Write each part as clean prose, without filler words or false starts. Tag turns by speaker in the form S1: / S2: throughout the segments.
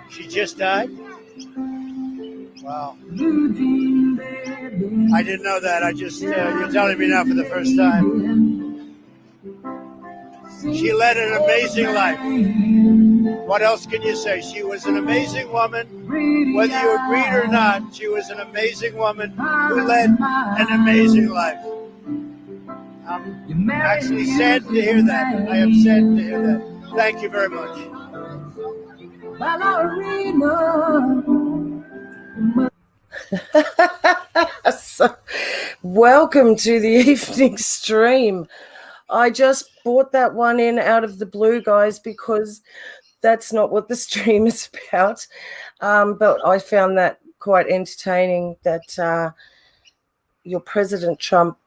S1: She just died? Wow. I didn't know that. You're telling me now for the first time. She led an amazing life. What else can you say? She was an amazing woman. Whether you agreed or not, she was an amazing woman who led an amazing life. I'm actually sad to hear that. I am sad to hear that. Thank you very much.
S2: So, welcome to the evening stream. I just brought that one in out of the blue, guys, because that's not what the stream is about. But I found that quite entertaining that your President Trump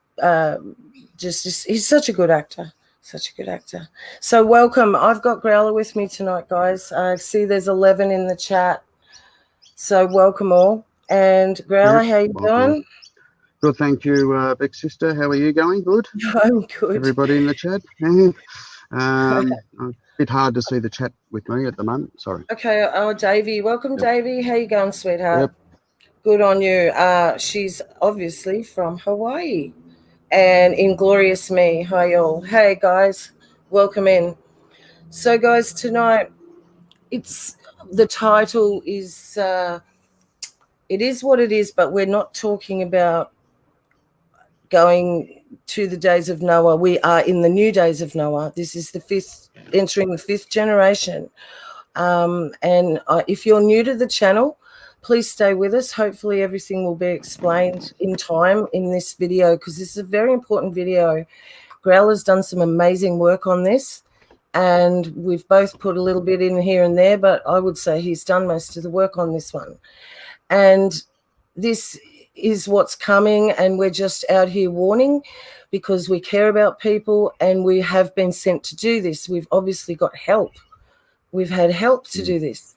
S2: he's such a good actor. Such a good actor. So welcome. I've got Growler with me tonight, guys. I see there's 11 in the chat. So welcome all. And Growler, how you doing?
S3: Good, thank you, big sister. How are you going? Good?
S2: I'm good.
S3: Everybody in the chat? A bit hard to see the chat with me at the moment. Sorry.
S2: Okay. Oh, Davey. Welcome, yep. Davey. How you going, sweetheart?
S3: Yep.
S2: Good on you. She's obviously from Hawaii. And Inglorious Me. Hi, all. Hey, guys. Welcome in. So, guys, tonight, the title is, it is what it is, but we're not talking about going to the days of Noah. We are in the new days of Noah. This is entering the fifth generation. If you're new to the channel, please stay with us. Hopefully everything will be explained in time in this video, because this is a very important video. Growler's done some amazing work on this, and we've both put a little bit in here and there, but I would say he's done most of the work on this one. And this is what's coming, and we're just out here warning because we care about people and we have been sent to do this. We've obviously got help. We've had help to do this.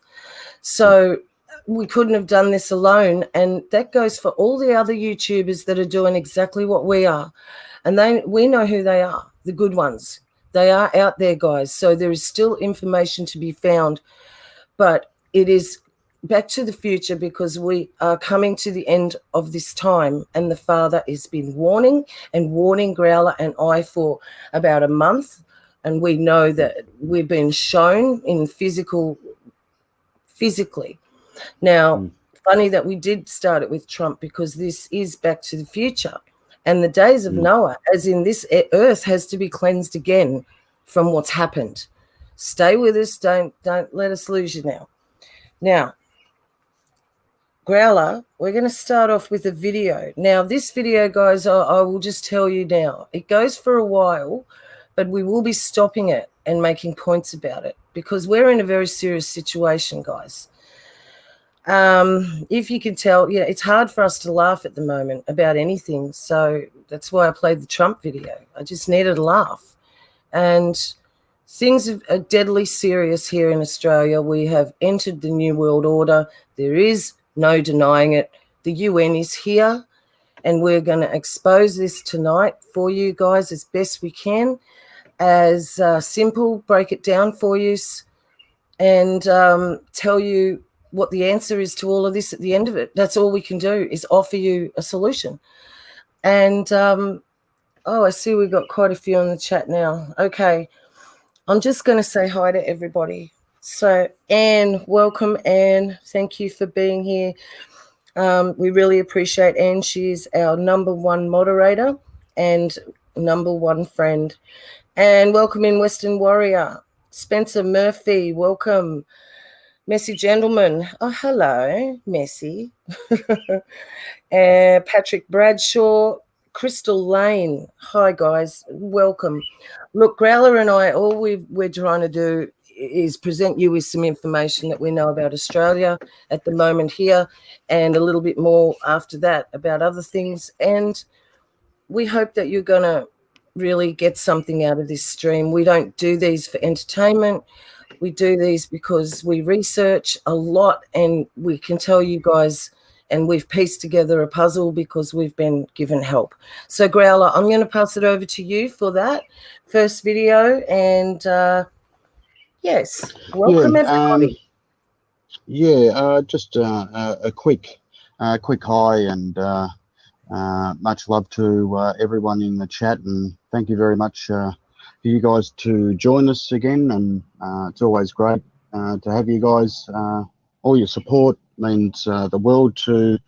S2: So we couldn't have done this alone, and that goes for all the other YouTubers that are doing exactly what we are. And we know who they are, the good ones. They are out there, guys. So there is still information to be found, but it is back to the future because we are coming to the end of this time, and the Father has been warning Growler and I for about a month, and we know that we've been shown in physically. Now, funny that we did start it with Trump, because this is back to the future, and the days of Noah, as in this earth, has to be cleansed again from what's happened. Stay with us. Don't let us lose you now. Now, Growler, we're going to start off with a video. Now, this video, guys, I will just tell you now, it goes for a while, but we will be stopping it and making points about it because we're in a very serious situation, guys. If you can tell, it's hard for us to laugh at the moment about anything. So that's why I played the Trump video. I just needed a laugh. And things are deadly serious here in Australia. We have entered the New World Order. There is no denying it. The UN is here, and we're going to expose this tonight for you guys as best we can, as simple, break it down for you, and tell you what the answer is to all of this at the end of it. That's all we can do, is offer you a solution. And, I see we've got quite a few in the chat now. Okay, I'm just going to say hi to everybody. So, Anne, welcome, Anne. Thank you for being here. We really appreciate Anne. She's our #1 moderator and #1 friend. And welcome in Western Warrior. Spencer Murphy, welcome. Messy Gentleman. Oh, hello, Messy. Patrick Bradshaw. Crystal Lane. Hi, guys. Welcome. Look, Growler and I, all we're trying to do is present you with some information that we know about Australia at the moment here, and a little bit more after that about other things. And we hope that you're going to really get something out of this stream. We don't do these for entertainment. We do these because we research a lot, and we can tell you guys, and we've pieced together a puzzle because we've been given help. So, Growler, I'm going to pass it over to you for that first video, and Yes.
S3: Yeah,
S2: Welcome, everybody.
S3: just a quick hi and much love to everyone in the chat, and thank you very much for you guys to join us again. And it's always great to have you guys. All your support means the world to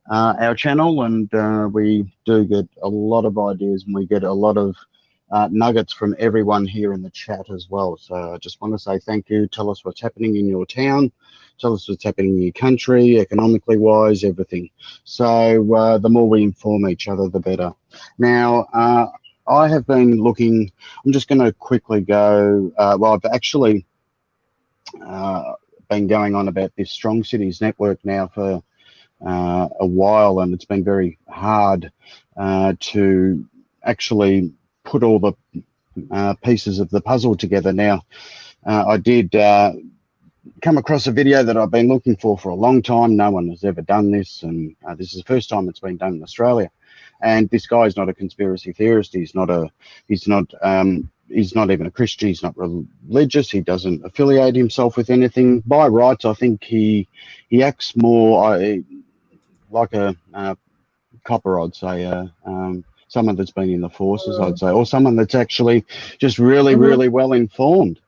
S3: our channel, and we do get a lot of ideas, and we get a lot of nuggets from everyone here in the chat as well. So I just want to say thank you. Tell us what's happening in your town. Tell us what's happening in your country, economically wise, everything. So the more we inform each other, the better. Now, I have been looking, I'm just going to quickly go, well, I've actually been going on about this Strong Cities Network now for a while, and it's been very hard to actually put all the pieces of the puzzle together. Now, I did come across a video that I've been looking for a long time. No one has ever done this, and this is the first time it's been done in Australia. And this guy is not a conspiracy theorist. He's not even a Christian. He's not religious. He doesn't affiliate himself with anything. By rights, I think he acts more like a copper, I'd say, someone that's been in the forces, I'd say, or someone that's actually just really, really well informed.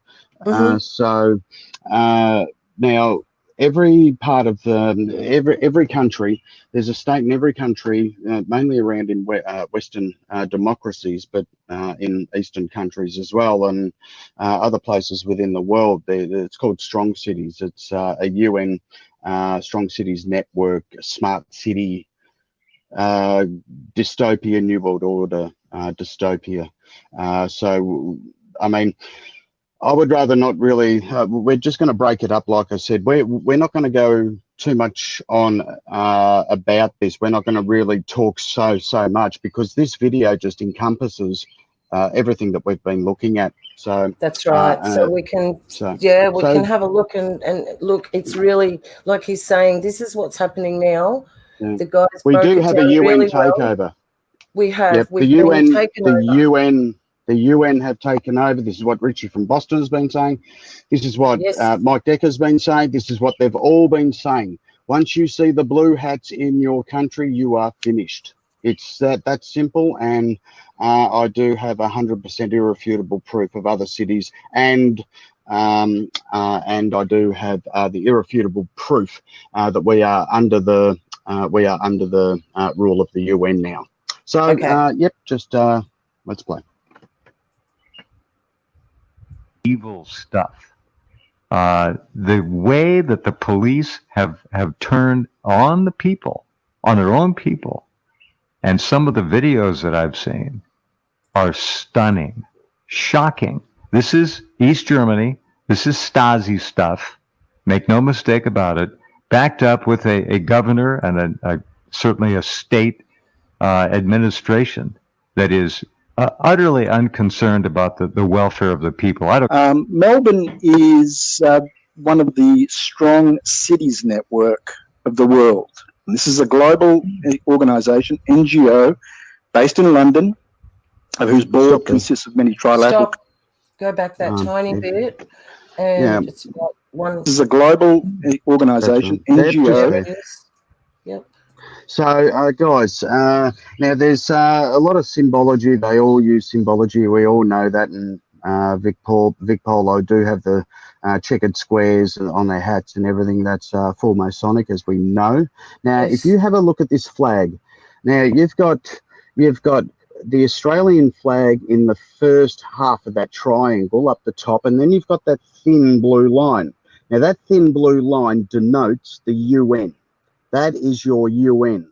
S3: So now every part of every country, there's a state in every country, mainly around in Western democracies, but in Eastern countries as well, and other places within the world. It's called Strong Cities. It's a UN Strong Cities Network, smart city dystopia, New World Order dystopia. So, I mean, I would rather not really. We're just going to break it up, like I said. We're not going to go too much on about this. We're not going to really talk so much, because this video just encompasses everything that we've been looking at. So
S2: that's right. So we can, we can have a look and look. It's really like he's saying. This is what's happening now.
S3: Yeah.
S2: The guys.
S3: We do have a UN
S2: really
S3: takeover.
S2: Well. We have.
S3: Yep.
S2: We've been taken over.
S3: The UN have taken over. This is what Richie from Boston has been saying. This is what Mike Decker's been saying. This is what they've all been saying. Once you see the blue hats in your country, you are finished. It's that simple. And I do have 100% irrefutable proof of other cities, and I do have the irrefutable proof that we are under the rule of the UN now. So yep, just let's play.
S4: Evil stuff. The way that the police have turned on the people, on their own people, and some of the videos that I've seen are stunning, shocking. This is East Germany. This is Stasi stuff. Make no mistake about it. Backed up with a governor and certainly a state administration that is utterly unconcerned about the welfare of the people.
S5: Melbourne is one of the strong cities network of the world. And this is a global organisation, NGO, based in London, whose board consists of many trilateral.
S2: Stop. Go back that tiny bit. And it's got one.
S5: This is a global organisation, NGO.
S2: Yep.
S3: So, guys, now there's a lot of symbology. They all use symbology. We all know that. And Vic Polo do have the checkered squares on their hats and everything. That's full Masonic, as we know. Now, if you have a look at this flag, now you've got the Australian flag in the first half of that triangle up the top, and then you've got that thin blue line. Now, that thin blue line denotes the UN. That is your UN,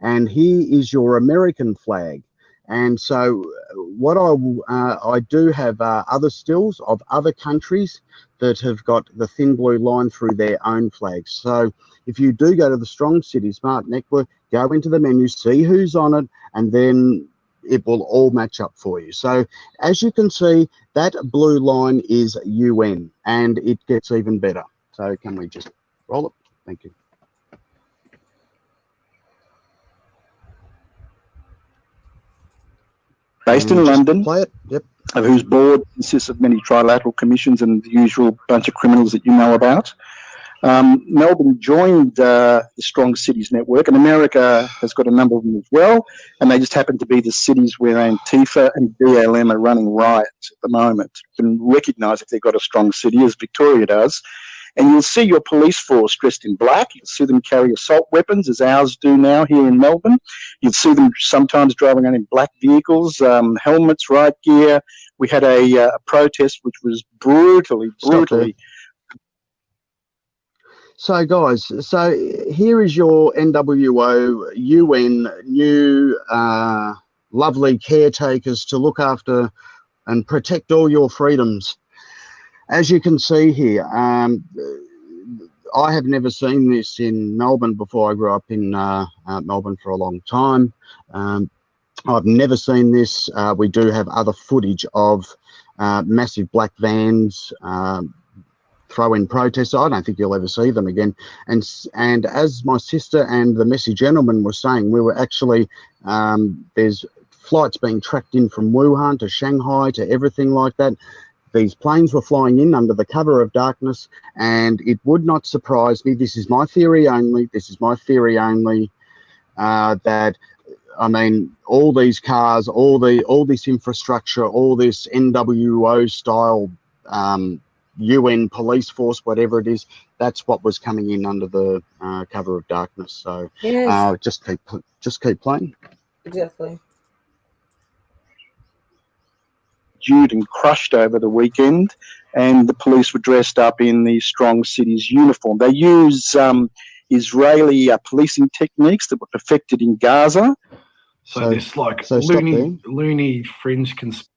S3: and here is your American flag. And so what I do have other stills of other countries that have got the thin blue line through their own flags. So if you do go to the Strong City Smart Network, go into the menu, see who's on it, and then it will all match up for you. So as you can see, that blue line is UN, and it gets even better. So can we just roll it? Thank you.
S5: based in
S3: Just
S5: London,
S3: play it. Yep.
S5: of whose board consists of many trilateral commissions and the usual bunch of criminals that you know about. Melbourne joined the Strong Cities Network, and America has got a number of them as well, and they just happen to be the cities where Antifa and BLM are running riots at the moment. You can recognise if they've got a strong city, as Victoria does, and you'll see your police force dressed in black. You'll see them carry assault weapons, as ours do now here in Melbourne. You'll see them sometimes driving around in black vehicles, helmets, riot gear. We had a protest which was brutally
S3: So, guys, so here is your NWO UN new lovely caretakers to look after and protect all your freedoms. As you can see here, I have never seen this in Melbourne before. I grew up in Melbourne for a long time. I've never seen this. We do have other footage of massive black vans, throw-in protests. I don't think you'll ever see them again. And as my sister and the messy gentleman were saying, we were actually, there's flights being tracked in from Wuhan to Shanghai to everything like that. These planes were flying in under the cover of darkness, and it would not surprise me, this is my theory only, that, I mean, all these cars, all this infrastructure, all this NWO style UN police force, whatever it is, that's what was coming in under the cover of darkness. So
S2: Yes.
S3: just keep playing.
S2: Exactly.
S5: And crushed over the weekend, and the police were dressed up in the Strong Cities uniform. They use Israeli policing techniques that were perfected in Gaza.
S6: So this like
S3: so
S6: loony fringe conspiracy.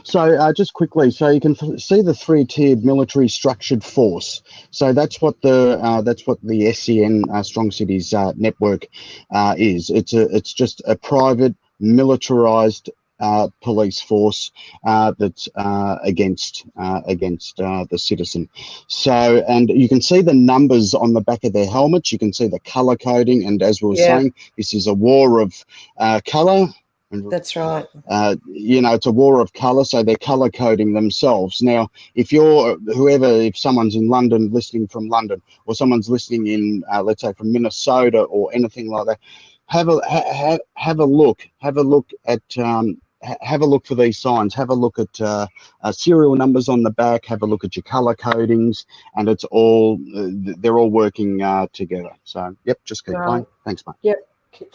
S3: So just quickly, so you can see the three-tiered military structured force. So that's what the SCN Strong Cities network is. It's just a private militarized police force that's against the citizen. So, and you can see the numbers on the back of their helmets. You can see the color coding, and as we were saying, this is a war of color.
S2: That's right.
S3: You know, it's a war of colour, so they're colour coding themselves. Now, if someone's in London, listening from London, or someone's listening in, let's say, from Minnesota or anything like that, have a look for these signs. Have a look at serial numbers on the back. Have a look at your colour codings, and it's all they're all working together. So, yep, just keep playing. Thanks, mate.
S2: Yep.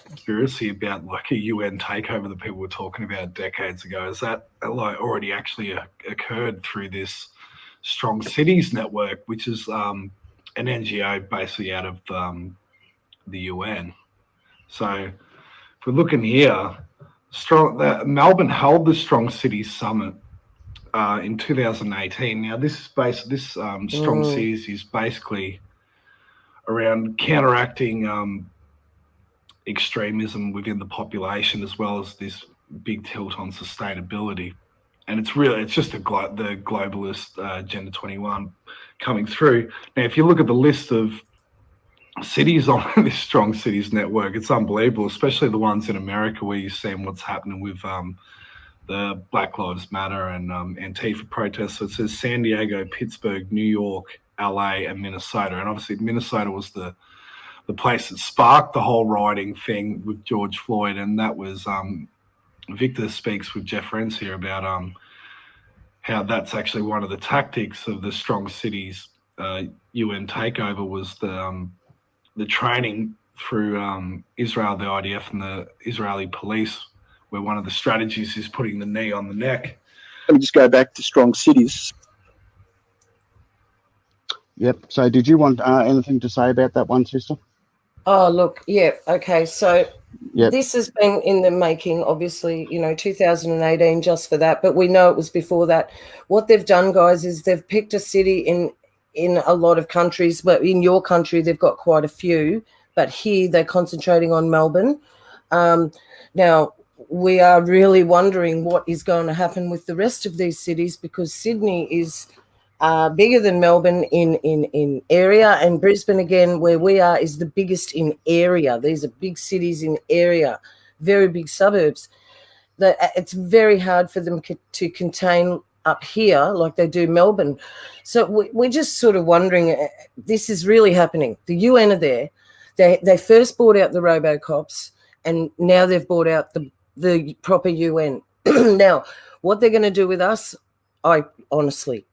S6: Conspiracy about like a UN takeover that people were talking about decades ago. Is that like already actually occurred through this Strong Cities network, which is an NGO basically out of the UN. So if we're looking here, Melbourne held the Strong Cities Summit in 2018. Now this Strong Cities is basically around counteracting extremism within the population, as well as this big tilt on sustainability. And it's just the globalist Agenda 21 coming through. Now, if you look at the list of cities on this Strong Cities network, it's unbelievable, especially the ones in America where you're seeing what's happening with the Black Lives Matter and Antifa protests. So it says San Diego, Pittsburgh, New York, LA, and Minnesota. And obviously Minnesota was the place that sparked the whole rioting thing with George Floyd, and that was Victor speaks with Jeff Renz here about how that's actually one of the tactics of the Strong Cities UN takeover was the training through Israel, the IDF, and the Israeli police, where one of the strategies is putting the knee on the neck.
S5: Let me just go back to Strong Cities.
S3: Yep. So did you want anything to say about that one, sister?
S2: Oh, look, yeah, okay. So this has been in the making, obviously, 2018 just for that, but we know it was before that. What they've done, guys, is they've picked a city in a lot of countries, but in your country they've got quite a few, but here they're concentrating on Melbourne. Now, we are really wondering what is going to happen with the rest of these cities, because Sydney is bigger than Melbourne in area, and Brisbane, again, where we are, is the biggest in area. These are big cities in area, very big suburbs. It's very hard for them to contain up here like they do Melbourne. So we're just sort of wondering, this is really happening. The UN are there. They first bought out the Robocops, and now they've bought out the proper UN. Now, what they're going to do with us, I honestly,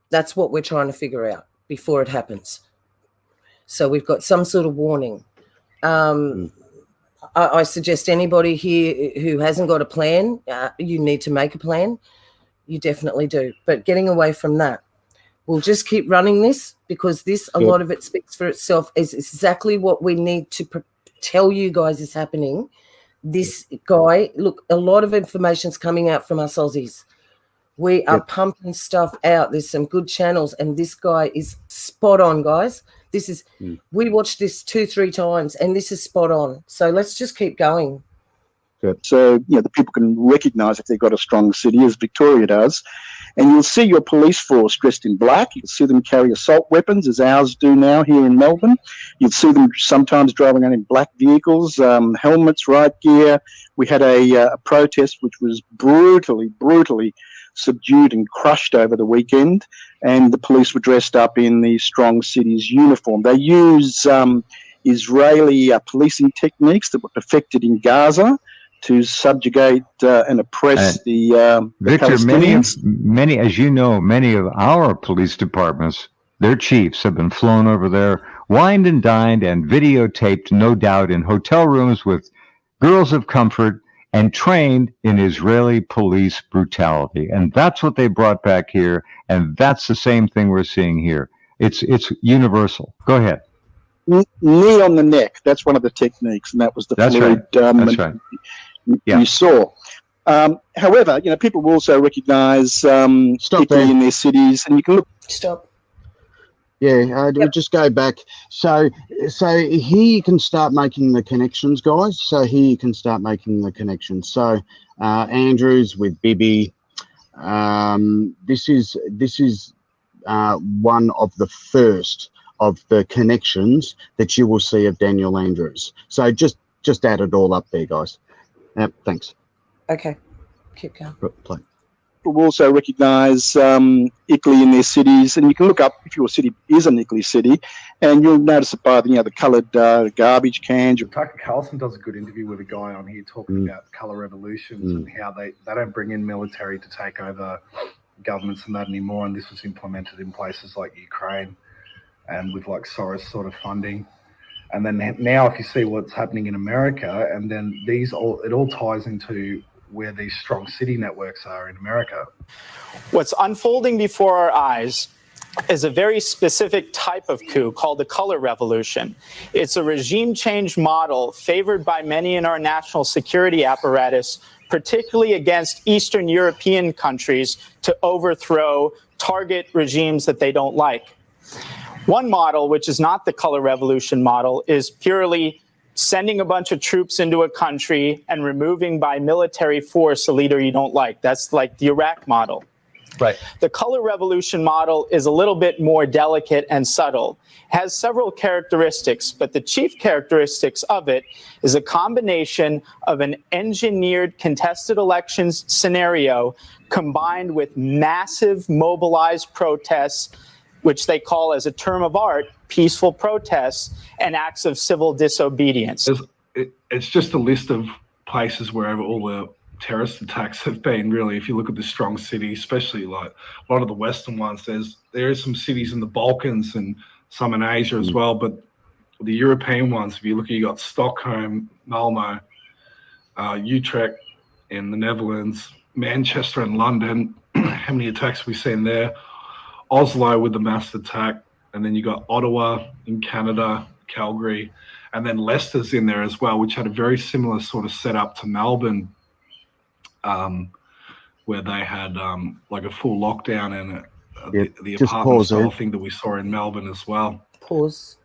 S2: that's what we're trying to figure out before it happens. So we've got some sort of warning. I suggest anybody here who hasn't got a plan, you need to make a plan. You definitely do. But getting away from that, we'll just keep running this, because a lot of it speaks for itself. Is exactly what we need to tell you guys is happening. This guy, look, a lot of information's coming out from us Aussies. We are pumping stuff out. There's some good channels, and this guy is spot on, guys. This is, we watched this 2-3 times, and this is spot on. So let's just keep going.
S5: Good. So, the people can recognise if they've got a strong city, as Victoria does. And you'll see your police force dressed in black. You'll see them carry assault weapons, as ours do now here in Melbourne. You'll see them sometimes driving around in black vehicles, helmets, riot gear. We had a protest which was brutally subdued and crushed over the weekend, and the police were dressed up in the Strong Cities uniform. They use Israeli policing techniques that were perfected in Gaza to subjugate and oppress the
S4: Victor,
S5: Palestinians.
S4: many, as you know, many of our police departments, their chiefs have been flown over there, wined and dined and videotaped, no doubt, in hotel rooms with girls of comfort, and trained in Israeli police brutality. And that's what they brought back here, and that's the same thing we're seeing here. It's universal. Go ahead.
S5: Knee on the neck. That's one of the techniques, and that was the fluid
S4: That's right.
S5: you saw. However, people will also recognise Italy in their cities, and you can look.
S2: Stop.
S3: Yeah, we'll just go back. So here you can start making the connections, guys. So here you can start making the connections. So Andrews with Bibi. This is one of the first of the connections that you will see of Daniel Andrews. So just add it all up there, guys. Thanks.
S2: Okay, keep going.
S3: Play.
S5: People will also recognise Italy in their cities, and you can look up if your city is an Italy city, and you'll notice it by the coloured garbage cans.
S6: Tucker Carlson does a good interview with a guy on here talking about colour revolutions and how they don't bring in military to take over governments and that anymore, and this was implemented in places like Ukraine and with like Soros sort of funding. And then now if you see what's happening in America, and then it all ties into where these strong city networks are in America.
S7: What's unfolding before our eyes is a very specific type of coup called the color revolution. It's a regime change model favored by many in our national security apparatus, particularly against Eastern European countries, to overthrow, target regimes that they don't like. One model, which is not the color revolution model, is purely sending a bunch of troops into a country and removing by military force a leader you don't like. That's like the Iraq model.
S8: Right.
S7: The color revolution model is a little bit more delicate and subtle, has several characteristics, but the chief characteristics of it is a combination of an engineered contested elections scenario combined with massive mobilized protests, which they call, as a term of art, peaceful protests and acts of civil disobedience.
S6: It's just a list of places where all the terrorist attacks have been, really. If you look at the strong cities, especially like a lot of the Western ones, there is some cities in the Balkans and some in Asia as well, but the European ones, if you look, you got Stockholm, Malmo, Utrecht in the Netherlands, Manchester and London. How many attacks have we seen there? Oslo with the mass attack, and then you got Ottawa in Canada, Calgary, and then Leicester's in there as well, which had a very similar sort of setup to Melbourne, where they had like a full lockdown and the apartment style thing that we saw in Melbourne as well.
S2: Pause.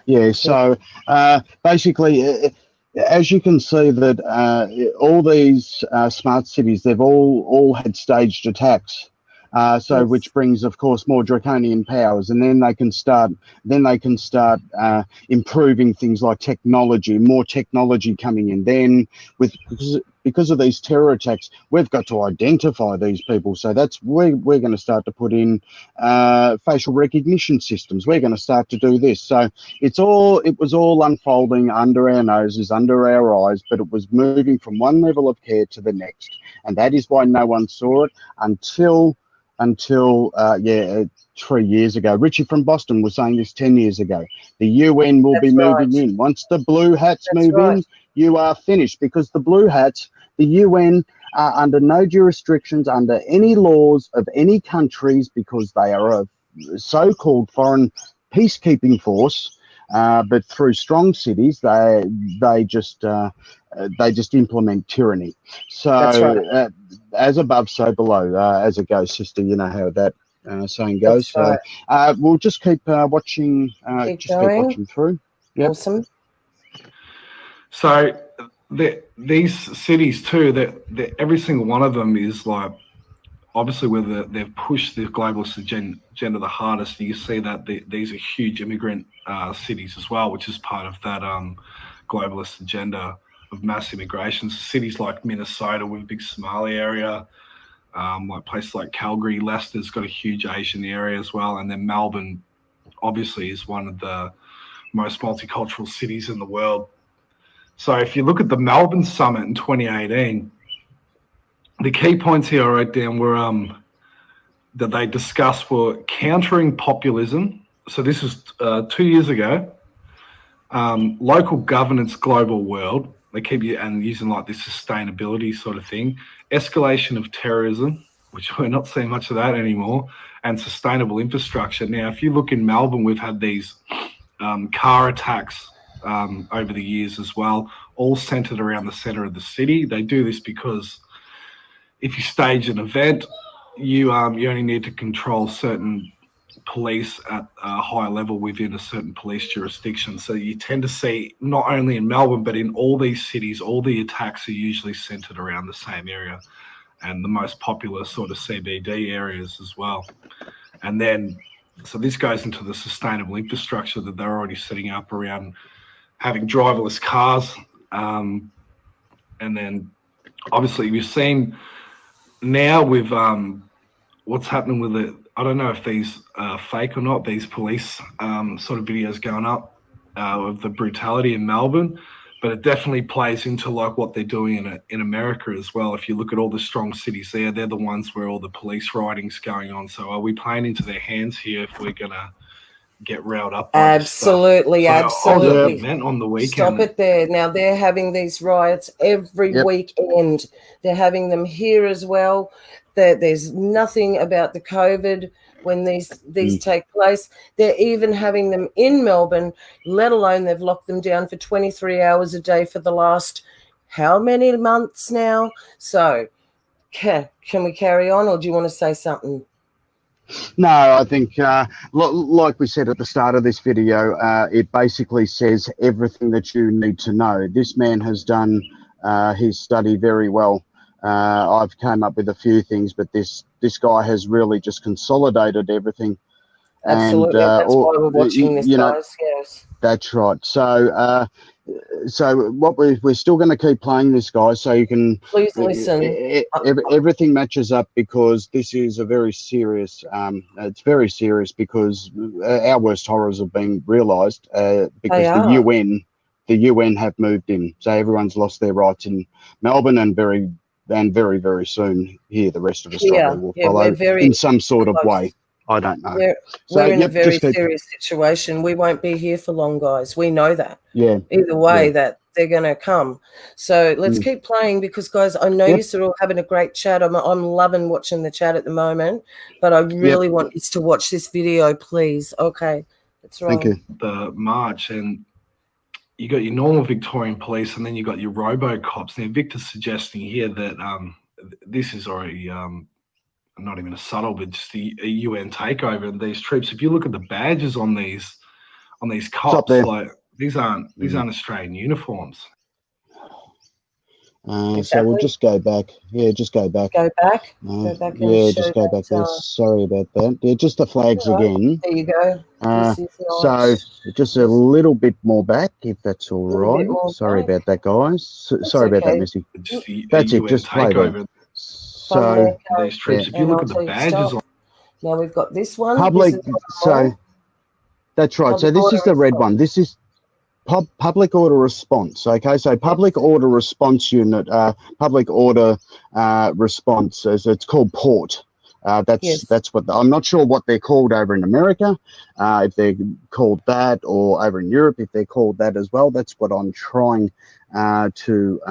S3: Yeah, so basically, as you can see that all these smart cities, they've all had staged attacks. Which brings, of course, more draconian powers, and then they can start improving things like technology, more technology coming in. Then because of these terror attacks, we've got to identify these people. So we're going to start to put in facial recognition systems. We're going to start to do this. So it was all unfolding under our noses, under our eyes, but it was moving from one level of care to the next. And that is why no one saw it until 3 years ago. Richie from Boston was saying this 10 years ago. The UN will be moving in. Once the blue hats move in, you are finished, because the blue hats, the UN, are under no jurisdictions, under any laws of any countries, because they are a so-called foreign peacekeeping force. But through strong cities, they just implement tyranny. So as above, so below, as it goes, sister. You know how that saying goes.
S2: That's
S3: so we'll just keep watching. Keep watching through. Yep.
S2: Awesome.
S6: So these cities too, every single one of them is like, obviously where they've pushed the globalist agenda the hardest. You see that these are huge immigrant cities as well, which is part of that globalist agenda of mass immigration. So cities like Minnesota with a big Somali area, like places like Calgary, Leicester's got a huge Asian area as well, and then Melbourne obviously is one of the most multicultural cities in the world. So if you look at the Melbourne summit in 2018, the key points here I wrote down were that they discussed were countering populism. So this was 2 years ago. Local governance, global world. They keep using like this sustainability sort of thing. Escalation of terrorism, which we're not seeing much of that anymore, and sustainable infrastructure. Now, if you look in Melbourne, we've had these car attacks over the years as well, all centered around the center of the city. They do this because if you stage an event, you only need to control certain police at a higher level within a certain police jurisdiction. So you tend to see, not only in Melbourne, but in all these cities, all the attacks are usually centered around the same area and the most popular sort of CBD areas as well. And then, so this goes into the sustainable infrastructure that they're already setting up around having driverless cars. And then obviously we've seen now with what's happening with it. I don't know if these are fake or not, these police sort of videos going up of the brutality in Melbourne, but it definitely plays into like what they're doing in America as well. If you look at all the strong cities there, they're the ones where all the police rioting's going on. So are we playing into their hands here if we're going to get riled up by
S2: Absolutely, absolutely.
S6: Event on the weekend.
S2: Stop it there. Now they're having these riots every weekend. They're having them here as well. There's nothing about the COVID when these take place. They're even having them in Melbourne, let alone they've locked them down for 23 hours a day for the last how many months now? So can we carry on, or do you want to say something?
S3: No, I think, like we said at the start of this video, it basically says everything that you need to know. This man has done his study very well. I've come up with a few things, but this guy has really just consolidated everything.
S2: Absolutely,
S3: and
S2: that's why we're watching this, guys. Yes,
S3: that's right. So what we're still going to keep playing this, guys, so you can
S2: please listen.
S3: Everything matches up, because this is a very serious. It's very serious because our worst horrors have been realised because the UN have moved in, so everyone's lost their rights in Melbourne, and very, very soon here the rest of Australia will follow in some sort of way. I don't know.
S2: We're in a very serious situation. We won't be here for long, guys. We know that.
S3: Yeah.
S2: Either way, that they're going to come. So let's keep playing, because, guys, I know you're all having a great chat. I'm loving watching the chat at the moment, but I really want you to watch this video, please. Okay. That's right.
S3: Thank you.
S6: The march, and you got your normal Victorian police, and then you got your robo-cops. Now, Victor's suggesting here that this is already not even a subtle, but just a UN takeover. And these troops, if you look at the badges on these cops, like these aren't Australian uniforms.
S3: So we'll
S2: Exactly.
S3: just go back. Yeah, just go back.
S2: Go back. Go back and
S3: Yeah,
S2: show
S3: just go
S2: that.
S3: back there. Sorry about that. Yeah, just the flags
S2: All right,
S3: again.
S2: there you go. This is
S3: So just a little bit more back, if that's all
S2: a little bit
S3: right.
S2: more
S3: Sorry
S2: back.
S3: about that, guys.
S2: That's
S3: Sorry about that,
S2: okay.
S3: Missy.
S6: It's a
S3: That's it.
S6: UN
S3: Just play there.
S6: takeover
S3: So
S6: of these troops. If you
S2: And
S6: look
S2: I'll
S6: at the
S2: tell you,
S6: badges
S2: stop.
S6: on
S2: Now we've got this one.
S3: public.
S2: This is one
S3: So
S2: more.
S3: that's right. So
S2: Public
S3: this
S2: order
S3: is the red
S2: response.
S3: one. This is public order response. Okay, so public order response unit, public order response, as it's called, PORT. That's what I'm not sure what they're called over in America, if they're called that, or over in Europe if they're called that as well. That's what I'm trying to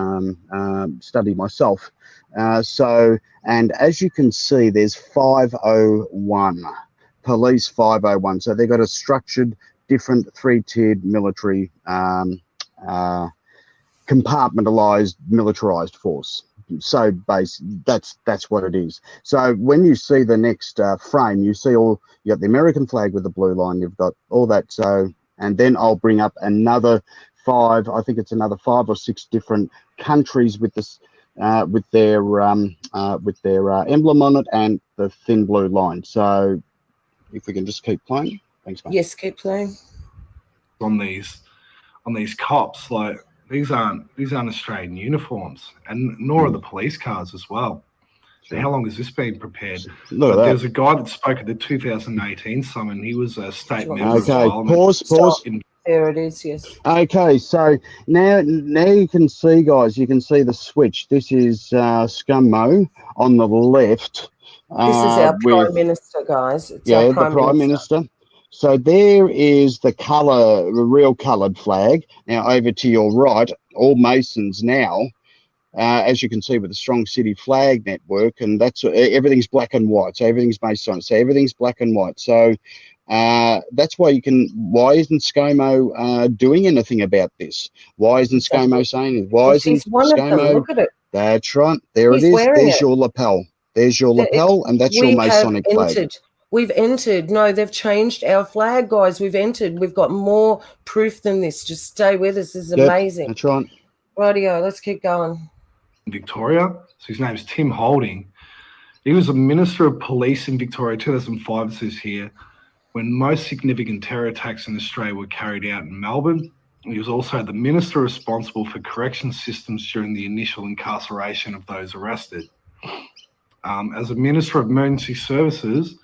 S3: study myself. And as you can see, there's 501, police 501. So they've got a structured, different three-tiered military, compartmentalized, militarized force. So that's what it is. So when you see the next frame, you see you got the American flag with the blue line. You've got all that. So, and then I'll bring up another five. I think it's another 5 or 6 different countries with this. With their emblem on it and the thin blue line. So if we can just keep playing. Thanks, mate.
S2: Yes, keep playing.
S6: on these cops, like these aren't Australian uniforms, and nor are the police cars as well. Sure. How long has this been prepared?
S3: Look at that.
S6: There's a guy that spoke at the 2018 summit. He was a state member as
S3: okay,
S6: well.
S3: Pause.
S2: There it is, yes.
S3: Okay, so now you can see, guys, you can see the switch. This is Scummo on the left.
S2: This is our Prime Minister, guys. It's
S3: the
S2: our
S3: Prime Minister. So there is the real coloured flag. Now over to your right, all Masons now, as you can see, with the Strong City Flag Network, and that's everything's black and white. So everything's Masonic. So everything's black and white. So that's why why isn't ScoMo doing anything about this? Why isn't ScoMo saying it? Why isn't ScoMo?
S2: Look at it.
S3: That's right. There it is. There's your lapel. There's your lapel, and that's your Masonic flag.
S2: We've entered. No, they've changed our flag, guys. We've entered. We've got more proof than this. Just stay with us. This is amazing.
S3: That's right.
S2: Rightio, let's keep going.
S6: Victoria. So his name's Tim Holding. He was a Minister of Police in Victoria, 2005, it says here, when most significant terror attacks in Australia were carried out in Melbourne. He was also the Minister responsible for correction systems during the initial incarceration of those arrested. As a Minister of Emergency Services,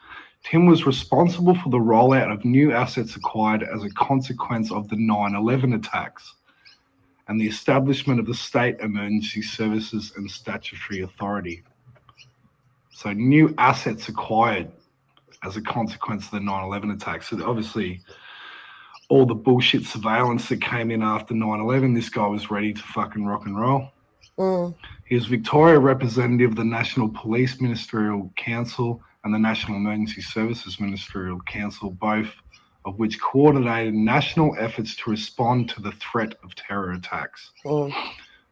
S6: Tim was responsible for the rollout of new assets acquired as a consequence of the 9/11 attacks and the establishment of the State Emergency Services and Statutory Authority. So new assets acquired as a consequence of the 9/11 attacks. So obviously all the bullshit surveillance that came in after 9/11, this guy was ready to fucking rock and roll. He was Victoria representative of the National Police Ministerial Council and the National Emergency Services Ministerial Council, both of which coordinated national efforts to respond to the threat of terror attacks.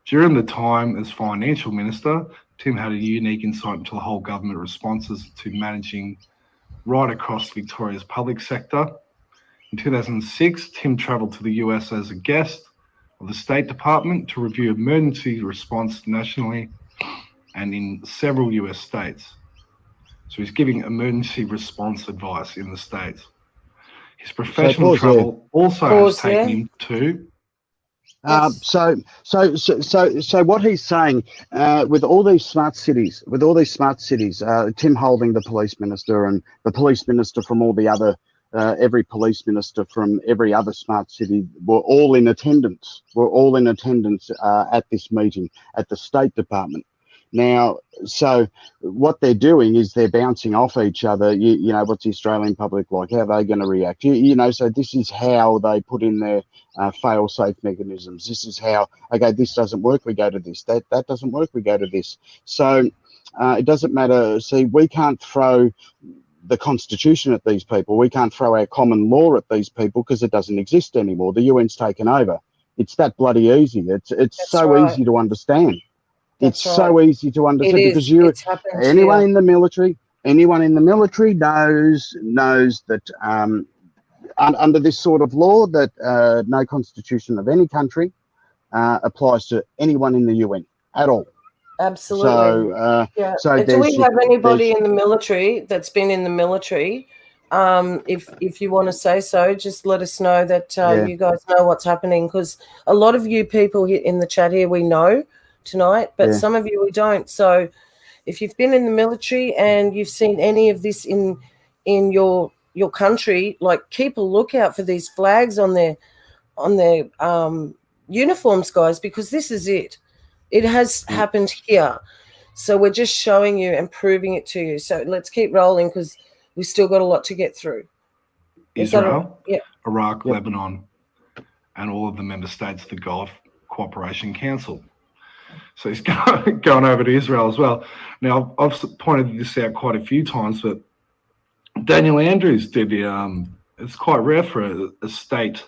S6: During the time as Financial Minister, Tim had a unique insight into the whole government responses to managing right across Victoria's public sector. In 2006, Tim travelled to the US as a guest of the State Department to review emergency response nationally and in several US states. So he's giving emergency response advice in the States. His professional travel also has taken him to.
S3: So what he's saying, with all these smart cities, Tim Holding, the police minister, and the police minister from all the other, every police minister from every other smart city were all in attendance. At this meeting at the State Department. Now, so what they're doing is they're bouncing off each other. You know, what's the Australian public like? How are they going to react? You know, so this is how they put in their fail-safe mechanisms. This is how, okay, this doesn't work, we go to this. That doesn't work, we go to this. So it doesn't matter. See, we can't throw the Constitution at these people. We can't throw our common law at these people because it doesn't exist anymore. The UN's taken over. It's that bloody easy. It's so easy to understand. It's so easy to understand because anyone in the military knows that under this sort of law that no constitution of any country applies to anyone in the UN. at all.
S2: Absolutely.
S3: So, so
S2: Do we have anybody
S3: there's-
S2: in the military that's been in the military? If you want to say so, just let us know that you guys know what's happening, because a lot of you people here in the chat here we know tonight, but some of you we don't. So if you've been in the military and you've seen any of this in your country, like, keep a lookout for these flags on their uniforms, guys, because this is it. It has happened here. So we're just showing you and proving it to you. So let's keep rolling, because we've still got a lot to get through.
S6: Israel,
S2: Yeah.
S6: Iraq, Lebanon, and all of the member states of the Gulf Cooperation Council. So he's going over to Israel as well. Now, I've pointed this out quite a few times, but Daniel Andrews did it's quite rare for a state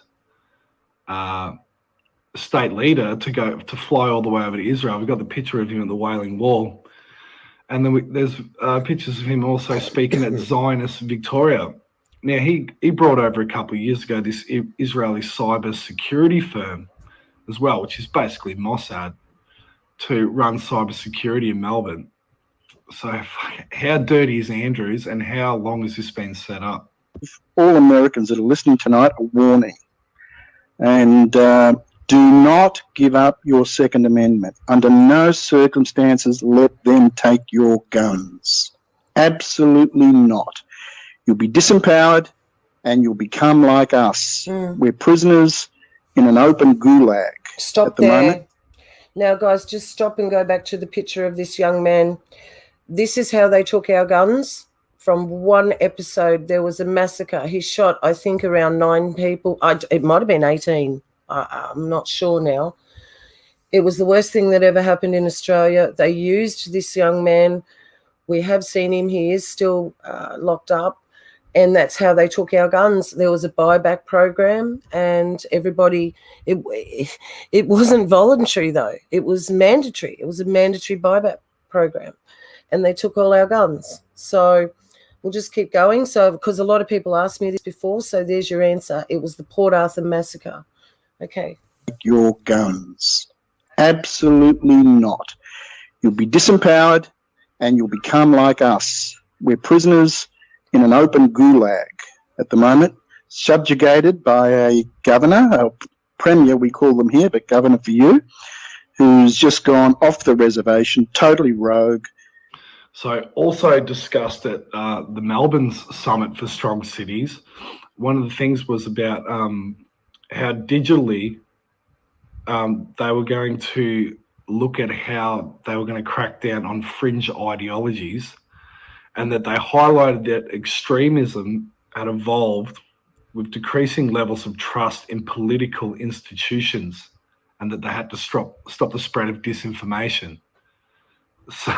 S6: leader to fly all the way over to Israel. We've got the picture of him at the Wailing Wall. And then there's pictures of him also speaking at Zionist Victoria. Now, he brought over a couple of years ago this Israeli cyber security firm as well, which is basically Mossad, to run cyber security in Melbourne. So how dirty is Andrews, and how long has this been set up?
S5: All Americans that are listening tonight, a warning. And do not give up your Second Amendment. Under no circumstances let them take your guns. Absolutely not. You'll be disempowered and you'll become like us. We're prisoners in an open gulag.
S2: Stop
S5: at the
S2: there.
S5: moment.
S2: Now, guys, just stop and go back to the picture of this young man. This is how they took our guns. From one episode, there was a massacre. He shot, I think, around 9 people. It might have been 18. I'm not sure now. It was the worst thing that ever happened in Australia. They used this young man. We have seen him. He is still locked up. And that's how they took our guns. There was a buyback program, and everybody, it wasn't voluntary, though. It was mandatory. It was a mandatory buyback program, and they took all our guns. So we'll just keep going. So, because a lot of people asked me this before, so there's your answer. It was the Port Arthur massacre. Okay.
S5: Your guns. Absolutely not. You'll be disempowered and you'll become like us. We're prisoners in an open gulag at the moment, subjugated by a governor, a premier we call them here, but governor for you, who's just gone off the reservation, totally rogue.
S6: So also discussed at the Melbourne's Summit for Strong Cities, one of the things was about how digitally they were going to look at how they were going to crack down on fringe ideologies, and that they highlighted that extremism had evolved with decreasing levels of trust in political institutions, and that they had to stop the spread of disinformation. So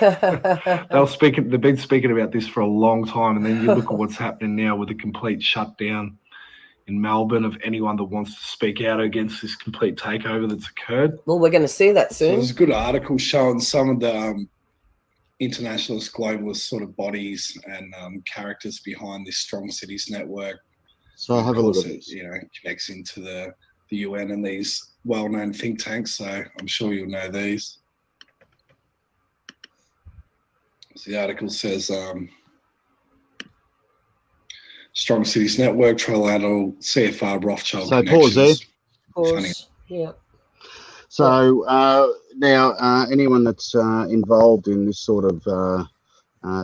S6: they've been speaking about this for a long time, and then you look at what's happening now with a complete shutdown in Melbourne of anyone that wants to speak out against this complete takeover that's occurred.
S2: Well, we're going to see that
S8: So
S2: soon.
S8: there's a good article showing some of the internationalist, globalist sort of bodies and characters behind this Strong Cities network.
S3: So have a look at
S8: it,
S3: this.
S8: you know, connects into the UN and these well-known think tanks. So I'm sure you'll know these. So the article says Strong Cities Network, trilateral, CFR, Rothschild
S3: So
S8: connections.
S3: pause there.
S2: Pause. Yeah.
S3: So now, anyone that's involved in this sort of,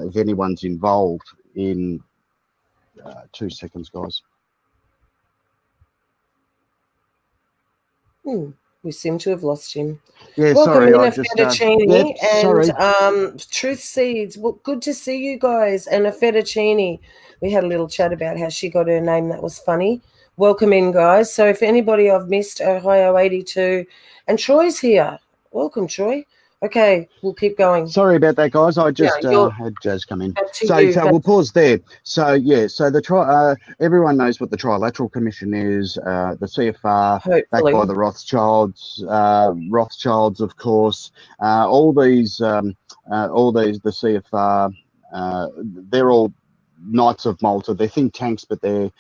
S3: if anyone's involved in, 2 seconds, guys.
S2: We seem to have lost him.
S3: Yeah,
S2: Welcome
S3: sorry,
S2: in,
S3: I just.
S2: Fettuccine,
S3: sorry.
S2: and Truth Seeds. Well, good to see you guys. And a Fettuccine. We had a little chat about how she got her name. That was funny. Welcome in, guys. So if anybody I've missed, Ohio 82, and Troy's here. Welcome, Troy. Okay, we'll keep going.
S3: Sorry about that, guys. I just had Jazz come in. So we'll pause there. So yeah, so the everyone knows what the Trilateral Commission is. The CFR, backed by the Rothschilds, of course. All these, the CFR, they're all Knights of Malta. They're think tanks, but they're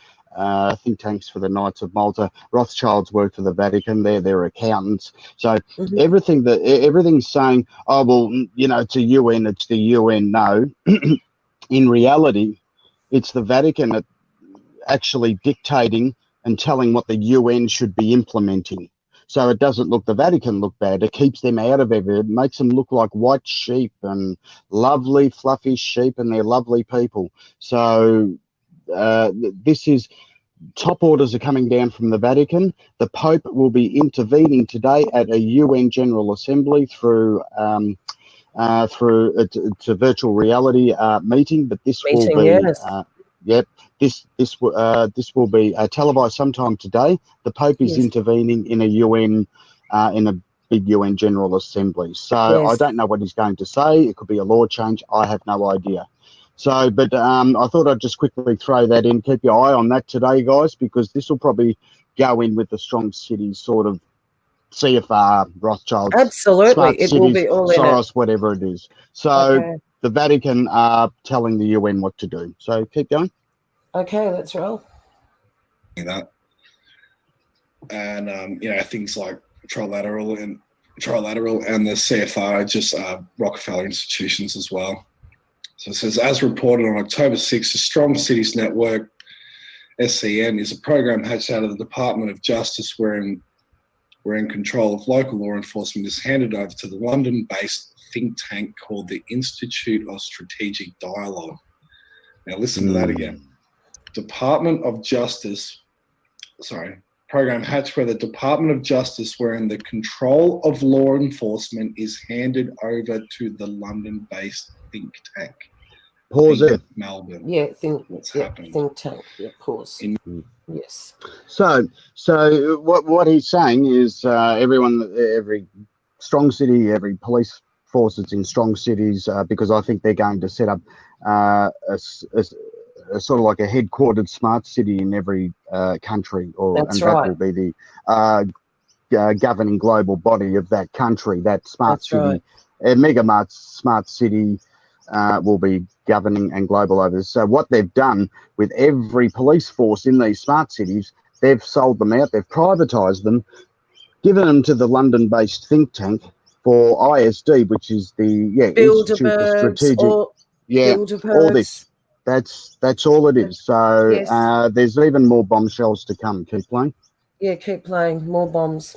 S3: think tanks for the Knights of Malta. Rothschilds work for the Vatican. They're accountants. So everything's saying, oh well, it's a UN. It's the UN. No, in reality, it's the Vatican that actually dictating and telling what the UN should be implementing. So it doesn't the Vatican look bad. It keeps them out of everything. It makes them look like white sheep and lovely, fluffy sheep, and they're lovely people. So this is top orders are coming down from the Vatican. The Pope will be intervening today at a UN General Assembly through it's a virtual reality meeting, but this will be this will be televised sometime today. The Pope is intervening in a UN in a big UN General Assembly. So I don't know what he's going to say. It could be a law change. I have no idea. So, but I thought I'd just quickly throw that in. Keep your eye on that today, guys, because this will probably go in with the strong cities sort of CFR, Rothschild,
S2: Absolutely,
S3: smart
S2: it
S3: cities,
S2: will be all in
S3: Soros,
S2: it.
S3: whatever it is. So the Vatican are telling the UN what to do. So keep going.
S2: Okay, let's roll.
S8: That. And things like trilateral and the CFR just Rockefeller institutions as well. So it says, as reported on October 6th, the Strong Cities Network, SCN, is a program hatched out of the Department of Justice wherein control of local law enforcement is handed over to the London-based think tank called the Institute of Strategic Dialogue. Now listen to that again. Program hatched where the Department of Justice wherein the control of law enforcement is handed over to the London-based think tank.
S3: Pause it.
S8: Melbourne.
S2: Yeah,
S8: what's happening?
S2: Think tank. Yeah, pause. Yes.
S3: So what he's saying is every strong city, every police force that's in strong cities, because I think they're going to set up a sort of like a headquartered smart city in every country, that will be the governing global body of that country. That smart city, mega smart city will be governing and global over this. So what they've done with every police force in these smart cities, they've sold them out, they've privatised them, given them to the London-based think tank for ISD, which is the Institute for Strategic. All this. That's all it is. So there's even more bombshells to come. Keep playing.
S2: Yeah, keep playing. More bombs.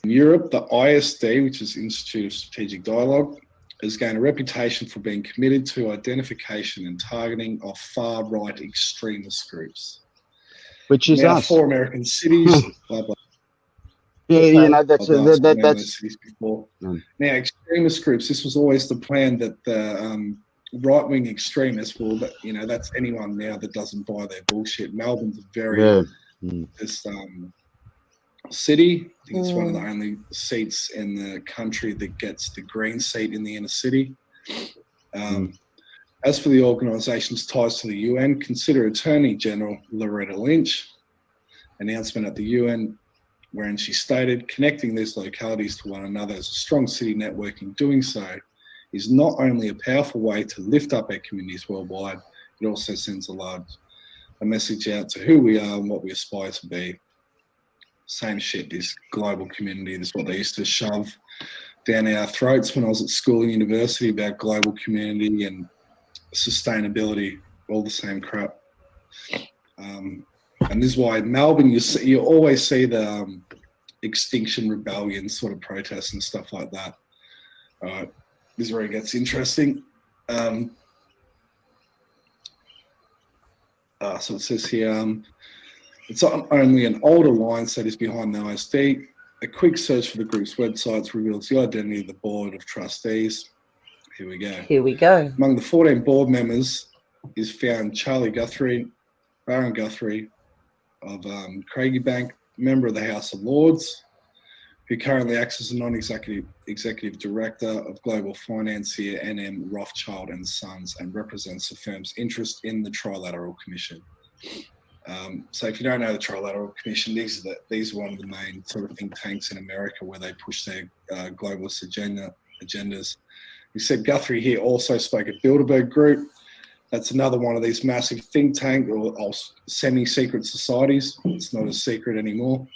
S8: In Europe, the ISD, which is Institute of Strategic Dialogue, has gained a reputation for being committed to identification and targeting of far-right extremist groups.
S3: Which is
S8: now
S3: us.
S8: 4 American cities. Blah, blah.
S3: Yeah, that's
S8: cities before. Now, extremist groups. This was always the plan that the right-wing extremists will. That's anyone now that doesn't buy their bullshit. Melbourne's a very city. I think it's one of the only seats in the country that gets the green seat in the inner city. As for the organisation's ties to the UN, consider Attorney General Loretta Lynch announcement at the UN wherein she stated, connecting these localities to one another as a strong city network. In doing so is not only a powerful way to lift up our communities worldwide, it also sends a message out to who we are and what we aspire to be. Same shit, this global community. This is what they used to shove down our throats when I was at school and university about global community and sustainability, all the same crap. And this is why Melbourne, you always see the Extinction Rebellion sort of protests and stuff like that. All right, this is where it gets interesting. So it says here, it's not only an old alliance that is behind the ISD. A quick search for the group's websites reveals the identity of the board of trustees. Here we go.
S2: Here we go.
S8: Among the 14 board members is found Charlie Guthrie, Baron Guthrie of Craigiebank, member of the House of Lords, who currently acts as a non-executive director of global financier NM Rothschild and Sons and represents the firm's interest in the Trilateral Commission. So if you don't know the Trilateral Commission, these are one of the main sort of think tanks in America where they push their globalist agendas. He said Guthrie here also spoke at Bilderberg Group, That's another one of these massive think tank or semi-secret societies. It's not a secret anymore.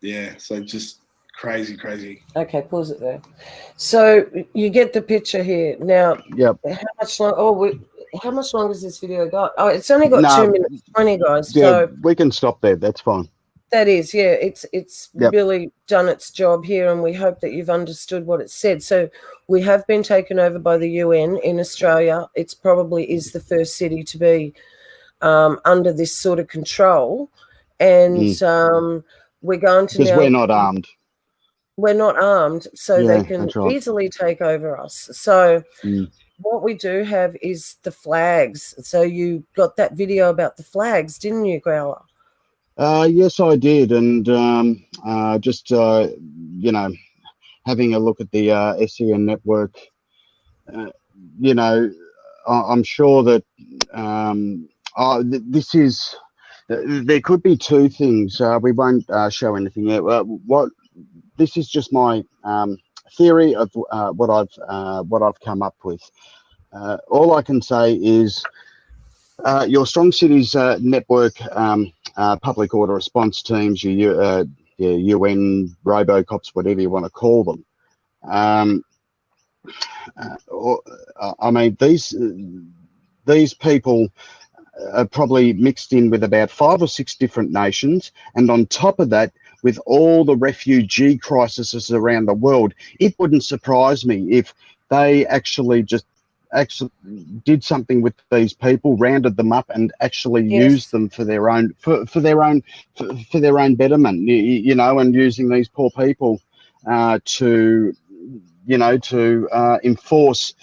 S8: Yeah, so just crazy.
S2: Okay, pause it there. So you get the picture here now.
S3: Yep.
S2: How much longer has this video got? Oh, it's only got
S3: No,
S2: 2 minutes 20, guys.
S3: Yeah,
S2: So
S3: we can stop there. That's fine.
S2: that is, yeah, it's
S3: Yep.
S2: really done its job here, and we hope that you've understood what it said. So we have been taken over by the UN in Australia. It's probably is the first city to be under this sort of control, and we're going to
S3: Because
S2: now.
S3: we're not armed.
S2: We're not armed, so
S3: Yeah,
S2: they can
S3: that's right.
S2: easily take over us. So what we do have is the flags. So you got that video about the flags, didn't you, Growler?
S3: Yes, I did, and just you know, having a look at the SEN network, you know, I'm sure that this is. There could be two things. We won't show anything yet. This is just my theory of what I've come up with. All I can say is your Strong Cities network, public order response teams, your UN robocops, whatever you want to call them. I mean, these people are probably mixed in with about 5 or 6 different nations, and on top of that, with all the refugee crises around the world, it wouldn't surprise me if they actually did something with these people, rounded them up, and actually used them for their own betterment. You know, and using these poor people to enforce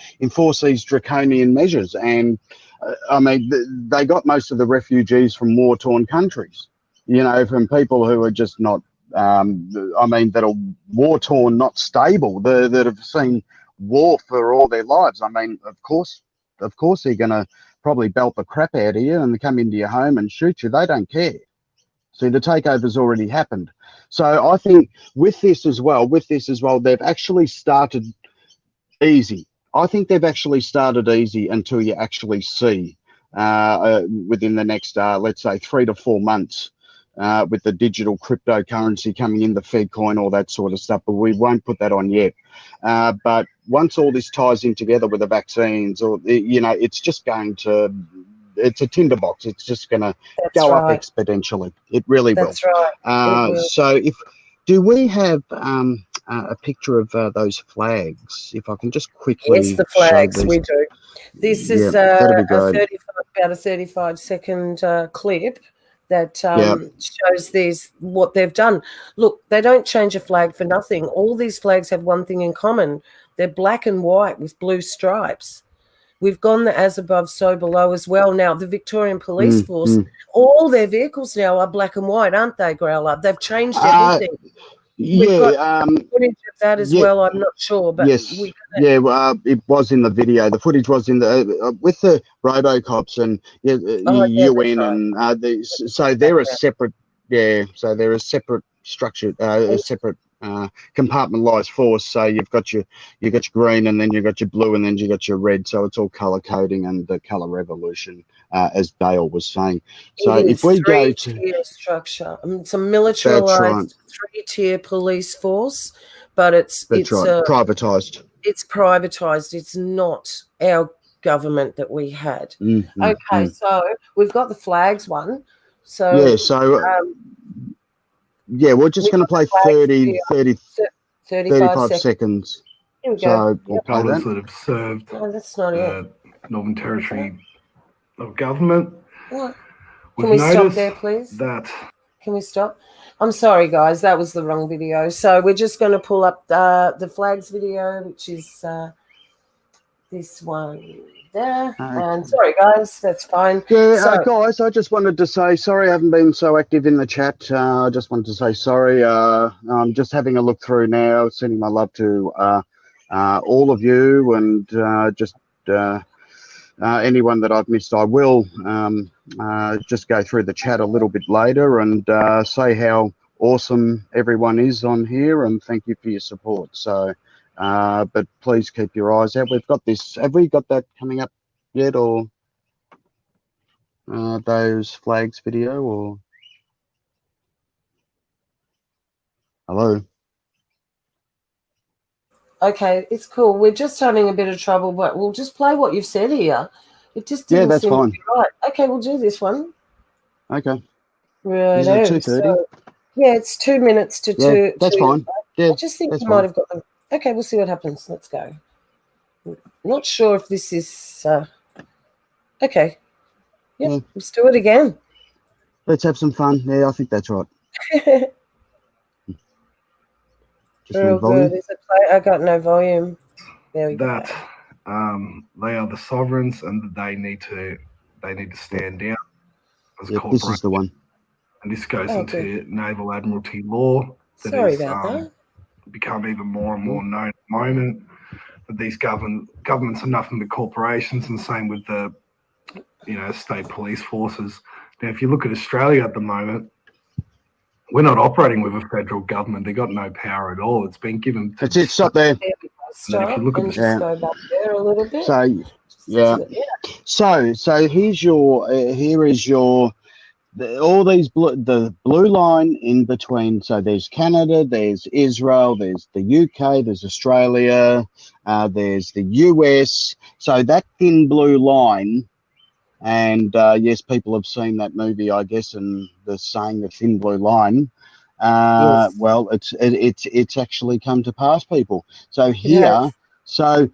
S3: these draconian measures. And I mean, they got most of the refugees from war-torn countries. You know, from people who are just not. I mean, that are war-torn, not stable, that have seen war for all their lives. I mean, of course they're going to probably belt the crap out of you and come into your home and shoot you. They don't care. See, the takeover's already happened. So I think with this as well, they've actually started easy. I think they've actually started easy until you actually see within the next, let's say, 3 to 4 months, with the digital cryptocurrency coming in, the Fed coin, all that sort of stuff, but we won't put that on yet. But once all this ties in together with the vaccines, or you know, it's just going to, it's a tinderbox. It's just going to go up exponentially. It really will.
S2: That's right.
S3: So do we have a picture of those flags? If I can just quickly.
S2: Yes, the flags, we do. This is
S3: that'd be great.
S2: about a 35-second clip that shows what they've done. Look, they don't change a flag for nothing. All these flags have one thing in common. They're black and white with blue stripes. We've gone the as above, so below as well. Now, the Victorian Police Force, all their vehicles now are black and white, aren't they, Growler? They've changed everything. We've got footage of that as well. I'm not sure, but
S3: yes, it was in the video. The footage was in the with the RoboCops and UN and so they're a separate. So they're a separate structure, a separate compartmentalized force. So you've got your green, and then you've got your blue, and then you've got your red. So it's all color coding and the color revolution, as Dale was saying. So if we go to
S2: three-tier structure, it's a militarized 3-tier police force, but it's
S3: privatized.
S2: It's privatized. It's not our government that we had. Okay, so we've got the flags one. So
S3: we're just going to play 35 seconds.
S2: Here we go.
S3: So we'll play that.
S6: That have served
S2: that's not it.
S6: Northern Territory of government.
S2: What? Can we stop there, please? Can we stop? I'm sorry, guys. That was the wrong video. So we're just going to pull up the flags video, which is this one there. And sorry, guys. That's fine.
S3: Yeah, guys, I just wanted to say sorry I haven't been so active in the chat. I just wanted to say sorry. I'm just having a look through now, sending my love to all of you, and just anyone that I've missed, I will just go through the chat a little bit later and say how awesome everyone is on here, and thank you for your support. So But please keep your eyes out. We've got this. Have we got that coming up yet, or those flags video, or hello?
S2: Okay, it's cool. We're just having a bit of trouble, but we'll just play what you've said here. It just didn't
S3: That's
S2: seem to
S3: fine.
S2: be right. Okay, we'll do this one.
S3: Okay.
S2: Right.
S3: Is it 2:30?
S2: So, yeah, it's 2 minutes to
S3: Yeah,
S2: two.
S3: that's fine. Yeah,
S2: I just think
S3: that's
S2: you might
S3: fine.
S2: have got them. Okay, we'll see what happens. Let's go. Not sure if this is okay. Yep,
S3: Yeah.
S2: let's do it again.
S3: Let's have some fun. Yeah, I think that's right. Just
S2: Real
S3: need volume.
S2: good. Is it play? I got no volume. There we go.
S6: That they are the sovereigns, and they need to stand down as a
S3: Yep, this is the one.
S6: And this goes
S2: Oh,
S6: into Naval Admiralty law. That
S2: Sorry
S6: is
S2: about that.
S6: become even more and more known at the moment. That these governments are nothing but corporations, and the same with the state police forces. Now, if you look at Australia at the moment, we're not operating with a federal government. They got no power at all. It's been given to
S3: That's it. Stop there.
S2: There we go. Stop
S6: look at
S2: and
S6: the-
S2: just go back there a little bit.
S3: So yeah. So here's your here is your all these the blue line in between. So there's Canada, there's Israel, there's the UK, there's Australia, there's the US. So that thin blue line, and yes, people have seen that movie, I guess, and they're saying the thin blue line.
S2: Yes.
S3: Well, it's actually come to pass, people. So
S2: It
S3: here.
S2: has.
S3: So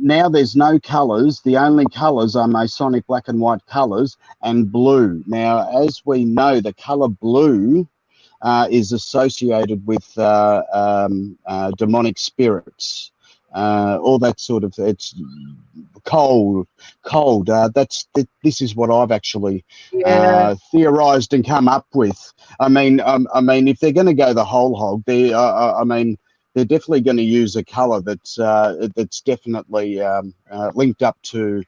S3: now there's no colours. The only colours are Masonic black and white colours and blue. Now, as we know, the colour blue is associated with demonic spirits, all that sort of. It's cold. This is what I've actually theorised and come up with. I mean, if they're going to go the whole hog, they're definitely going to use a colour that's definitely linked up to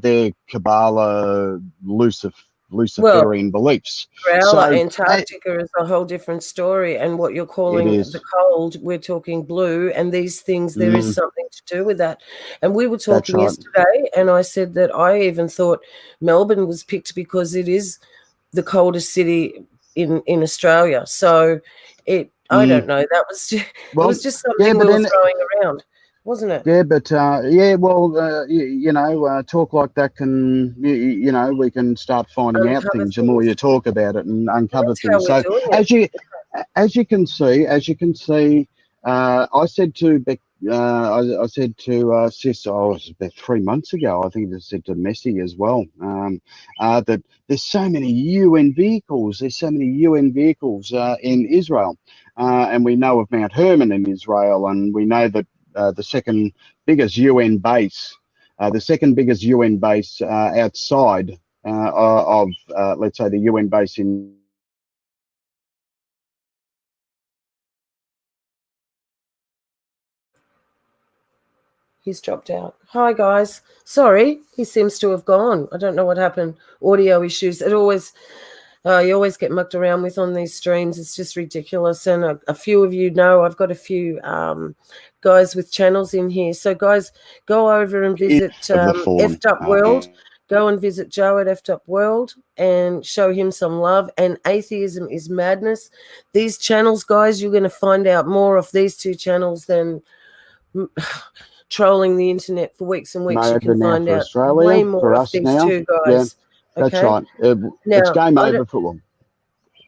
S3: their Kabbalah Luciferian beliefs.
S2: Growler,
S3: So
S2: Antarctica is a whole different story, and what you're calling
S3: is.
S2: the cold, we're talking blue, and these things, there is something to do with that. And we were talking yesterday, and I said that I even thought Melbourne was picked because it is the coldest city in Australia. So I don't know. That was it was just something we were throwing around, wasn't it?
S3: Yeah, but talk like that can we can start finding out things. The more you talk about it and uncover things. So as you can see, I said to Beck, I said to Sis, it was about 3 months ago. I think I said to Messi as well, that there's so many UN vehicles. There's so many UN vehicles in Israel, and we know of Mount Hermon in Israel, and we know that the second biggest UN base outside of let's say the UN base in.
S2: He's dropped out. Hi, guys. Sorry, he seems to have gone. I don't know what happened. Audio issues. You always get mucked around with on these streams. It's just ridiculous. And a few of you know I've got a few guys with channels in here. So, guys, go over and visit Effed Up World. Go and visit Joe at Effed Up World and show him some love. And Atheism is Madness. These channels, guys, you're going to find out more of these two channels than trolling the internet for weeks and weeks. You can find out way more of these two guys.
S3: Yeah, that's right. It's game over for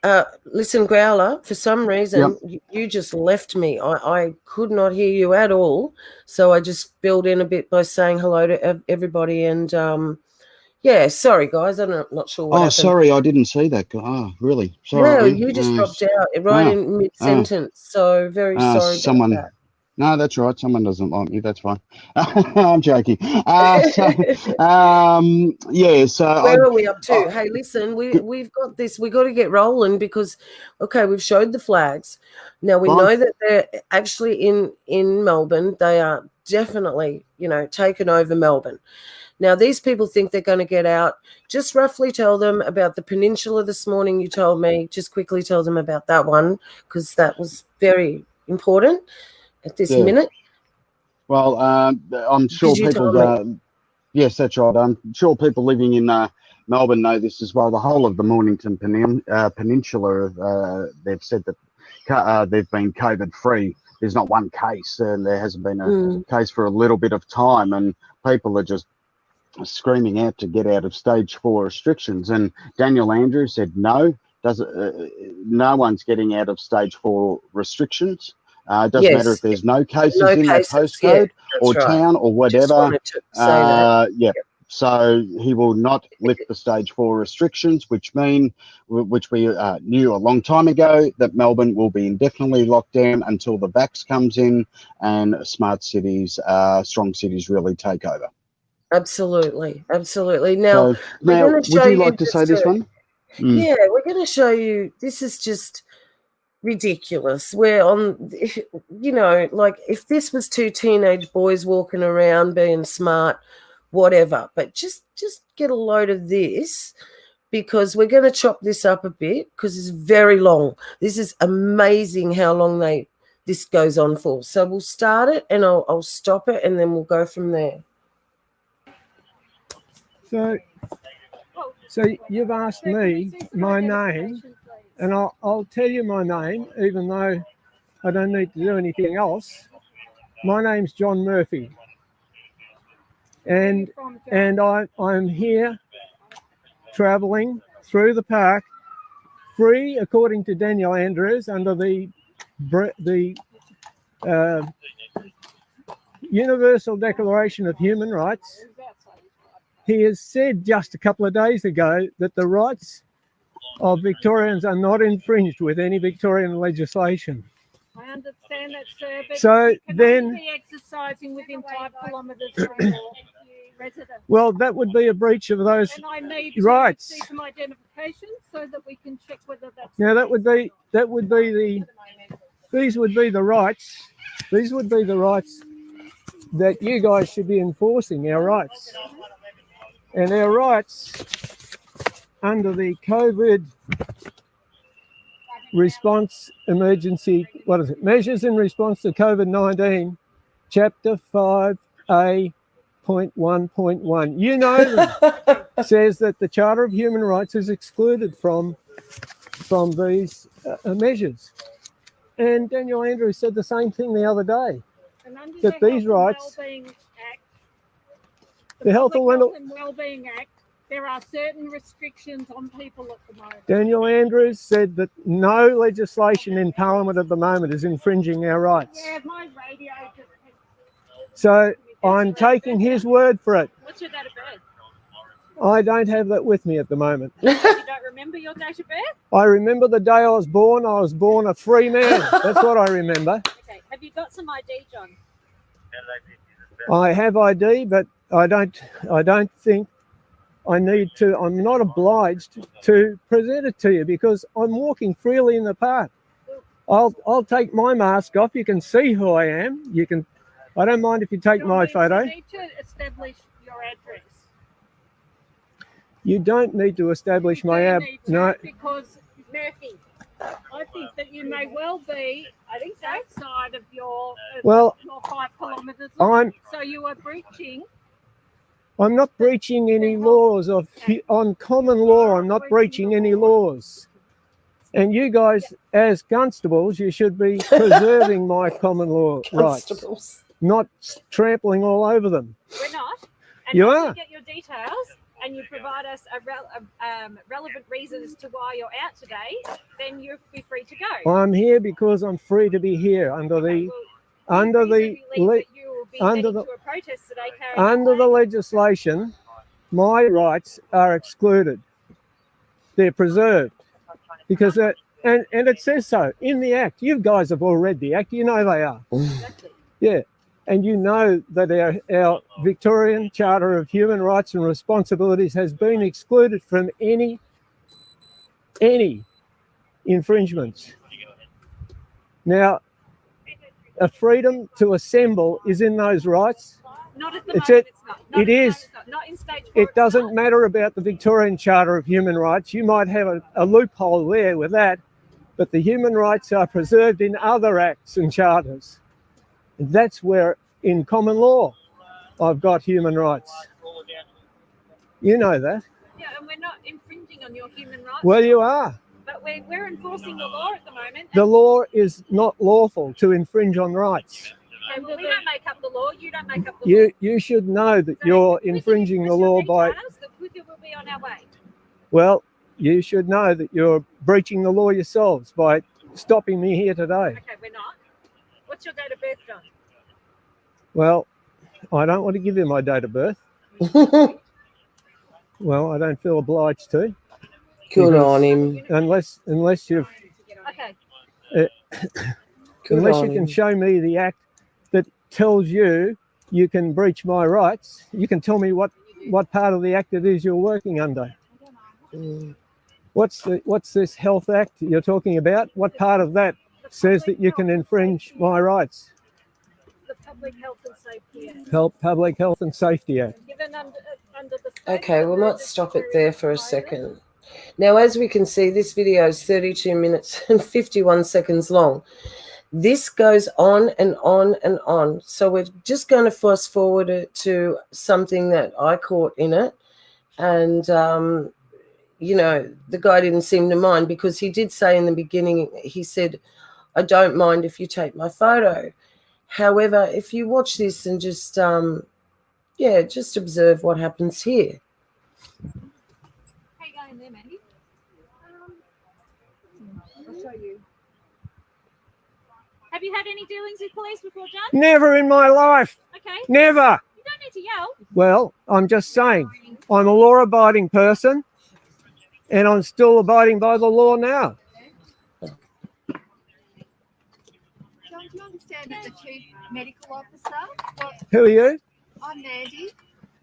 S3: them.
S2: Listen, Growler, for some reason, you just left me. I could not hear you at all. So I just filled in a bit by saying hello to everybody. And, sorry, guys. I'm not sure what happened.
S3: Sorry, I didn't see that. Oh, really? Sorry.
S2: No, you just dropped out right in mid-sentence. So very sorry about that.
S3: No, that's right. Someone doesn't like me. That's fine. I'm joking. So
S2: where are we up to? Hey, listen, we've got this. We got to get rolling because, we've showed the flags. Now we know that they're actually in Melbourne. They are definitely, taken over Melbourne. Now these people think they're going to get out. Just roughly tell them about the peninsula this morning. You told me. Just quickly tell them about that one because that was very important at this minute.
S3: Well, I'm sure
S2: Because you
S3: people.
S2: told me.
S3: Yes, that's right. I'm sure people living in Melbourne know this as well. The whole of the Mornington Peninsula, they've said that they've been COVID free. There's not one case, and there hasn't been a case for a little bit of time, and people are just screaming out to get out of stage 4 restrictions. And Daniel Andrews said no, no one's getting out of stage 4 restrictions. It doesn't matter if
S2: Yes,
S3: there's no cases
S2: no
S3: in that
S2: cases. Yeah,
S3: postcode or
S2: that's right.
S3: town or
S2: Just
S3: whatever.
S2: wanted to say that.
S3: Yeah. So he will not lift the stage 4 restrictions, which we knew a long time ago, that Melbourne will be indefinitely locked down until the vax comes in and smart cities, strong cities really take over.
S2: Absolutely. Now,
S3: So
S2: we're
S3: now,
S2: going to
S3: would
S2: show
S3: you
S2: you
S3: like to say this one?
S2: Yeah, we're going to show you. This is just ridiculous. We're on, like if this was 2 teenage boys walking around being smart, whatever. But just get a load of this, because we're going to chop this up a bit because it's very long. This is amazing how long this goes on for. So we'll start it and I'll stop it and then we'll go from there.
S9: So you've asked me my name, and I'll tell you my name, even though I don't need to do anything else. My name's John Murphy, and I'm here travelling through the park, free, according to Daniel Andrews, under the Universal Declaration of Human Rights. He has said just a couple of days ago that the rights of Victorians are not infringed with any Victorian legislation.
S10: I understand that, sir, but
S9: so
S10: you can
S9: then
S10: only be exercising within 5 kilometres from your residence.
S9: Well, that would be a breach of those
S10: and I need
S9: rights.
S10: To see some identification so that we can check whether that's.
S9: Now these would be the rights. These would be the rights that you guys should be enforcing. Our rights. And our rights under the COVID response emergency, measures in response to COVID-19, Chapter 5A.1.1. You know them. Says that the Charter of Human Rights is excluded from these measures. And Daniel Andrews said the same thing the other day, that these rights...
S10: The Health and Wellbeing Act, there are certain restrictions on people at the moment.
S9: Daniel Andrews said that no legislation in Parliament at the moment is infringing our rights.
S10: Yeah, my radio just...
S9: So I'm taking his word for it.
S10: What's your date of birth?
S9: I don't have that with me at the moment.
S10: You don't remember your date of birth?
S9: I remember the day I was born. I was born a free man. That's what I remember.
S10: Okay. Have you got some ID, John?
S9: I have ID, but I don't think I need to. I'm not obliged to present it to you because I'm walking freely in the park. I'll take my mask off. You can see who I am. You can. I don't mind if you take my photo.
S10: You need to establish your address.
S9: You don't need to establish my address. No,
S10: because Murphy, I think that you may well be outside of your 5 kilometres. So you are breaching.
S9: I'm not breaching any laws on common law. I'm not breaching any laws. And you guys, as constables, you should be preserving my common law rights, not trampling all over them.
S10: We're not. And
S9: you
S10: once
S9: are.
S10: You get your details and you provide us a relevant reason as to why you're out today, then you'll be free to go.
S9: I'm here because I'm free to be here under the legislation. My rights are excluded. They're preserved because and it says so in the Act. You guys have all read the Act. You know they are.
S10: Exactly.
S9: Yeah. And you know that our Victorian Charter of Human Rights and Responsibilities has been excluded from any infringements. Now, a freedom to assemble is in those rights.
S10: Not at the moment, it's not.
S9: It is.
S10: Not in stage 4.
S9: It doesn't matter about the Victorian Charter of Human Rights. You might have a loophole there with that, but the human rights are preserved in other acts and charters. That's where in common law, I've got human rights. You know that.
S10: Yeah, and we're not infringing on your human rights.
S9: Well, you are.
S10: But we're enforcing the law at the moment.
S9: The law is not lawful to infringe on rights.
S10: Okay, well, we don't make up the law. You don't make up the law.
S9: You should know that you're infringing the law by.
S10: The Whittier will be on our way.
S9: Well, you should know that you're breaching the law yourselves by stopping me here today.
S10: Okay, we're not. What's your date of birth, John?
S9: Well, I don't want to give you my date of birth. Well, I don't feel obliged to.
S2: Good on him.
S9: Unless you've
S10: Okay.
S9: unless you can show me the act that tells you you can breach my rights, you can tell me what part of the act it is you're working under. What's this health act you're talking about? What part of that says that you can infringe my rights?
S10: The Public Health and Safety Act.
S9: Public Health and Safety Act.
S10: Given under the
S2: Okay, we might stop it there for a second. Now, as we can see, this video is 32 minutes and 51 seconds long. This goes on and on and on. So we're just going to fast forward it to something that I caught in it. And, you know, the guy didn't seem to mind because he did say in the beginning, he said, I don't mind if you take my photo. However, if you watch this and just, just observe what happens here.
S10: How you going there, Mandy? I'll show you. Have you had any dealings with police before, John?
S9: Never in my life.
S10: Okay.
S9: Never.
S10: You don't need to yell.
S9: Well, I'm just saying, I'm a law-abiding person, and I'm still abiding by the law now.
S11: John, do you understand that the Chief Medical Officer?
S9: Who are you?
S11: I'm Mandy.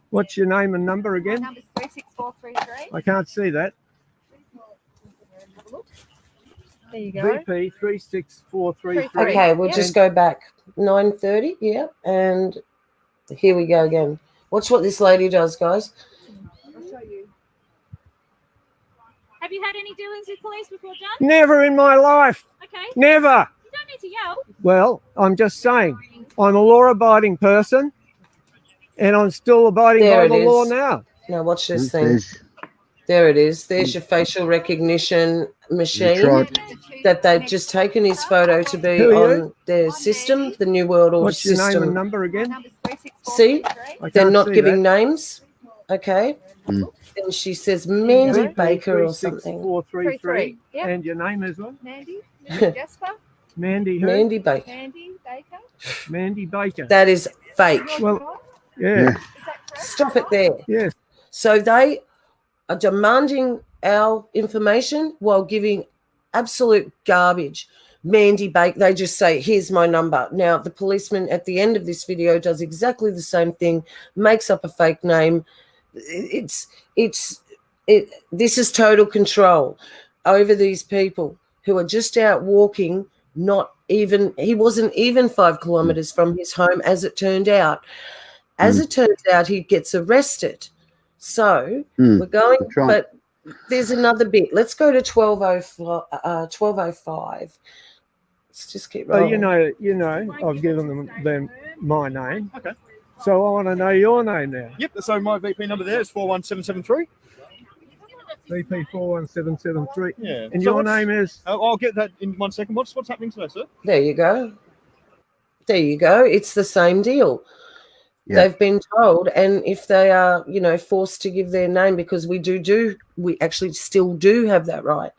S9: What's your name and number
S11: My
S9: again?
S11: number's 36433.
S9: I can't see that.
S11: Have a look. There you go.
S9: VP 36433.
S2: Okay, we'll just go back 9:30, yeah, and here we go again. Watch what this lady does, guys.
S10: I'll show you. Have you had any dealings with police before, John?
S9: Never in my life.
S10: Okay.
S9: Never.
S10: You don't need to yell.
S9: Well, I'm just saying, I'm a law-abiding person, and I'm still abiding
S2: There
S9: by
S2: it
S9: the law
S2: is.
S9: now.
S2: Now watch this thing. There it is. There's your facial recognition machine that they've just taken his photo to be
S9: Who are
S2: on
S9: you?
S2: their system, the New World Order
S9: What's your name and
S2: system.
S9: number again?
S11: My number's
S2: See,
S11: 36433.
S9: I
S2: they're
S9: can't
S2: not
S9: see
S2: giving
S9: that.
S2: names. Okay. And she says Mandy Baker or something.
S9: 36433.
S11: Yep.
S9: And your name is what?
S11: Mandy, Jasper,
S9: Mandy who?
S2: Mandy Baker.
S11: Mandy Baker.
S9: Mandy Baker.
S2: That is fake.
S9: Well, yeah.
S11: Is that correct?
S2: Stop it there.
S9: Yes.
S2: So they are demanding our information while giving absolute garbage. Mandy Baker, they just say, here's my number. Now, the policeman at the end of this video does exactly the same thing, makes up a fake name. This is total control over these people who are just out walking, he wasn't even 5 kilometers from his home, as it turned out. As it turns out, he gets arrested. So we're going,
S3: right.
S2: but there's another bit. Let's go to 1205. Let's just keep
S9: Well,
S2: rolling.
S9: you know, I've given them my name. Okay. So I want to know your name now.
S12: Yep, so my VP number there is 41773.
S9: VP 41773.
S12: Yeah.
S9: And
S12: So
S9: your
S12: what's-
S9: name is?
S12: I'll get that in 1 second. What's happening today, sir?
S2: There you go. There you go. It's the same deal.
S3: Yeah.
S2: They've been told, and if they are, forced to give their name, because we actually still do have that right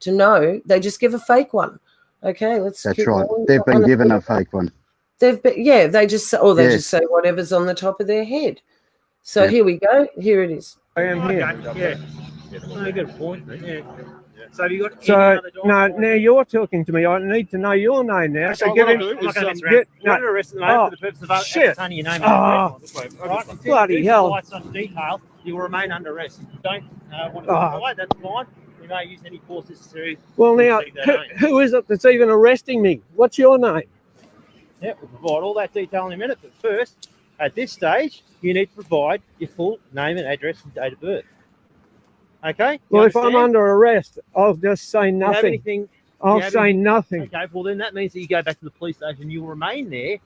S2: to know, they just give a fake one. Okay, let's.
S3: That's
S2: keep
S3: right.
S2: rolling.
S3: They've been given a fake one.
S2: They just say,
S3: Yeah.
S2: just say whatever's on the top of their head. So
S3: Yeah.
S2: here we go. Here it is.
S9: I am here.
S12: Yeah. You got a point. Yeah. So have you got
S9: So
S12: any other
S9: no, now you're talking to me. I need to know your name now. So
S12: So
S9: get
S12: what
S9: in.
S12: I'll do
S13: I'm not going to mess
S9: get-
S13: around.
S9: no.
S13: You're under arrest at the moment
S9: Oh,
S13: for the purpose of
S9: shit.
S13: ascertaining your name.
S9: Oh,
S13: Right?
S9: bloody
S13: If
S9: hell.
S13: lights on detail, you will remain under arrest. If you don't want to
S9: Oh.
S13: comply, that's fine. You may use any force necessary.
S9: Well, now,
S13: to achieve that aim.
S9: who is it that's even arresting me? What's your name?
S13: Yeah, we'll provide all that detail in a minute. But first, at this stage, you need to provide your full name and address and date of birth. Okay? You
S9: Well, if I'm
S13: understand?
S9: under arrest, I'll just say
S13: Do you have
S9: nothing.
S13: anything?
S9: I'll
S13: have
S9: say
S13: any-
S9: nothing.
S13: Okay, well then that means that you go back to the police station. You will remain there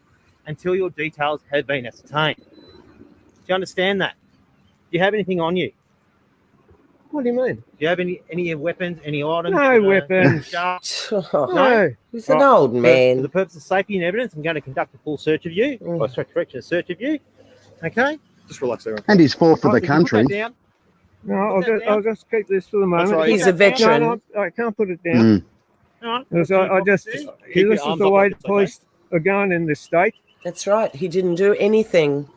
S13: until your details have been ascertained. Do you understand that? Do you have anything on you?
S9: What do you mean?
S13: Do you have any weapons, any items?
S9: No weapons.
S2: No, he's an old man.
S13: For the purpose of safety and evidence, I'm going to conduct a full search of you. Or sorry, correction, a search of you. Okay? Just relax there.
S3: And he's fought for the country.
S13: Put that down.
S9: No, I'll just keep this for the moment.
S13: right.
S2: He's a veteran.
S9: No, I can't put it down. Because this is the way the police are going in this state.
S2: That's right. He didn't do anything.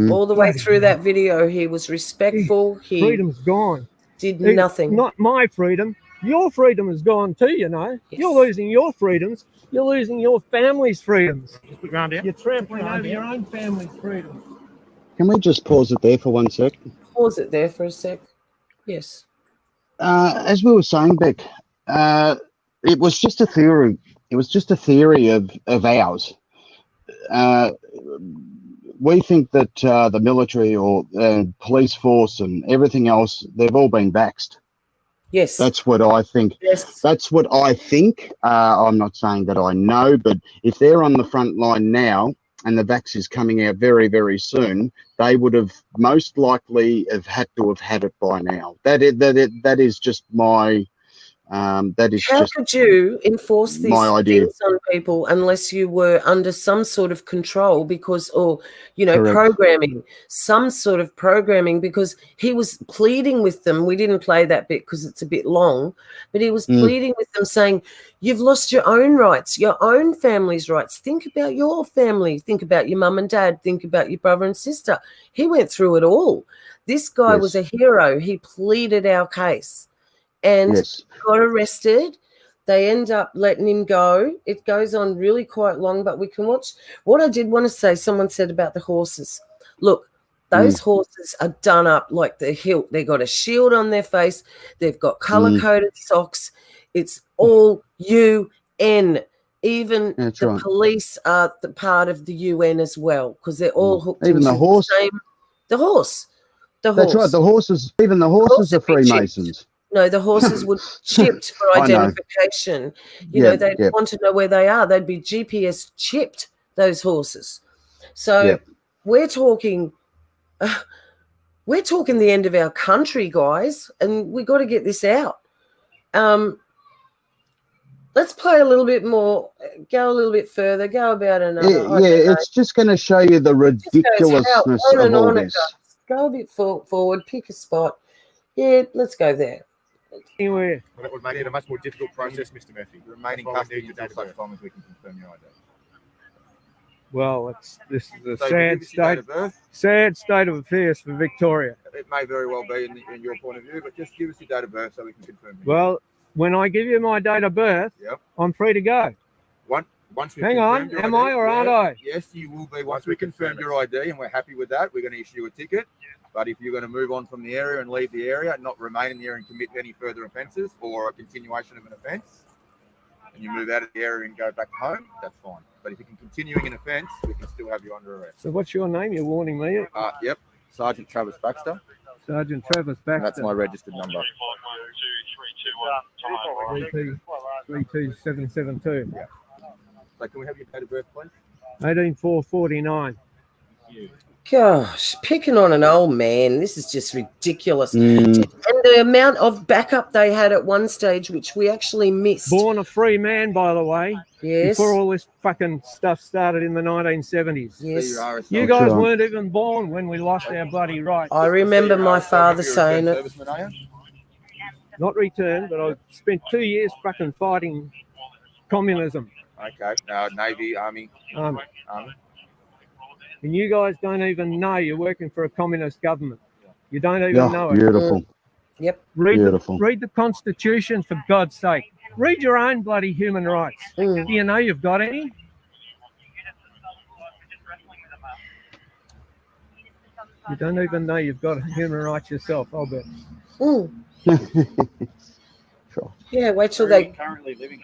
S2: All the way through that video, he was respectful.
S9: Freedom's gone.
S2: Did nothing.
S9: Not my freedom. Your freedom is gone too, you know.
S2: Yes.
S9: You're losing your freedoms. You're losing your family's freedoms.
S13: Just put your arm down.
S9: You're trampling over your own family's freedoms.
S3: Can we just pause it there for 1 sec?
S2: Pause it there for a sec. Yes.
S3: As we were saying, Beck, it was just a theory. It was just a theory of ours. We think that the military or police force and everything else, they've all been vaxxed.
S2: Yes.
S3: That's what I think.
S2: Yes.
S3: That's what I think. I'm not saying that I know, but if they're on the front line now and the vax is coming out very, very soon, they would have most likely have had to have had it by now. That is just my. That is
S2: How
S3: just
S2: could you enforce these
S3: my idea.
S2: things on people unless you were under some sort of control because, or,
S3: Correct.
S2: programming, some sort of programming, because he was pleading with them. We didn't play that bit because it's a bit long, but he was pleading with them saying, you've lost your own rights, your own family's rights. Think about your family. Think about your mum and dad. Think about your brother and sister. He went through it all. This guy was a hero. He pleaded our case. And got arrested. They end up letting him go. It goes on really quite long, but we can watch. What I did want to say, someone said about the horses. Look, those horses are done up like the hilt. They got a shield on their face. They've got color-coded socks. It's all UN. Even the police are the part of the UN as well because they're all hooked
S3: Even
S2: into
S3: the horse.
S2: The horse.
S3: That's right. The horses. Even the horses are Freemasons.
S2: No, the horses would chipped for identification. They'd want to know where they are. They'd be GPS chipped, those horses. So we're talking the end of our country, guys, and we got to get this out. Let's play a little bit more, go a little bit further, go about another.
S3: It's just going to show you the ridiculousness of all this.
S2: Go a bit forward, pick a spot. Yeah, let's go there.
S9: Anywhere.
S14: Well, that would make it a much more difficult process, Mr. Murphy. Remaining custody until such time as we can confirm your identity.
S9: Well, this is a sad state of affairs for Victoria.
S14: It may very well be in your point of view, but just give us your date of birth so we can confirm.
S9: Well, when I give you my date of birth, I'm free to go.
S14: Once
S9: Hang on, am I or aren't I?
S14: Yes, you will be. Once we confirm your ID and we're happy with that, we're going to issue you a ticket. But if you're going to move on from the area and leave the area, not remain in the area and commit any further offences or a continuation of an offence, and you move out of the area and go back home, that's fine. But if you're continuing an offence, we can still have you under arrest.
S9: So what's your name? You're warning me?
S14: Yep, Sergeant Travis Baxter.
S9: Sergeant Travis Baxter.
S14: And that's my registered number.
S9: 32772.
S14: Yeah. So can we have your date of birth, please?
S9: 18449.
S2: Gosh, picking on an old man. This is just ridiculous. And the amount of backup they had at one stage, which we actually missed.
S9: Born a free man, by the way.
S2: Yes.
S9: Before all this fucking stuff started in the 1970s.
S2: Yes.
S9: You guys weren't even born when we lost our bloody rights.
S2: I remember my father saying it.
S9: Not returned, but I spent 2 years fucking fighting communism.
S14: Okay. Navy, Army.
S9: And you guys don't even know you're working for a communist government. You don't even know it.
S3: Beautiful.
S2: Yep.
S9: Read the Constitution, for God's sake. Read your own bloody human rights. Do you know you've got any? You don't even know you've got human rights yourself, I'll bet.
S3: Sure.
S2: Yeah, wait till they
S12: currently living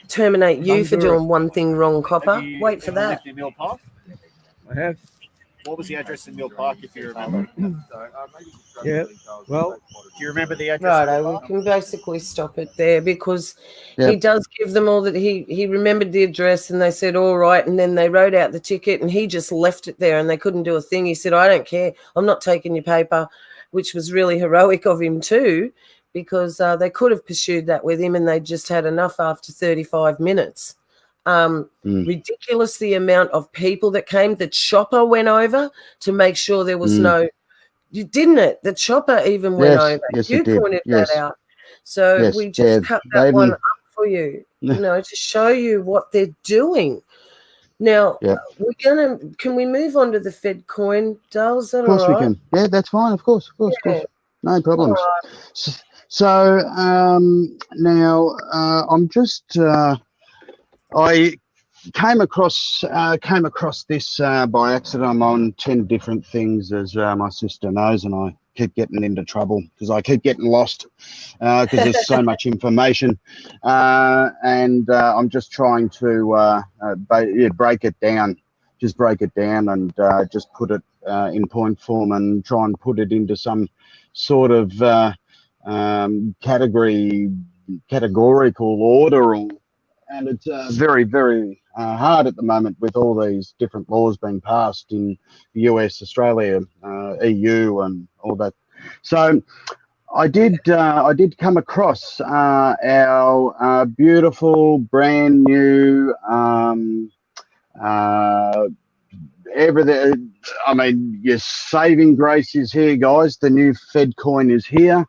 S2: terminate you for doing one thing wrong, copper. Wait for that.
S9: I have.
S12: What was the address in Mill Park, if you remember?
S9: Yeah. Well,
S12: Do you remember the address?
S2: Right,
S12: in Mill
S2: we
S12: Park?
S2: can basically stop it there because
S3: Yep.
S2: he does give them all that he remembered the address and they said, all right. And then they wrote out the ticket and he just left it there and they couldn't do a thing. He said, I don't care. I'm not taking your paper, which was really heroic of him too, because they could have pursued that with him and they just had enough after 35 minutes. Ridiculous the amount of people that came. The chopper went over to make sure there was no, you didn't it? The chopper even went over.
S3: Yes,
S2: You
S3: it did.
S2: pointed
S3: Yes,
S2: that out. So
S3: yes,
S2: we just cut
S3: they
S2: that one
S3: even,
S2: up for you, to show you what they're doing. Now,
S3: yeah.
S2: can we move on to the Fed coin, Dale? Is that
S3: Of course
S2: all
S3: we
S2: right?
S3: can. Yeah, that's fine. Of course,
S2: Yeah.
S3: no
S2: All
S3: problems.
S2: right.
S3: So now I'm just I came across this by accident. I'm on 10 different things, as my sister knows, and I keep getting into trouble because I keep getting lost because there's so much information, and I'm just trying to break it down. Just break it down and just put it in point form and try and put it into some sort of categorical order. And it's very, very hard at the moment with all these different laws being passed in the US, Australia, EU, and all that. So I did come across our beautiful, brand new everything. I mean, your saving grace is here, guys. The new Fed coin is here.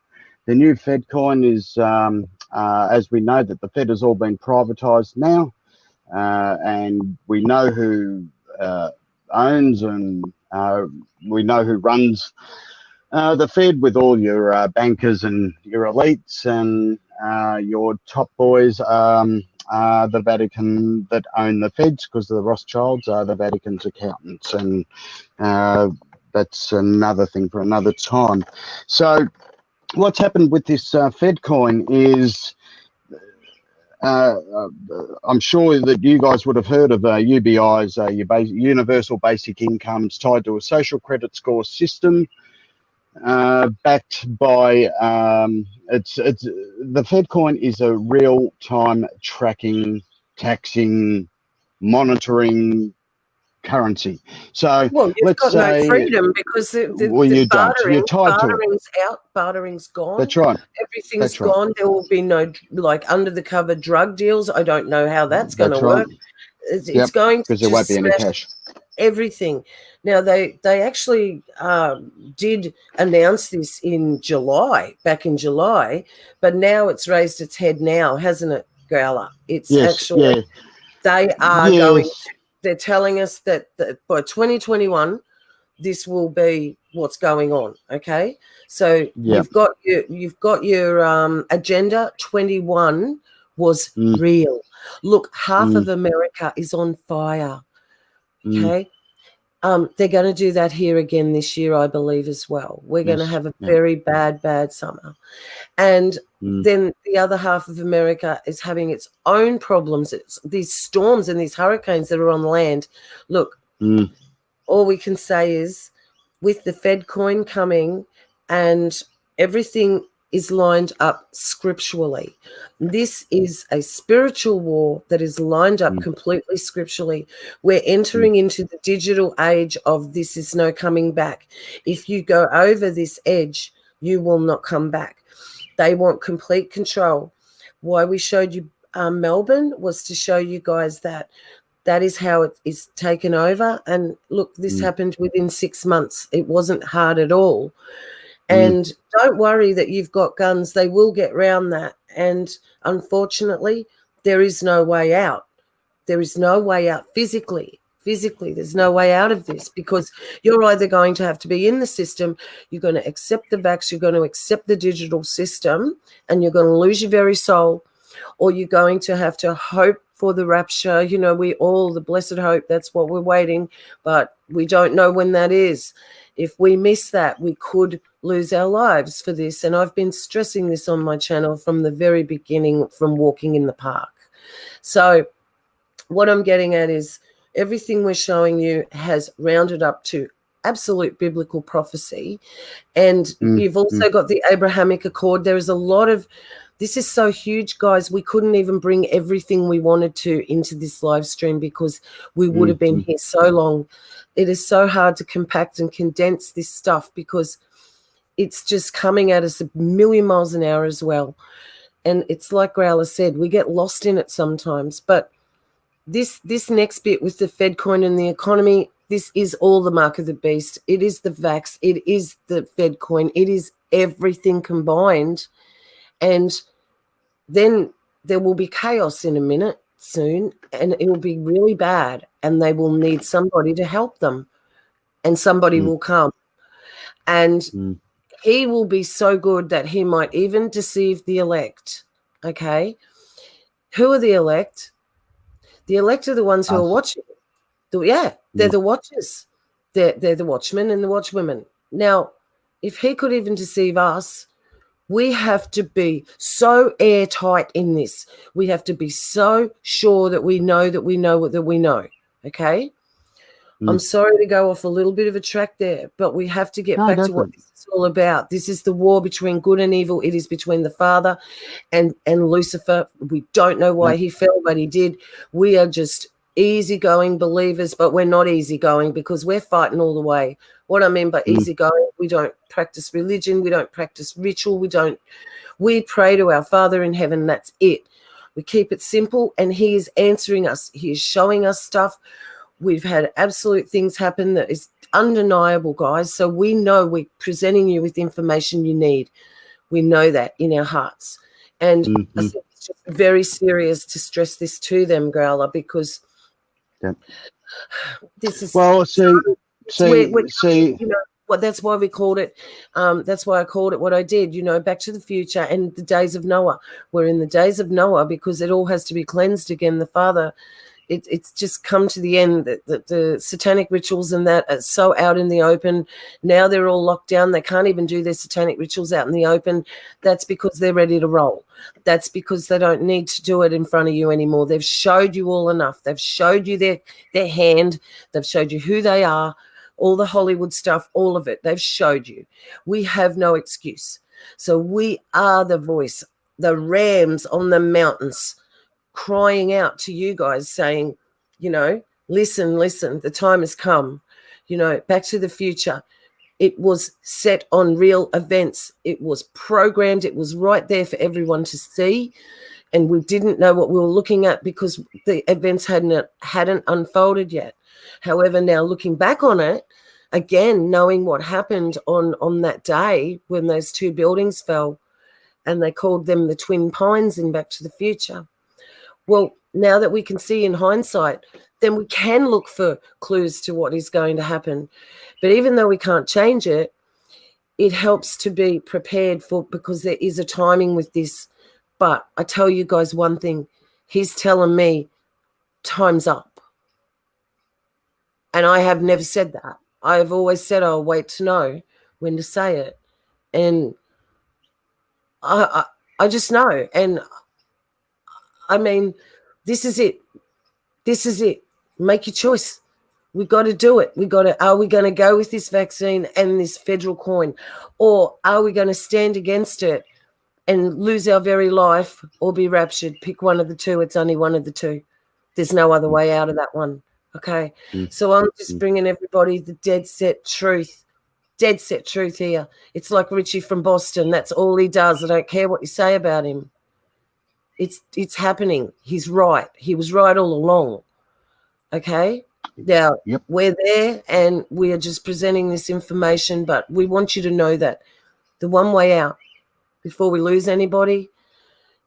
S3: The new Fed coin is, as we know, that the Fed has all been privatised now, and we know who owns and we know who runs the Fed, with all your bankers and your elites and your top boys. The Vatican that own the Feds, because the Rothschilds are the Vatican's accountants, and that's another thing for another time. So what's happened with this Fed coin is I'm sure that you guys would have heard of UBI's universal basic incomes, tied to a social credit score system, backed by it's the Fed coin is a real-time tracking, taxing, monitoring currency. So
S2: Well, you've
S3: let's
S2: got no
S3: say,
S2: freedom because
S3: well,
S2: the
S3: you don't. You're tied to it.
S2: bartering's out, bartering's gone.
S3: That's right.
S2: Everything's
S3: That's right.
S2: gone. There will be no under the cover drug deals. I don't know how that's going to
S3: That's right.
S2: work. It's going to
S3: because there won't
S2: just
S3: be any
S2: smash
S3: cash.
S2: everything. Now they actually did announce this back in July, but now it's raised its head now, hasn't it, Growler? It's actually they are going to, they're telling us that by 2021 this will be what's going on. Okay, so you've got your Agenda 21 was real. Look, half of America is on fire. Okay. They're going to do that here again this year, I believe, as well. We're going to have a very bad summer. And then the other half of America is having its own problems. It's these storms and these hurricanes that are on land. Look, all we can say is with the Fed coin coming and everything is lined up scripturally. This is a spiritual war that is lined up completely scripturally. We're entering into the digital age of this is no coming back. If you go over this edge, you will not come back. They want complete control. Why we showed you Melbourne was to show you guys that is how it is taken over. And look, this happened within 6 months. It wasn't hard at all. And don't worry that you've got guns. They will get round that. And unfortunately, there is no way out. There is no way out physically. Physically, there's no way out of this because you're either going to have to be in the system, you're going to accept the vax, you're going to accept the digital system, and you're going to lose your very soul, or you're going to have to hope for the rapture. You know, we all, the blessed hope, that's what we're waiting, but we don't know when that is. If we miss that, we could lose our lives for this. And I've been stressing this on my channel from the very beginning, from walking in the park. So what I'm getting at is everything we're showing you has rounded up to absolute biblical prophecy. And you've also got the Abrahamic Accord. There is a lot of, this is so huge, guys. We couldn't even bring everything we wanted to into this live stream because we would have been here so long. It is so hard to compact and condense this stuff because it's just coming at us a million miles an hour as well. And it's like Growler said, we get lost in it sometimes. But this next bit with the Fed coin and the economy, this is all the mark of the beast. It is the vax. It is the Fed coin. It is everything combined. And then there will be chaos in a minute soon, and it will be really bad. And they will need somebody to help them. And somebody will come. And he will be so good that he might even deceive the elect. Okay? Who are the elect? The elect are the ones who are watching. They're the watchers. They're the watchmen and the watchwomen. Now, if he could even deceive us, we have to be so airtight in this. We have to be so sure that we know that we know that we know. Okay? I'm sorry to go off a little bit of a track there, but we have to get back to what this is all about. This is the war between good and evil. It is between the Father and Lucifer. We don't know why he fell, but he did. We are just easygoing believers, but we're not easygoing because we're fighting all the way. What I mean by easygoing, we don't practice religion. We don't practice ritual. We pray to our Father in heaven. That's it. We keep it simple, and he is answering us. He is showing us stuff. We've had absolute things happen that is undeniable, guys. So we know we're presenting you with information you need. We know that in our hearts. And I think it's just very serious to stress this to them, Growler, because this is...
S3: Well, see,
S2: you know, well, that's why we called it, that's why I called it what I did, you know, Back to the Future and the days of Noah. We're in the days of Noah because it all has to be cleansed again. The Father... It's just come to the end that the satanic rituals and that are so out in the open. Now they're all locked down. They can't even do their satanic rituals out in the open. That's because they're ready to roll. That's because they don't need to do it in front of you anymore. They've showed you all enough. They've showed you their hand. They've showed you who they are, all the Hollywood stuff, all of it. They've showed you. We have no excuse. So we are the voice, the rams on the mountains, crying out to you guys saying, you know, listen, the time has come. You know, Back to the Future, it was set on real events. It was programmed. It was right there for everyone to see. And we didn't know what we were looking at because the events hadn't unfolded yet. However, now looking back on it, again, knowing what happened on that day when those two buildings fell, and they called them the Twin Pines in Back to the Future. Well, now that we can see in hindsight, then we can look for clues to what is going to happen. But even though we can't change it, it helps to be prepared for, because there is a timing with this. But I tell you guys one thing, he's telling me time's up. And I have never said that. I have always said I'll wait to know when to say it. And I just know. And I mean, this is it. This is it. Make your choice. We've got to do it. Are we going to go with this vaccine and this federal coin? Or are we going to stand against it and lose our very life or be raptured? Pick one of the two. It's only one of the two. There's no other way out of that one. Okay. So I'm just bringing everybody the dead set truth. Dead set truth here. It's like Richie from Boston. That's all he does. I don't care what you say about him. It's happening. He's right. He was right all along. Okay? Now, we're there and we are just presenting this information, but we want you to know that the one way out before we lose anybody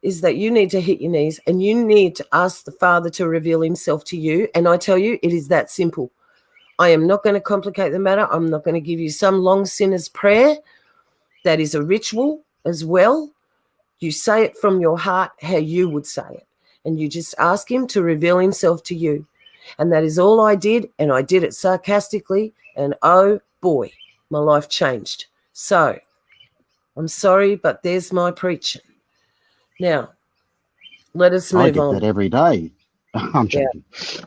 S2: is that you need to hit your knees and you need to ask the Father to reveal himself to you. And I tell you, it is that simple. I am not going to complicate the matter. I'm not going to give you some long sinner's prayer. That is a ritual as well. You say it from your heart how you would say it. And you just ask him to reveal himself to you. And that is all I did. And I did it sarcastically. And oh boy, my life changed. So I'm sorry, but there's my preaching. Now, let us move on.
S3: I get that every day. I'm
S2: Yeah.
S3: joking.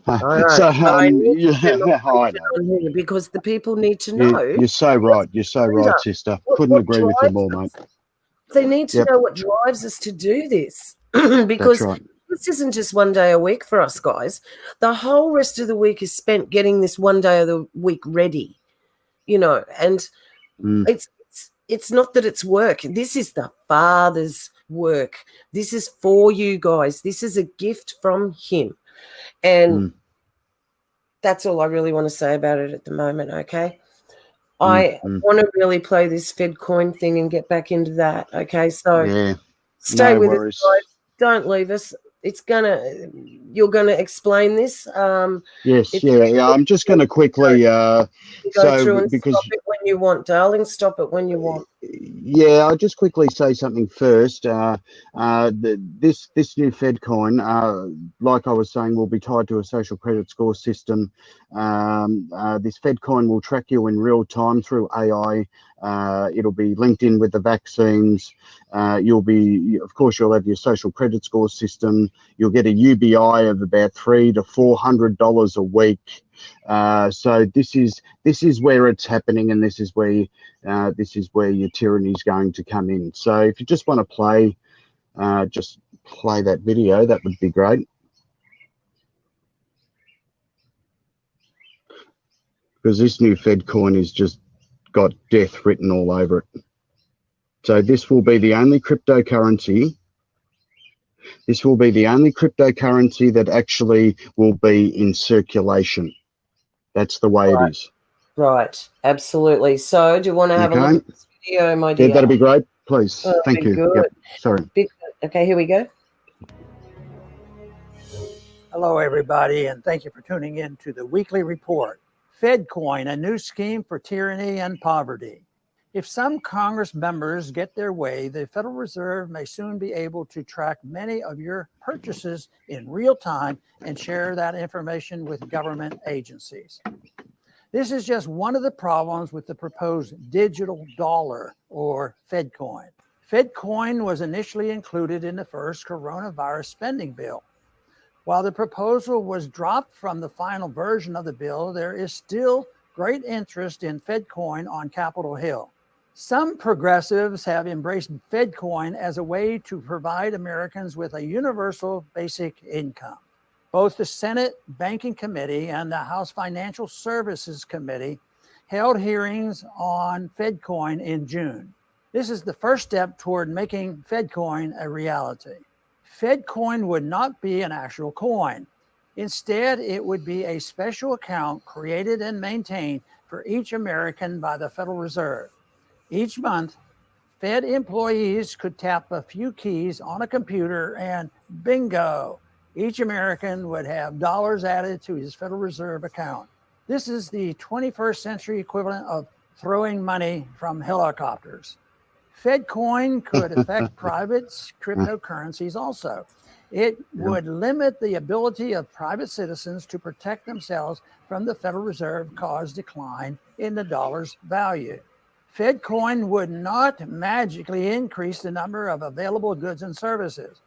S2: I know.
S3: So,
S2: But I need to
S3: yeah,
S2: do my
S3: I
S2: function
S3: know.
S2: on here because the people need to know
S3: You're so right. You're so right, sister. Couldn't
S2: what
S3: agree with you
S2: drives
S3: more, mate.
S2: us. They need to
S3: Yep,
S2: know what drives us to do this
S3: that's
S2: because
S3: right.
S2: this isn't just one day a week for us guys. The whole rest of the week is spent getting this one day of the week ready, and
S3: Mm,
S2: it's not that it's work. This is the Father's work. This is for you guys. This is a gift from him. And
S3: mm,
S2: that's all I really want to say about it at the moment, okay?
S3: mm,
S2: I
S3: mm.
S2: want to really play this Fed coin thing and get back into that, okay? So
S3: Yeah,
S2: stay
S3: no
S2: with us,
S3: worries.
S2: guys. Don't leave us. You're gonna explain this.
S3: Yes,
S2: It's
S3: yeah. I'm just going to quickly,
S2: go through and
S3: because
S2: stop it when you want, darling. Stop it when you want.
S3: yeah, I'll just quickly say something first. This new Fed coin, like I was saying, will be tied to a social credit score system. This Fed coin will track you in real time through AI. It'll be linked in with the vaccines. Of course, you'll have your social credit score system. You'll get a UBI of about $300 to $400 a week. So this is where it's happening, and this is where your tyranny is going to come in. So if you just want to play, just play that video, that would be great. Because this new Fed coin has just got death written all over it. So this will be the only cryptocurrency. This will be the only cryptocurrency that actually will be in circulation. That's the way it is.
S2: Right, absolutely. So, do you want to have a look
S3: Okay.
S2: at this video, my dear?
S3: Yeah, that'd be great. Please.
S2: That'd
S3: Thank
S2: be
S3: you.
S2: good.
S3: Yep. Sorry.
S2: Okay, here we go.
S15: Hello, everybody, and thank you for tuning in to the weekly report. FedCoin, a new scheme for tyranny and poverty. If some Congress members get their way, the Federal Reserve may soon be able to track many of your purchases in real time and share that information with government agencies. This is just one of the problems with the proposed digital dollar, or FedCoin. FedCoin was initially included in the first coronavirus spending bill. While the proposal was dropped from the final version of the bill, there is still great interest in FedCoin on Capitol Hill. Some progressives have embraced FedCoin as a way to provide Americans with a universal basic income. Both the Senate Banking Committee and the House Financial Services Committee held hearings on FedCoin in June. This is the first step toward making FedCoin a reality. FedCoin would not be an actual coin. Instead, it would be a special account created and maintained for each American by the Federal Reserve. Each month, Fed employees could tap a few keys on a computer and bingo, each American would have dollars added to his Federal Reserve account. This is the 21st century equivalent of throwing money from helicopters. FedCoin could affect private cryptocurrencies also. It would limit the ability of private citizens to protect themselves from the Federal Reserve caused decline in the dollar's value. FedCoin would not magically increase the number of available goods and services.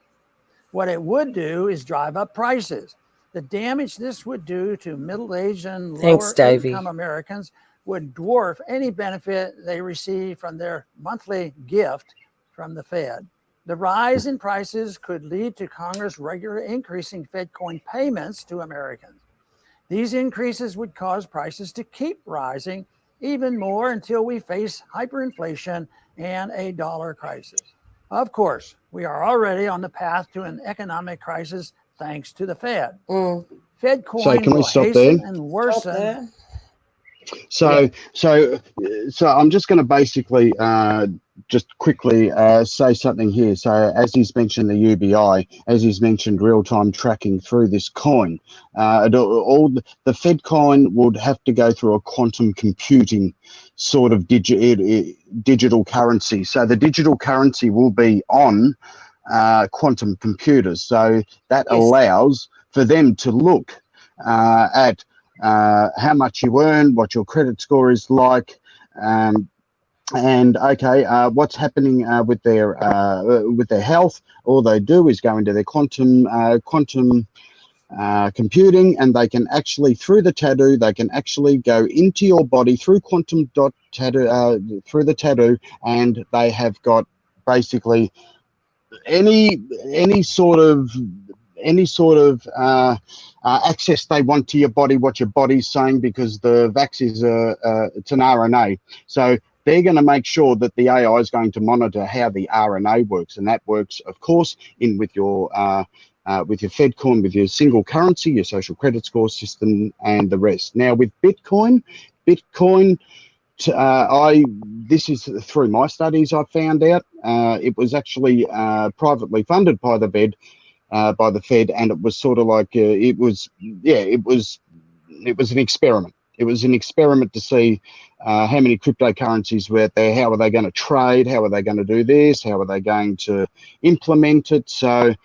S15: What it would do is drive up prices. The damage this would do to middle-aged and lower-income Americans would dwarf any benefit they receive from their monthly gift from the Fed. The rise in prices could lead to Congress regularly increasing FedCoin payments to Americans. These increases would cause prices to keep rising even more until we face hyperinflation and a dollar crisis. Of course, we are already on the path to an economic crisis thanks to the Fed. FedCoin will hasten and worsen.
S3: So I'm just going to basically just quickly say something here. So as he's mentioned the UBI, as he's mentioned real-time tracking through this coin, the Fed coin would have to go through a quantum computing sort of digital currency. So the digital currency will be on quantum computers. So that allows for them to look at how much you earn, what your credit score is like, and what's happening with their health. All they do is go into their quantum computing, and they can actually, through the tattoo, they can actually go into your body through quantum dot tattoo, through the tattoo, and they have got basically any sort of access they want to your body, what your body's saying, because the vax is it's an RNA. So they're going to make sure that the AI is going to monitor how the RNA works, and that works, of course, in with your FedCoin, with your single currency, your social credit score system, and the rest. Now with Bitcoin, this is through my studies I found out. It was actually privately funded by the Fed, and it was sort of like it was an experiment. It was an experiment to see how many cryptocurrencies were there, how are they going to trade, how are they going to do this, how are they going to implement it. So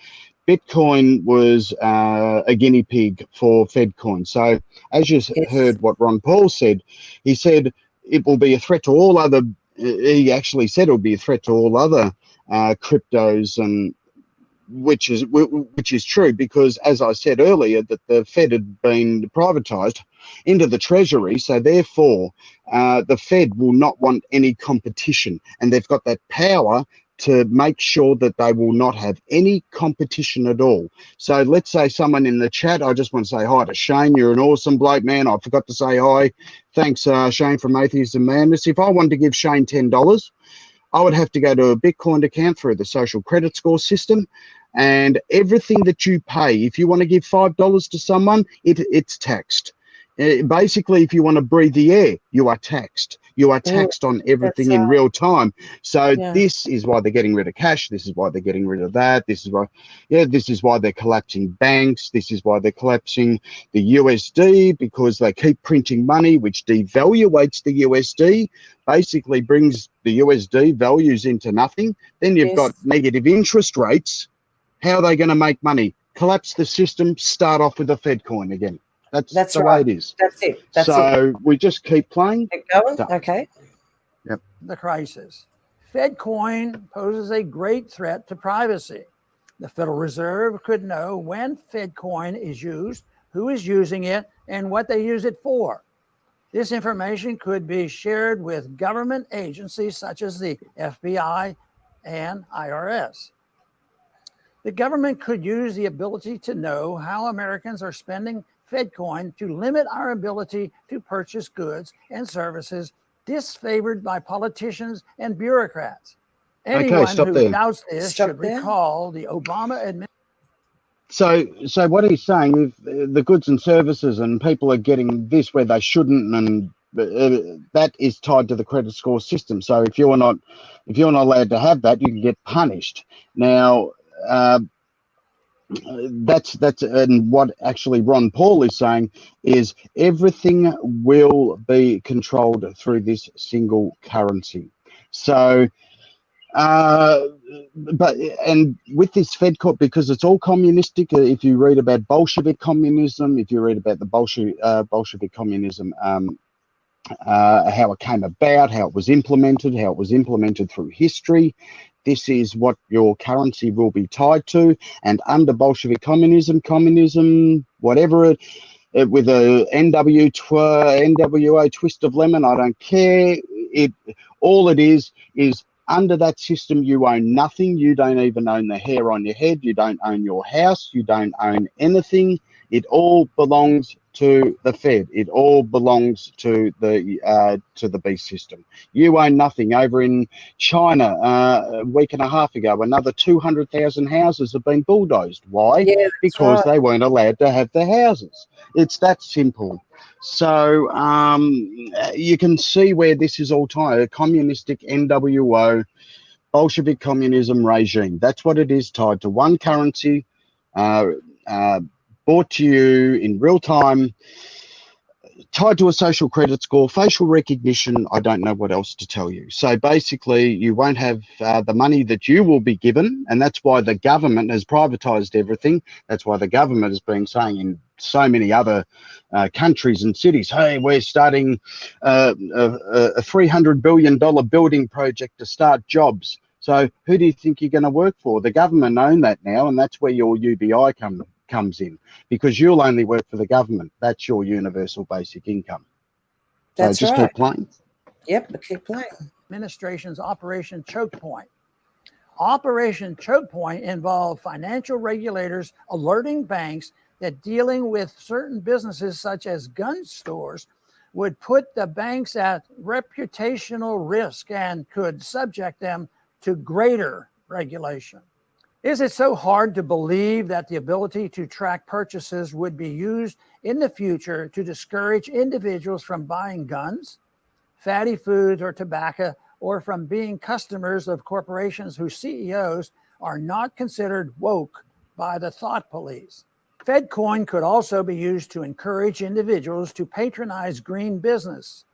S3: Bitcoin was a guinea pig for FedCoin. So as you heard what Ron Paul said, he said it will be a threat to all other, he actually said it will be a threat to all other cryptos, and which is true, because as I said earlier, that the Fed had been privatized into the Treasury, so therefore the Fed will not want any competition, and they've got that power to make sure that they will not have any competition at all. So let's say someone in the chat, I just want to say hi to Shane. You're an awesome bloke, man. I forgot to say hi. Thanks, Shane from Atheism Madness. If I wanted to give Shane $10, I would have to go to a Bitcoin account through the social credit score system, and everything that you pay, if you want to give $5 to someone, it's taxed. Basically, if you want to breathe the air, you are taxed. You are taxed on everything in real time. So this is why they're getting rid of cash. This is why they're getting rid of that. This is why they're collapsing banks. This is why they're collapsing the USD, because they keep printing money, which devaluates the USD, basically brings the USD values into nothing. Then you've got negative interest rates. How are they going to make money? Collapse the system, start off with a Fed coin again. That's the way it is.
S2: That's it.
S3: So we just keep playing.
S2: Keep going. Okay.
S3: Yep.
S15: The crisis. FedCoin poses a great threat to privacy. The Federal Reserve could know when FedCoin is used, who is using it, and what they use it for. This information could be shared with government agencies such as the FBI and IRS. The government could use the ability to know how Americans are spending FedCoin to limit our ability to purchase goods and services disfavored by politicians and bureaucrats. Anyone who doubts this should recall the Obama administration.
S3: So what he's saying is the goods and services, and people are getting this where they shouldn't, and that is tied to the credit score system. So if you're not allowed to have that, you can get punished. Now, that's and what actually Ron Paul is saying is everything will be controlled through this single currency. So but with this FedCorp, because it's all communistic, if you read about Bolshevik communism, if you read about the Bolshevik communism, how it came about, how it was implemented through history, this is what your currency will be tied to. And under Bolshevik communism, whatever it with a NWO twist of lemon, I don't care. All it is under that system, you own nothing. You don't even own the hair on your head. You don't own your house. You don't own anything. It all belongs to the Fed. It all belongs to the beast system. You own nothing. Over in China, a week and a half ago, another 200,000 houses have been bulldozed. Why?
S2: Yeah,
S3: because they weren't allowed to have the houses. It's that simple. So you can see where this is all tied. A communistic NWO, Bolshevik communism regime. That's what it is, tied to one currency, brought to you in real time, tied to a social credit score, facial recognition. I don't know what else to tell you. So basically, you won't have the money that you will be given, and that's why the government has privatized everything. That's why the government has been saying in so many other countries and cities, hey, we're starting a $300 billion building project to start jobs. So who do you think you're going to work for? The government own that now, and that's where your UBI comes in, because you'll only work for the government. That's your universal basic income.
S2: That's
S3: so just
S2: right.
S3: keep playing.
S2: Yep, keep playing.
S15: Administration's Operation Choke Point. Operation Choke Point involved financial regulators alerting banks that dealing with certain businesses such as gun stores would put the banks at reputational risk and could subject them to greater regulation. Is it so hard to believe that the ability to track purchases would be used in the future to discourage individuals from buying guns, fatty foods, or tobacco, or from being customers of corporations whose CEOs are not considered woke by the thought police? FedCoin could also be used to encourage individuals to patronize green business,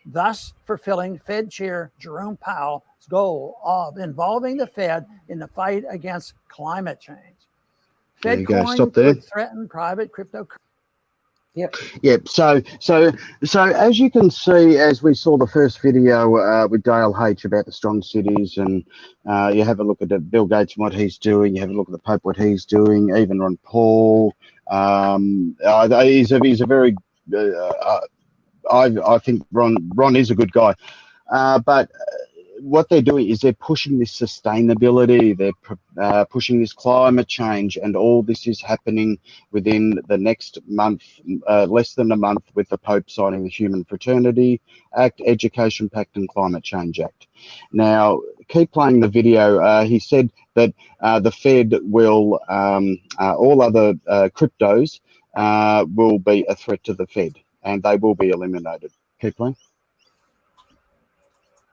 S15: thus fulfilling Fed Chair Jerome Powell's goal of involving the Fed in the fight against climate change.
S3: There you go.
S15: FedCoin
S3: Stop there.
S15: could threaten private cryptocurrency.
S3: Yep. So as you can see, as we saw the first video with Dale H about the strong cities, and you have a look at Bill Gates and what he's doing. You have a look at the Pope, what he's doing. Even Ron Paul. He's a very. I think Ron is a good guy, but what they're doing is they're pushing this sustainability, they're pushing this climate change, and all this is happening within the next month, less than a month, with the Pope signing the Human Fraternity Act, Education Pact, and Climate Change Act. Now, keep playing the video. He said that the Fed will, all other cryptos will be a threat to the Fed, and they will be eliminated. Keep playing.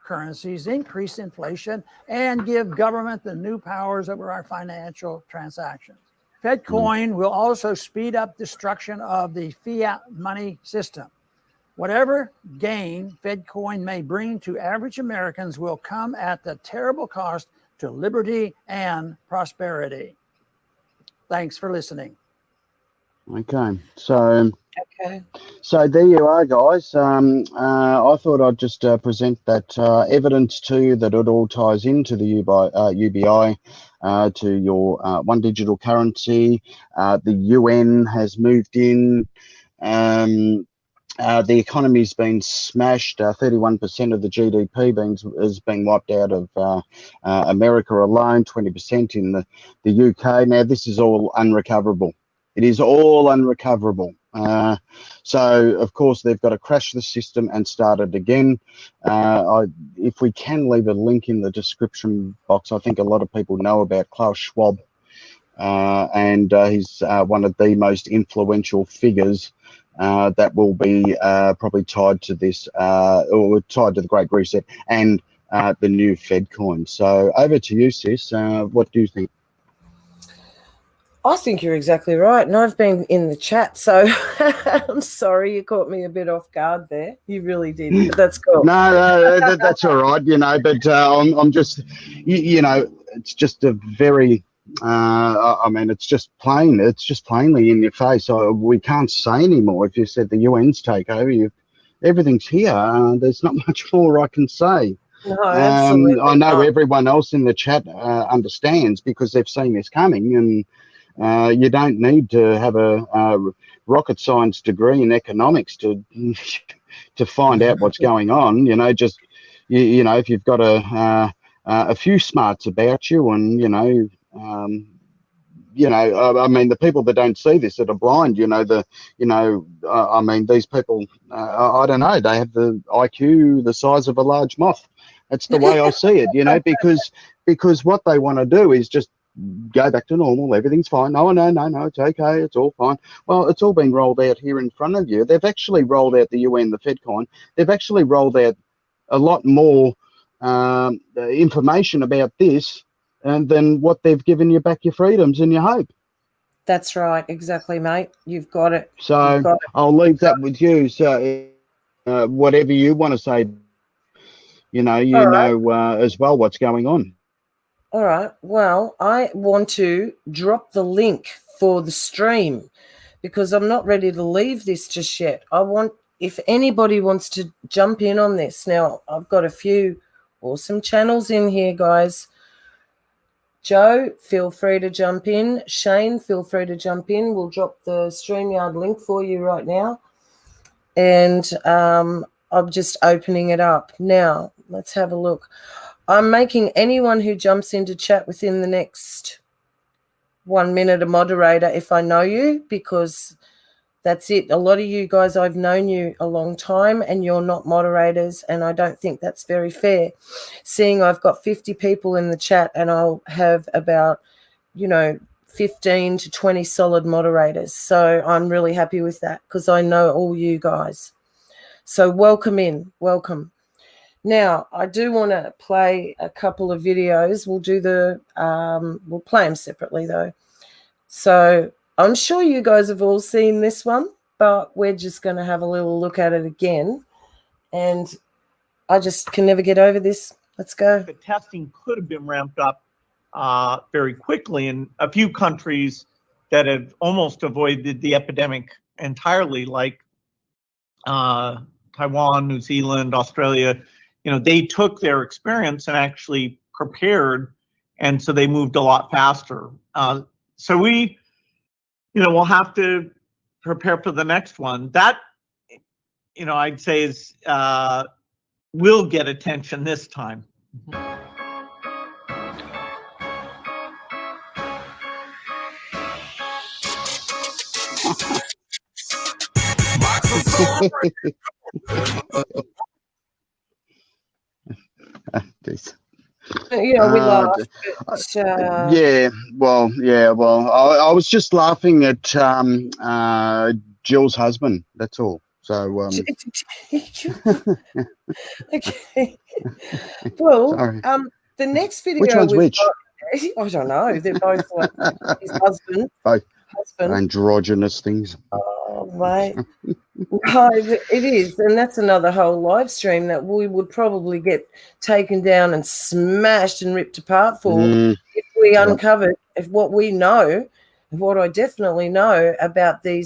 S15: Currencies increase inflation and give government the new powers over our financial transactions. FedCoin will also speed up destruction of the fiat money system. Whatever gain FedCoin may bring to average Americans will come at the terrible cost to liberty and prosperity. Thanks for listening.
S3: Okay, so there you are, guys. I thought I'd just present that evidence to you that it all ties into the UBI, to your one digital currency. The UN has moved in. The economy's been smashed. 31% of the GDP has been wiped out of America alone. 20% in the UK. Now this is all unrecoverable. It is all unrecoverable. So, of course, they've got to crash the system and start it again. If we can leave a link in the description box, I think a lot of people know about Klaus Schwab, and he's one of the most influential figures that will be probably tied to this, or tied to the Great Reset and the new Fed coin. So over to you, sis. What do you think?
S2: I think you're exactly right. And I've been in the chat, so I'm sorry you caught me a bit off guard there. You really did, but that's cool.
S3: No, that's all right, but I'm just, it's just a very, I mean, it's just plainly in your face. We can't say anymore. If you said the UN's take over, everything's here. There's not much more I can say.
S2: No, absolutely.
S3: I know everyone else in the chat understands, because they've seen this coming, and you don't need to have a rocket science degree in economics to find out what's going on. Just if you've got a few smarts about you, and I mean, the people that don't see this, that are blind, I mean, these people, I don't know, they have the IQ the size of a large moth. That's the way I see it, because what they want to do is just go back to normal. Everything's fine. No, it's okay. It's all fine. Well, it's all been rolled out here in front of you. They've actually rolled out the UN, the FedCoin. They've actually rolled out a lot more information about this, and than what they've given you back your freedoms and your hope.
S2: That's right. Exactly, mate. You've got it.
S3: So I'll leave that with you. So whatever you want to say, as well what's going on.
S2: All right. Well, I want to drop the link for the stream, because I'm not ready to leave this just yet. If anybody wants to jump in on this. Now, I've got a few awesome channels in here, guys. Joe, feel free to jump in. Shane, feel free to jump in. We'll drop the StreamYard link for you right now. And I'm just opening it up. Now, let's have a look. I'm making anyone who jumps into chat within the next 1 minute a moderator if I know you, because that's it. A lot of you guys, I've known you a long time and you're not moderators, and I don't think that's very fair. Seeing I've got 50 people in the chat and I'll have about, 15 to 20 solid moderators. So I'm really happy with that because I know all you guys. So welcome in, welcome. Now, I do want to play a couple of videos. We'll play them separately though. So I'm sure you guys have all seen this one, but we're just going to have a little look at it again. And I just can never get over this. Let's go.
S16: The testing could have been ramped up very quickly in a few countries that have almost avoided the epidemic entirely, like Taiwan, New Zealand, Australia. They took their experience and actually prepared, and so they moved a lot faster. So we, we'll have to prepare for the next one. That, I'd say is will get attention this time.
S2: We laugh.
S3: I was just laughing at Jill's husband. That's all. So
S2: okay. Well,
S3: sorry.
S2: the next video.
S3: Which one's which?
S2: I don't know. They're both like his husband.
S3: Both androgynous things.
S2: Oh, mate. No, it is, and that's another whole live stream that we would probably get taken down and smashed and ripped apart for if we uncovered what we know, what I definitely know about the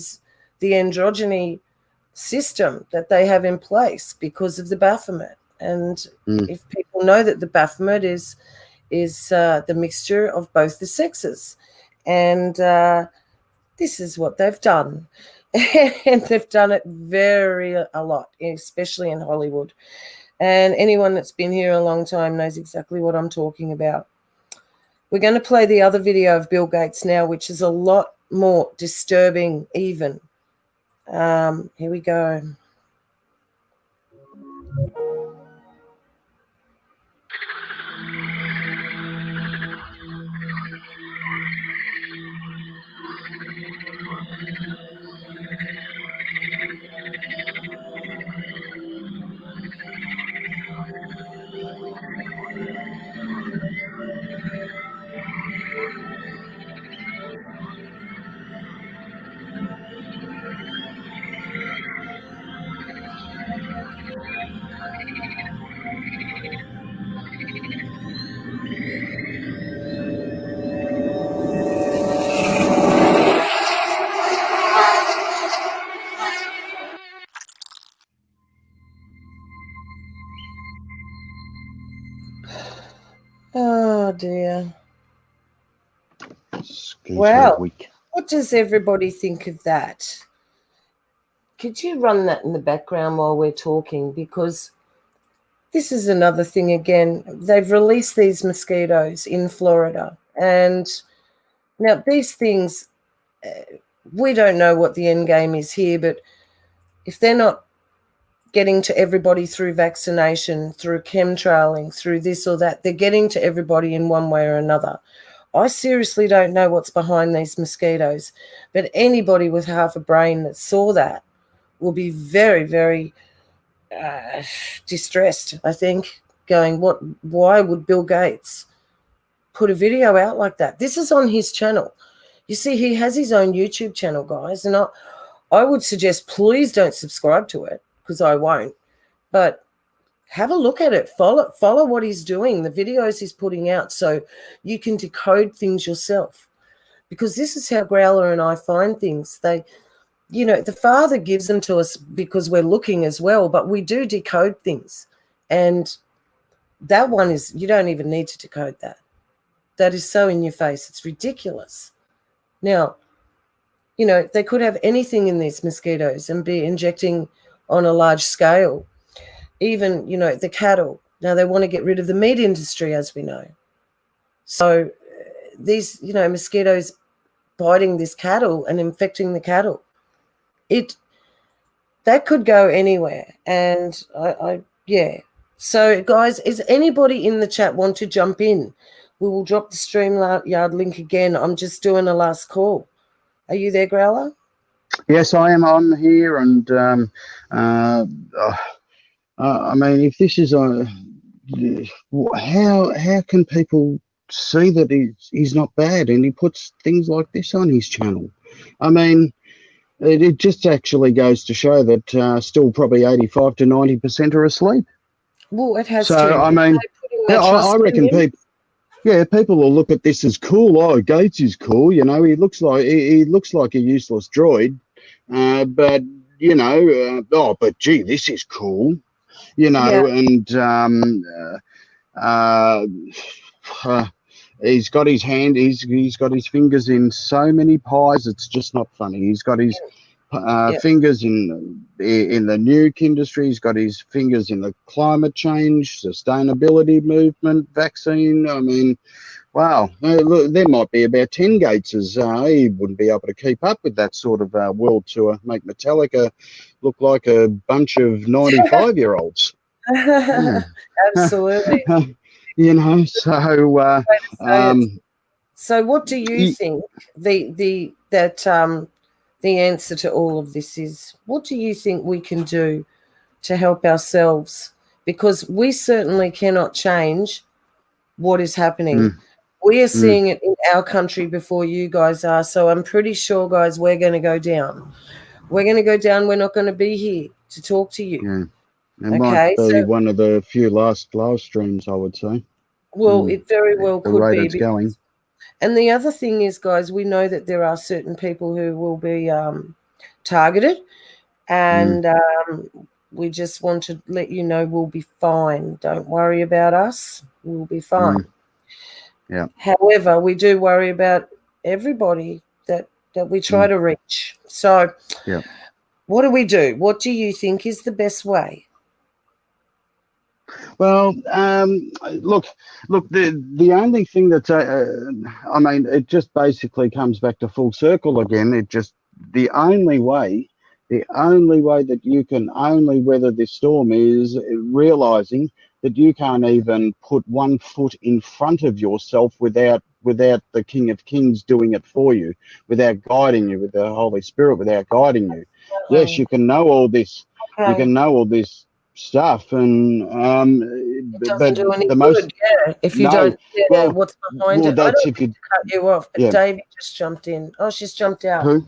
S2: androgyny system that they have in place because of the Baphomet. And if people know that the Baphomet is the mixture of both the sexes, and this is what they've done. And they've done it a lot, especially in Hollywood. And anyone that's been here a long time knows exactly what I'm talking about. We're going to play the other video of Bill Gates now, which is a lot more disturbing even. Here we go. Oh dear. Well, what does everybody think of that? Could you run that in the background while we're talking? Because this is another thing again. They've released these mosquitoes in Florida. And now these things, we don't know what the end game is here, but if they're not getting to everybody through vaccination, through chemtrailing, through this or that, they're getting to everybody in one way or another. I seriously don't know what's behind these mosquitoes, but anybody with half a brain that saw that will be very, very distressed, I think, going, why would Bill Gates put a video out like that? This is on his channel. You see, he has his own YouTube channel, guys, and I would suggest please don't subscribe to it because I won't, but have a look at it. Follow what he's doing, the videos he's putting out, so you can decode things yourself, because this is how Growler and I find things. The Father gives them to us because we're looking as well, but we do decode things, and that one is, you don't even need to decode that. that is so in your face. It's ridiculous. Now, they could have anything in these mosquitoes and be injecting on a large scale, even, the cattle. Now, they want to get rid of the meat industry, as we know. So these, mosquitoes biting this cattle and infecting the cattle, that could go anywhere. And yeah. So, guys, is anybody in the chat want to jump in? We will drop the StreamYard link again. I'm just doing a last call. Are you there, Growler?
S3: Yes, I am on here, and I mean, if this is how can people see that he's not bad, and he puts things like this on his channel? I mean, it just actually goes to show that still probably 85 to 90% are asleep.
S2: Well, it has
S3: so,
S2: to.
S3: I mean, I reckon people will look at this as cool. Oh, Gates is cool. He looks like a useless droid, but but gee, this is cool. And he's got his he's got his fingers in so many pies. It's just not funny. He's got his fingers in the nuke industry. He's got his fingers in the climate change, sustainability movement, vaccine. I mean, wow. Look, there might be about 10 Gateses. He wouldn't be able to keep up with that sort of world tour. Make Metallica look like a bunch of 95-year-olds.
S2: Absolutely.
S3: So
S2: what do you think the answer to all of this is? What do you think we can do to help ourselves? Because we certainly cannot change what is happening. We are seeing it in our country before you guys are. So I'm pretty sure, guys, we're going to go down. We're going to go down. We're not going to be here to talk to you.
S3: It might be one of the few last live streams, I would say.
S2: Well, it very well could
S3: rate
S2: be.
S3: It's going.
S2: And the other thing is, guys, we know that there are certain people who will be targeted, and we just want to let you know we'll be fine. Don't worry about us. We'll be fine.
S3: Yeah.
S2: However, we do worry about everybody that we try to reach. So what do we do? What do you think is the best way?
S3: Well, look. The only thing that's, I mean, it just basically comes back to full circle again. The only way that you can only weather this storm is realizing that you can't even put 1 foot in front of yourself without the King of Kings doing it for you, without guiding you, with the Holy Spirit, without guiding you. Yes, you can know all this. You can know all this stuff, and
S2: it doesn't do any good. If you don't what's behind it. I don't mean to cut you off, but Davey just jumped in. Oh, she's jumped out.
S3: Who?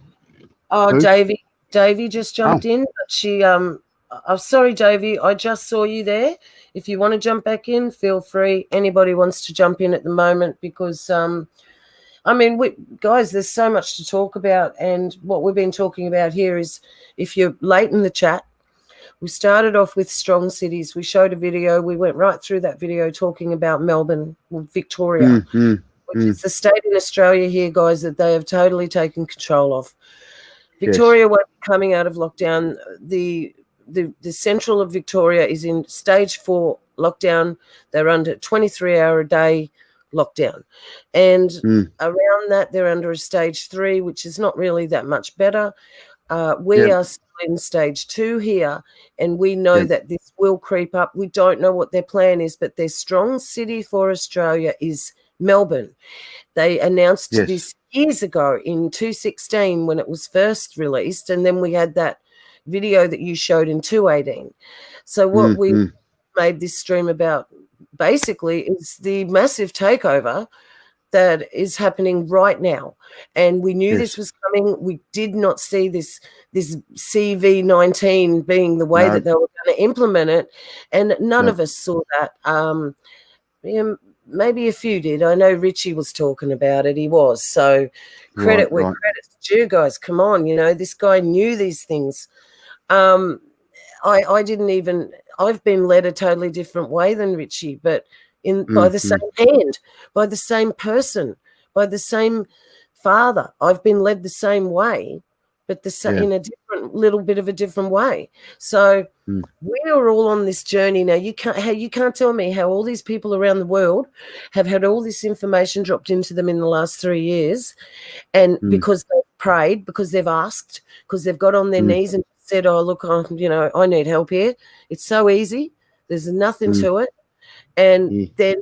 S2: Davey just jumped in, but she I'm sorry, Davey, I just saw you there. If you want to jump back in, feel free. Anybody wants to jump in at the moment, because I mean, guys, there's so much to talk about, and what we've been talking about here is, if you're late in the chat, we started off with strong cities. We showed a video. We went right through that video talking about Melbourne, Victoria, which is the state in Australia here, guys, that they have totally taken control of. Victoria won't be coming out of lockdown. The central of Victoria is in stage 4 lockdown. They're under 23-hour-a-day lockdown. And around that, they're under a stage 3, which is not really that much better. We are still in stage 2 here, and we know that this will creep up. We don't know what their plan is, but their strong city for Australia is Melbourne. They announced this years ago in 2016 when it was first released, and then we had that video that you showed in 2018. So what we made this stream about basically is the massive takeover that is happening right now. And we knew this was coming. We did not see this CV19 being the way that they were going to implement it. And none of us saw that. Maybe a few did. I know Richie was talking about it. He was. So credit where credit's due, guys. Come on. This guy knew these things. I didn't even, I've been led a totally different way than Richie, but by the same hand, by the same person, by the same Father. I've been led the same way, but in a different little bit of a different way. So we are all on this journey now. You can't tell me how all these people around the world have had all this information dropped into them in the last 3 years, and because they've prayed, because they've asked, because they've got on their knees and said, "Oh, look, I need help here." It's so easy. There's nothing to it, and then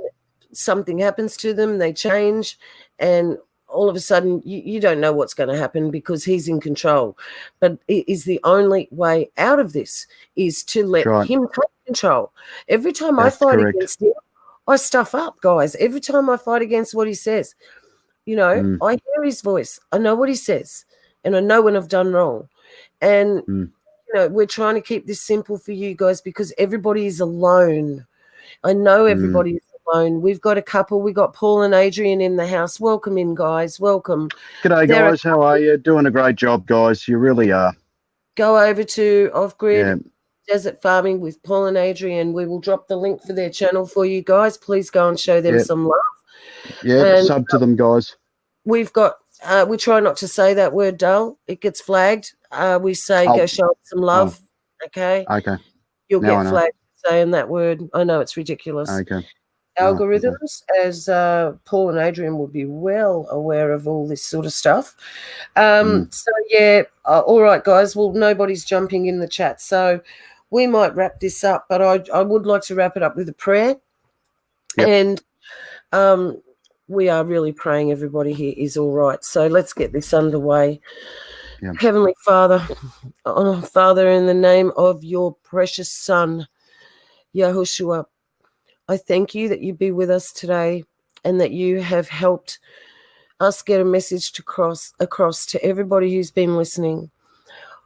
S2: something happens to them. They change, and all of a sudden you don't know what's going to happen because he's in control. But it is the only way out of this is to let him take control. Every time I fight against him, I stuff up, guys. Every time I fight against what he says, I hear his voice. I know what he says, and I know when I've done wrong. And we're trying to keep this simple for you guys because everybody is alone. I know everybody is alone. We've got a couple. We got Paul and Adrian in the house. Welcome in, guys. Welcome.
S3: G'day, guys. How are you? Doing a great job, guys. You really are.
S2: Go over to Off Grid Desert Farming with Paul and Adrian. We will drop the link for their channel for you guys. Please go and show them some love.
S3: Yeah, sub to them, guys.
S2: We've got, we try not to say that word dull. It gets flagged. We say go show them some love. Okay. You'll get flagged for saying that word. I know it's ridiculous. Algorithms, as Paul and Adrian will be well aware of all this sort of stuff. So, all right, guys. Well, nobody's jumping in the chat, so we might wrap this up, but I would like to wrap it up with a prayer. And we are really praying everybody here is all right. So let's get this underway. Heavenly Father, Father, in the name of your precious Son, Yahushua, I thank you that you be with us today and that you have helped us get a message across to everybody who's been listening.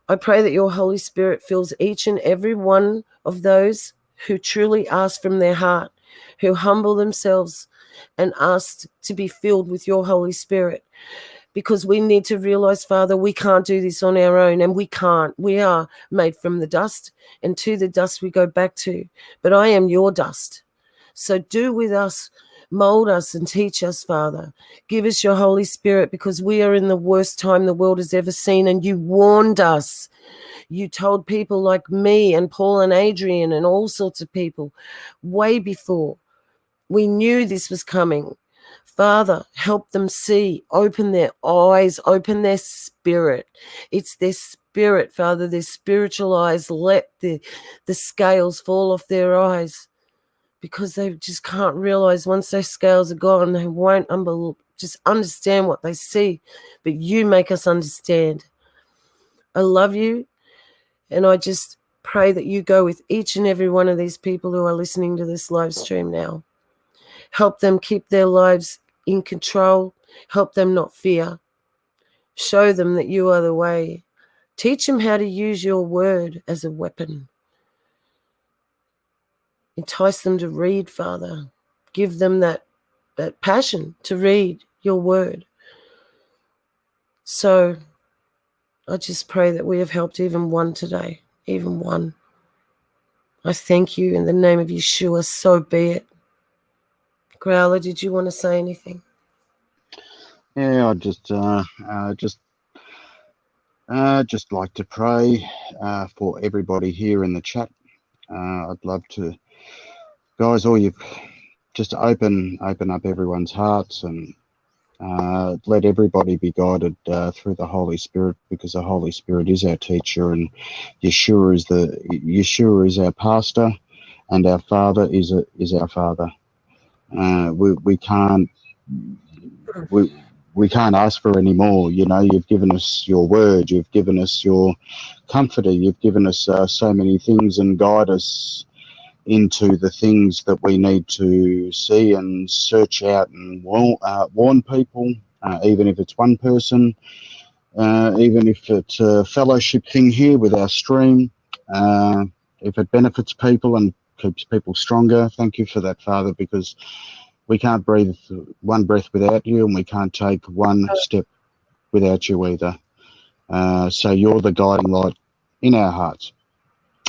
S2: I pray that your Holy Spirit fills each and every one of those who truly ask from their heart, who humble themselves and ask to be filled with your Holy Spirit. Because we need to realize, Father, we can't do this on our own, and we can't. We are made from the dust, and to the dust we go back to. But I am your dust. So do with us, mold us and teach us, Father. Give us your Holy Spirit because we are in the worst time the world has ever seen, and you warned us. You told people like me and Paul and Adrian and all sorts of people way before. We knew this was coming. Father, help them see, open their eyes, open their spirit. It's their spirit, Father, their spiritual eyes. Let the scales fall off their eyes. Because they just can't realize once those scales are gone, they won't just understand what they see. But you make us understand. I love you, and I just pray that you go with each and every one of these people who are listening to this live stream now. Help them keep their lives in control. Help them not fear. Show them that you are the way. Teach them how to use your word as a weapon. Entice them to read, Father. Give them that passion to read your word. So I just pray that we have helped even one today, even one. I thank you in the name of Yeshua, so be it. Growler, did you want to say anything?
S3: Yeah, I just like to pray for everybody here in the chat. I'd love to, guys, all you just open up everyone's hearts and let everybody be guided through the Holy Spirit, because the Holy Spirit is our teacher, and Yeshua is our pastor, and our Father is our Father. We can't ask for any more. You know, you've given us your word, you've given us your comforter, you've given us so many things, and guide us into the things that we need to see and search out and warn people, even if it's one person, even if it's a fellowship thing here with our stream, if it benefits people and keeps people stronger. Thank you for that, Father, because we can't breathe one breath without you, and we can't take one step without you either. So you're the guiding light in our hearts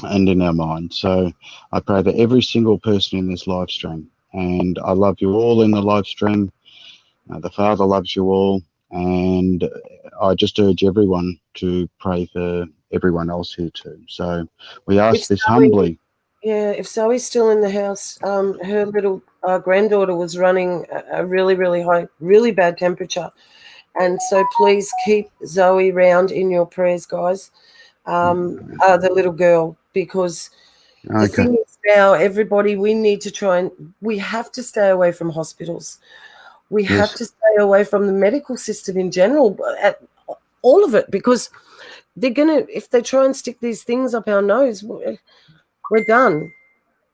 S3: and in our minds. So I pray that every single person in this live stream and I love you all in the live stream. The Father loves you all, and I just urge everyone to pray for everyone else here too. So we ask this humbly.
S2: Yeah, if Zoe's still in the house, her little granddaughter was running a really, really high, really bad temperature. And so please keep Zoe round in your prayers, guys, the little girl, because the thing is now, everybody, we need to we have to stay away from hospitals. We have to stay away from the medical system in general, all of it, because they're going to, if they try and stick these things up our nose, we're done.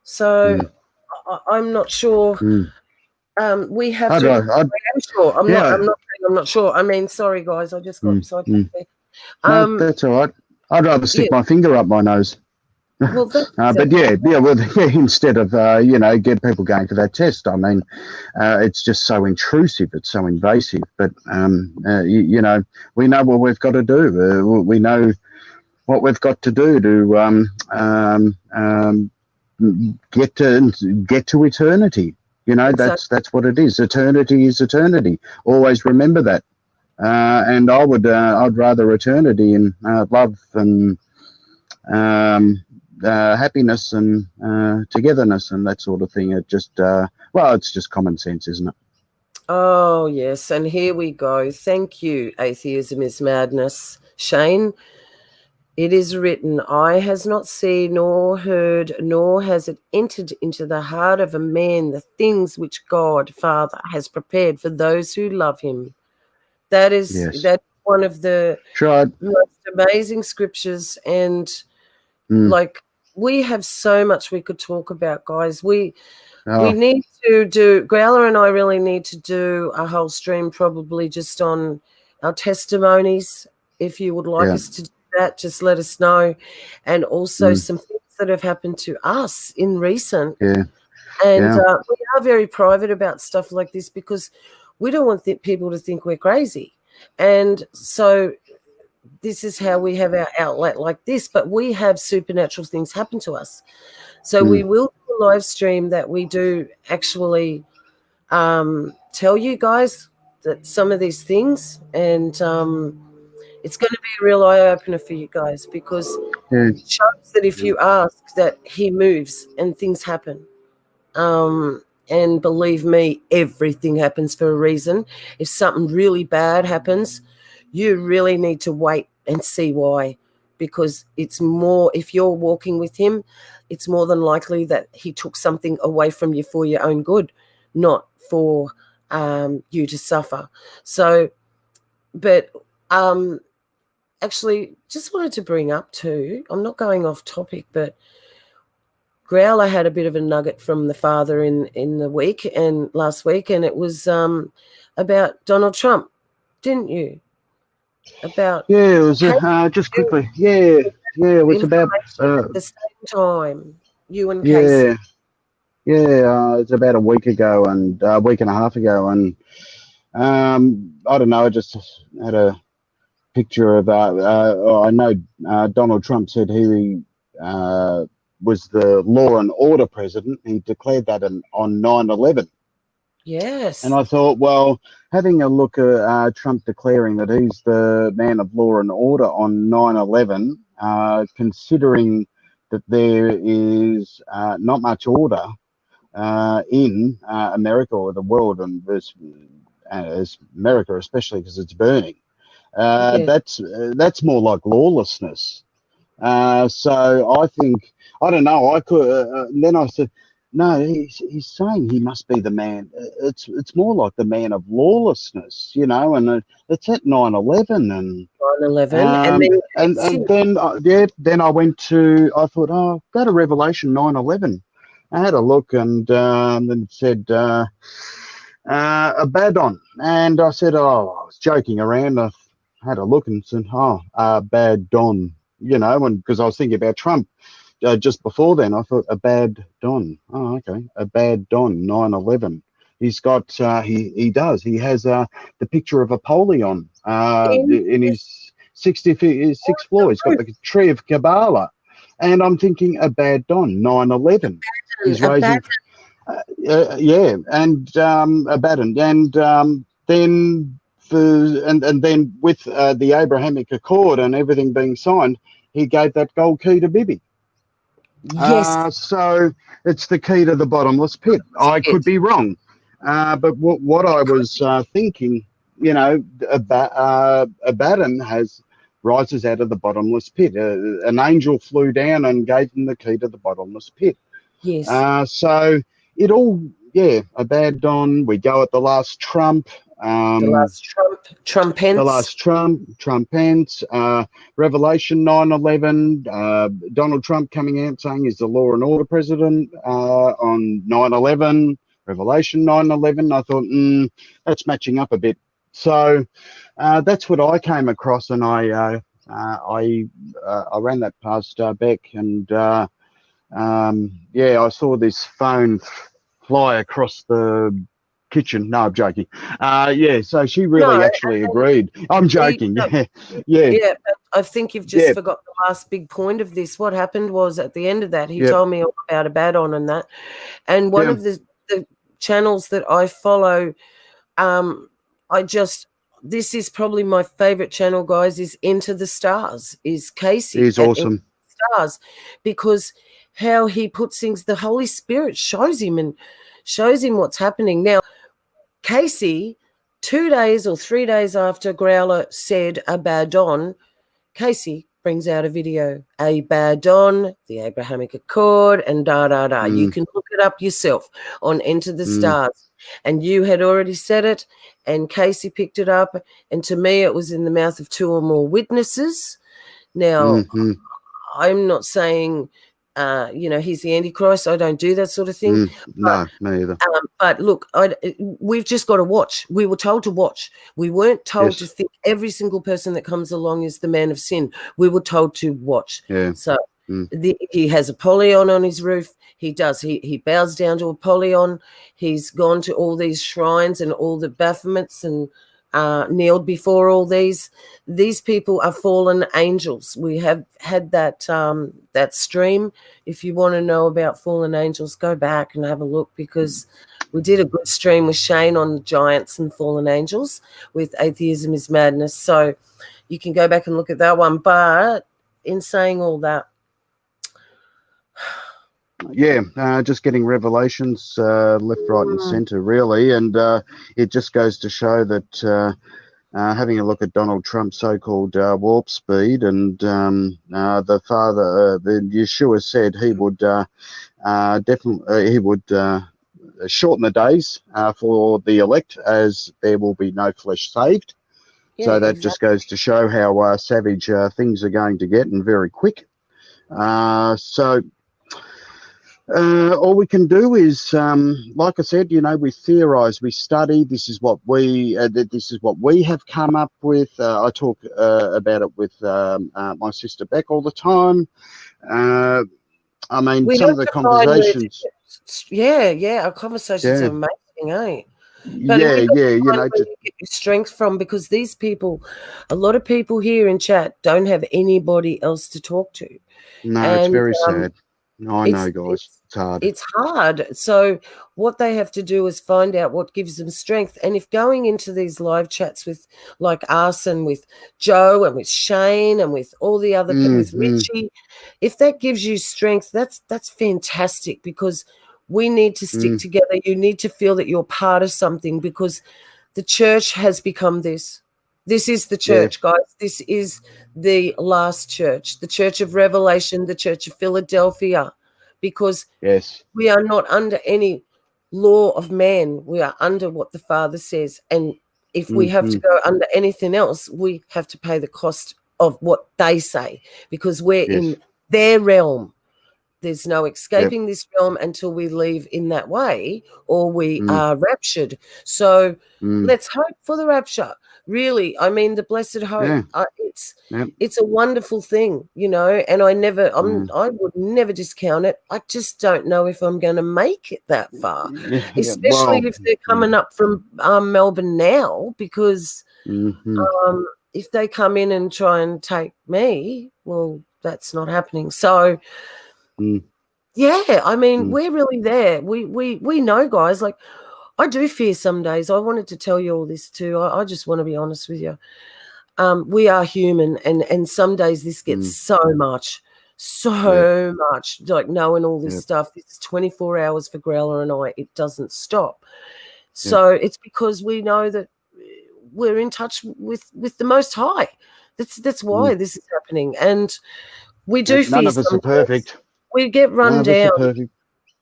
S2: So I'm not sure. We have to. I'm sure. I'm not sure. I mean, sorry guys, I just got sidetracked there.
S3: No, that's all right. I'd rather stick my finger up my nose.
S2: Well,
S3: but instead of get people going for that test. I mean, it's just so intrusive. It's so invasive. But we know what we've got to do. We know what we've got to do to get to eternity. That's what it is. Eternity is eternity. Always remember that. And I'd rather eternity in love and happiness and togetherness and that sort of thing. It just it's just common sense, isn't it?
S2: Oh yes, and here we go. Thank you. Atheism is madness. Shane, it is written, eye has not seen nor heard, nor has it entered into the heart of a man the things which God Father has prepared for those who love him. That's one of the most amazing scriptures, and like we have so much we could talk about, guys. We need to do, Growler and I really need to do a whole stream probably just on our testimonies. If you would like us to do that, just let us know. And also some things that have happened to us in recent. And we are very private about stuff like this because we don't want people to think we're crazy. And so this is how we have our outlet like this, but we have supernatural things happen to us. So we will do a live stream that we do actually tell you guys that some of these things, and it's going to be a real eye-opener for you guys because it shows that if you ask, that he moves and things happen. And believe me, everything happens for a reason. If something really bad happens, you really need to wait and see why, because it's more, if you're walking with him, it's more than likely that he took something away from you for your own good, not for you to suffer. So, but actually, just wanted to bring up too, I'm not going off topic, but Growler had a bit of a nugget from the Father in the week and last week, and it was about Donald Trump, didn't you? About
S3: it was just quickly. It was about
S2: at the same time. You and Casey.
S3: It's about a week ago and a week and a half ago, and I don't know. I just had a picture of. I know Donald Trump said he was the law and order president. He declared that on 9/11.
S2: Yes.
S3: And I thought, well, having a look at Trump declaring that he's the man of law and order on 9/11, considering that there is not much order in America or the world, and as America especially because it's burning, that's more like lawlessness. So I think, I don't know, I could, then I said, no, he's saying he must be the man. It's more like the man of lawlessness, and it's at 9/11 and
S2: 9/11,
S3: and then I went to, I thought, go to Revelation 9/11. I had a look and then it said Abaddon, and I said, I was joking around. I had a look and said, Abaddon, and because I was thinking about Trump. Just before then, I thought Abaddon. Oh, okay, Abaddon 9/11. He's got he does. He has the picture of Apollyon in his 66th floor. He's got the tree of Kabbalah, and I'm thinking Abaddon 9/11. He's raising Yeah, and Abaddon, and then then with the Abrahamic Accord and everything being signed, he gave that gold key to Bibi.
S2: Yes.
S3: So it's the key to the bottomless pit. I could be wrong, but what I was thinking, you know, Abaddon rises out of the bottomless pit. An angel flew down and gave him the key to the bottomless pit.
S2: Yes.
S3: So it all, yeah, Abaddon. We go at the last Trump.
S2: The last Trumpence.
S3: The last Trumpence. Revelation 9/11. Donald Trump coming out saying he's the law and order president on 9/11. Revelation 9/11. I thought, that's matching up a bit. So that's what I came across, and I ran that past Beck, and yeah, I saw this phone fly across the kitchen. No, I'm joking. Yeah, so she really actually agreed. I'm joking.
S2: Yeah, I think you've just forgot the last big point of this. What happened was at the end of that, he told me all about Abaddon and that. And one of the channels that I follow, this is probably my favorite channel, guys, is Into the Stars, is Casey.
S3: He's awesome.
S2: Into the Stars, because how he puts things, the Holy Spirit shows him what's happening. Now, Casey, 2 days or 3 days after Growler said Abaddon, Casey brings out a video, Abaddon, the Abrahamic Accord, and da-da-da. You can look it up yourself on Enter the Stars. And you had already said it, and Casey picked it up, and to me it was in the mouth of 2 or more witnesses. Now, I'm not saying... he's the Antichrist. I don't do that sort of thing.
S3: No, me either.
S2: But look, we've just got to watch. We were told to watch. We weren't told to think every single person that comes along is the man of sin. We were told to watch.
S3: Yeah.
S2: So he has Apollyon on his roof. He does. He bows down to Apollyon. He's gone to all these shrines and all the Baphomets and kneeled before all these. These people are fallen angels. We have had that stream. If you want to know about fallen angels, go back and have a look, because we did a good stream with Shane on the giants and fallen angels with Atheism is Madness. So you can go back and look at that one. But in saying all that,
S3: just getting revelations left, right, and centre, really, and it just goes to show that having a look at Donald Trump's so-called warp speed, and the father, Yeshua said he would shorten the days for the elect, as there will be no flesh saved. So that just goes to show how savage things are going to get, and very quick. All we can do is, like I said, we theorize, we study. This is what we have come up with. I talk about it with my sister Beck all the time. I mean, some of the conversations.
S2: Our conversations are amazing, eh? But
S3: where you
S2: get your strength from, because these people, a lot of people here in chat don't have anybody else to talk to.
S3: No, it's very sad. I know, guys. It's hard.
S2: It's hard. So what they have to do is find out what gives them strength. And if going into these live chats with like us and with Joe and with Shane and with all the other people, with Richie, if that gives you strength, that's fantastic, because we need to stick together. You need to feel that you're part of something, because the church has become this. This is the church, guys. This is the last church, the Church of Revelation, the Church of Philadelphia, because we are not under any law of man. We are under what the Father says. And if we have to go under anything else, we have to pay the cost of what they say, because we're in their realm. There's no escaping this realm until we leave in that way, or we are raptured. So let's hope for the rapture. Really, I mean, the blessed hope. It's a wonderful thing, and I would never discount it. I just don't know if I'm going to make it that far, especially if they're coming up from Melbourne now, because if they come in and try and take me, well, that's not happening. So Yeah, I mean, we're really there. We know, guys. Like, I do fear some days. I wanted to tell you all this too. I just want to be honest with you. We are human, and some days this gets so much, like knowing all this stuff. This is 24 hours for Growler and I. It doesn't stop. So it's because we know that we're in touch with the Most High. That's why this is happening, and we do fear.
S3: None of us are perfect.
S2: We get run
S3: None of us
S2: down.
S3: are perfect.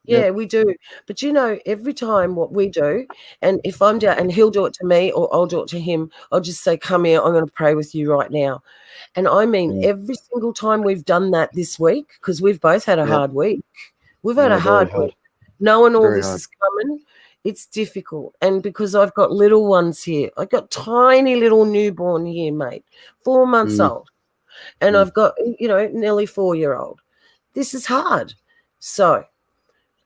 S2: Yeah, we do. But you know, every time what we do, and if I'm down and he'll do it to me or I'll do it to him, I'll just say, come here, I'm going to pray with you right now. And I mean, every single time we've done that this week, because we've both had a hard week. We've had a hard week. Knowing all this is coming, it's difficult. And because I've got little ones here, I've got tiny little newborn here, mate, 4 months old. And I've got, you know, nearly 4-year-old. This is hard. So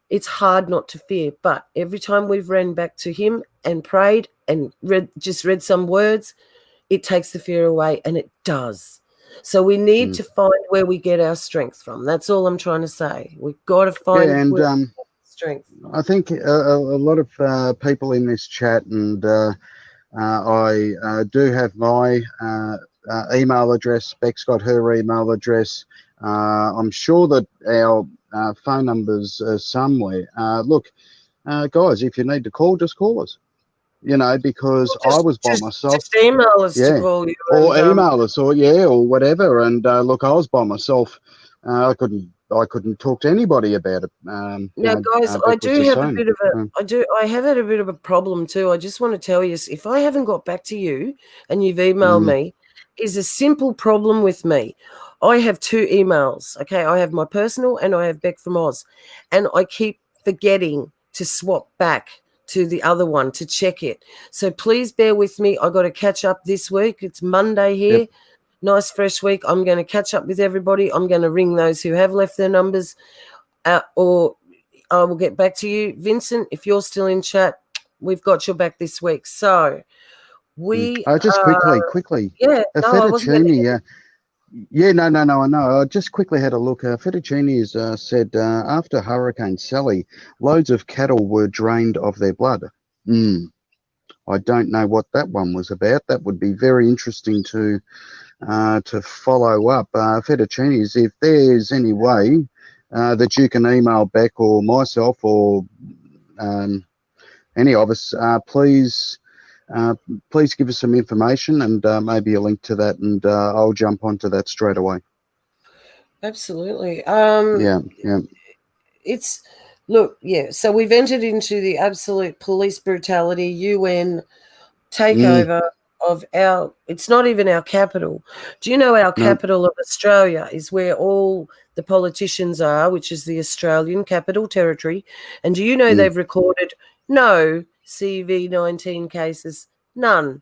S2: it's hard not to fear, but every time we've ran back to him and prayed and read some words, it takes the fear away, and it does. So we need to find where we get our strength from. That's all I'm trying to say. We've got to find where we get strength from.
S3: I think a lot of people in this chat, and I do have my email address. Beck's got her email address. I'm sure that our phone numbers somewhere. Look, guys, if you need to call, just call us. You know, because I was by myself.
S2: Just email us to call you.
S3: Or email us, or whatever. And look, I was by myself. I couldn't talk to anybody about it.
S2: Now, guys, I do have a bit of I have had a bit of a problem too. I just want to tell you, if I haven't got back to you and you've emailed me, is a simple problem with me. I have 2 emails. Okay, I have my personal and I have Beck from Oz, and I keep forgetting to swap back to the other one to check it. So please bear with me. I got to catch up this week. It's Monday here. Nice fresh week. I'm going to catch up with everybody. I'm going to ring those who have left their numbers, or I will get back to you. Vincent, if you're still in chat, we've got your back this week. So we
S3: just quickly.
S2: Yeah, no, I wasn't
S3: Fettuccine, I know. I just quickly had a look. Fettuccine has said after Hurricane Sally, loads of cattle were drained of their blood. I don't know what that one was about. That would be very interesting to follow up. Fettuccines, if there's any way that you can email Beck or myself or any of us, please give us some information and maybe a link to that, and I'll jump onto that straight away.
S2: Absolutely.
S3: It's
S2: so we've entered into the absolute police brutality, UN takeover of it's not even our capital. Do you know our capital of Australia is where all the politicians are, which is the Australian Capital Territory? And do you know they've recorded no CV-19 cases? None.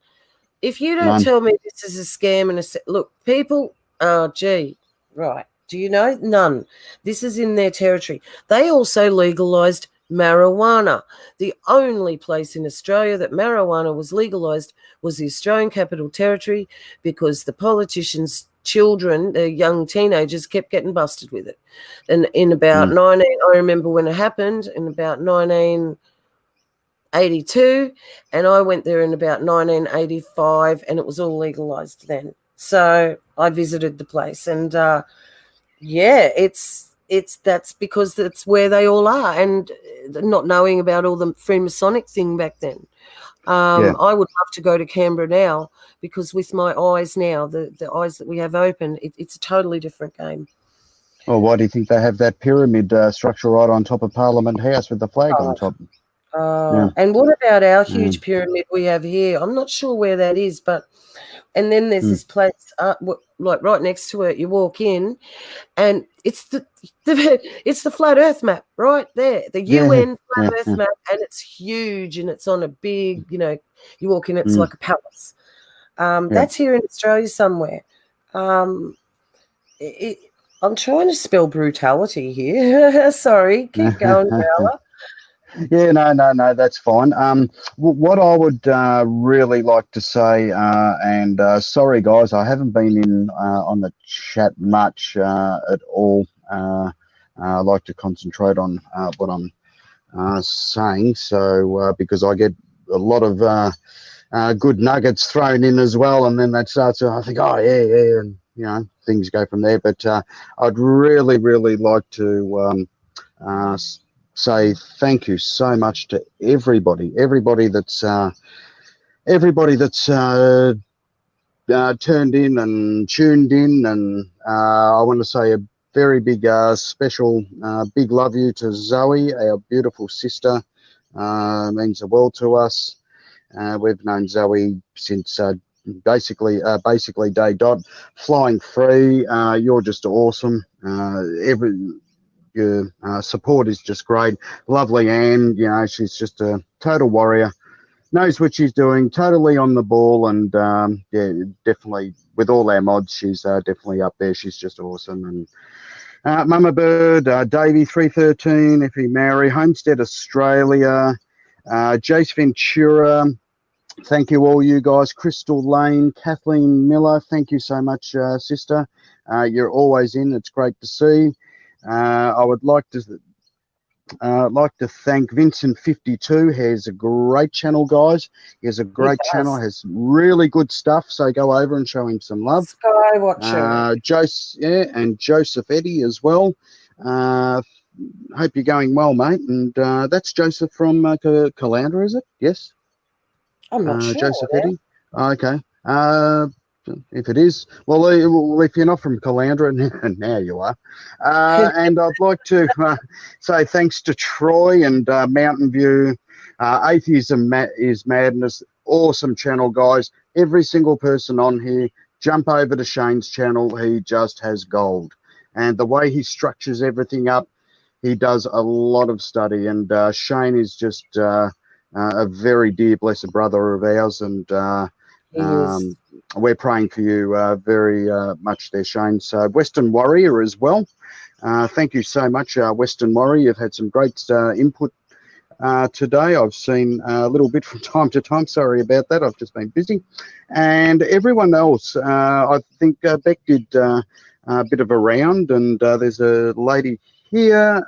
S2: If you don't tell me this is a scam and look, people, right. Do you know? None. This is in their territory. They also legalised marijuana. The only place in Australia that marijuana was legalised was the Australian Capital Territory, because the politicians' children, the young teenagers, kept getting busted with it. And in about I remember when it happened, in about 1982, and I went there in about 1985, and it was all legalised then. So I visited the place, and that's because that's where they all are, and not knowing about all the Freemasonic thing back then. I would love to go to Canberra now, because with my eyes now, the eyes that we have open, it's a totally different game.
S3: Well, why do you think they have that pyramid structure right on top of Parliament House with the flag on top?
S2: And what about our huge pyramid we have here? I'm not sure where that is, and then there's this place, like right next to it. You walk in, and it's the flat Earth map right there, the UN flat Earth map, and it's huge, and it's on a big, you walk in, it's like a palace. That's here in Australia somewhere. I'm trying to spell brutality here. Sorry, keep going, Growler.
S3: No, that's fine. What I would really like to say, and sorry guys, I haven't been in on the chat much at all I like to concentrate on what I'm saying. So because I get a lot of good nuggets thrown in as well, and then that starts. I think, oh yeah, and you know, things go from there. But I'd really, really like to say thank you so much to everybody that's turned in and tuned in, and I want to say a very big special big love you to Zoe, our beautiful sister. Means the world to us. We've known Zoe since basically day dot. Flying free, you're just awesome. Your support is just great. Lovely Anne, you know, she's just a total warrior. Knows what she's doing, totally on the ball, and yeah, definitely with all our mods, she's definitely up there. She's just awesome. And Mama Bird, Davey 313, if he marry, Homestead Australia, Jace Ventura, thank you all you guys, Crystal Lane, Kathleen Miller, thank you so much, sister. You're always in. It's great to see. I would like to thank Vincent52. He has a great channel, guys. He has a great channel, has really good stuff. So go over and show him some love.
S2: Skywatcher.
S3: And Joseph Eddy as well. Hope you're going well, mate. And that's Joseph from Caloundra, is it? Yes.
S2: I'm not sure.
S3: Joseph Eddy. Okay. If it is, well, if you're not from Caloundra, now you are. And I'd like to say thanks to Troy and Mountain View. Atheism is Madness. Awesome channel, guys. Every single person on here, jump over to Shane's channel. He just has gold. And the way he structures everything up, he does a lot of study. And Shane is just a very dear, blessed brother of ours. And we're praying for you very much there, Shane. So Western Warrior as well. Thank you so much, Western Warrior. You've had some great input today. I've seen a little bit from time to time. Sorry about that. I've just been busy. And everyone else, I think Beck did a bit of a round, and there's a lady here,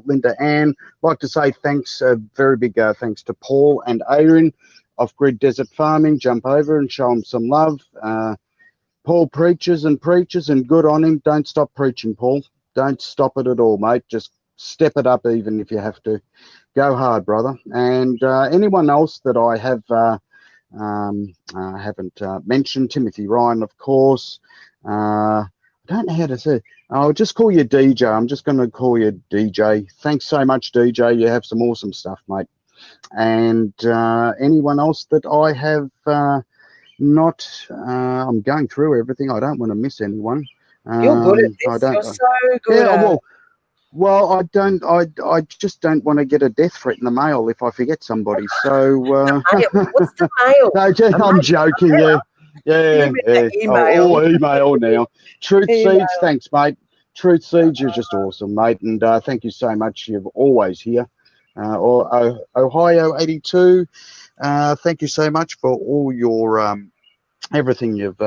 S3: Linda Ann. I'd like to say thanks, a very big thanks to Paul and Adrian. Off-Grid Desert Farming, jump over and show him some love. Paul preaches and good on him. Don't stop preaching, Paul. Don't stop it at all, mate. Just step it up even if you have to. Go hard, brother. And anyone else that I have haven't mentioned, Timothy Ryan, of course. I don't know how to say it. I'll just call you DJ. I'm just going to call you DJ. Thanks so much, DJ. You have some awesome stuff, mate. And anyone else that I have not, I'm going through everything. I don't want to miss anyone.
S2: You're good at this. You're so good at it.
S3: Well, I don't. I just don't want to get a death threat in the mail if I forget somebody. So
S2: what's the mail?
S3: No, I'm joking. Yeah. All email now. Truth Seeds, thanks, mate. Truth Seeds, you're just awesome, mate. And thank you so much. You're always here. Ohio 82. Thank you so much for all your everything you've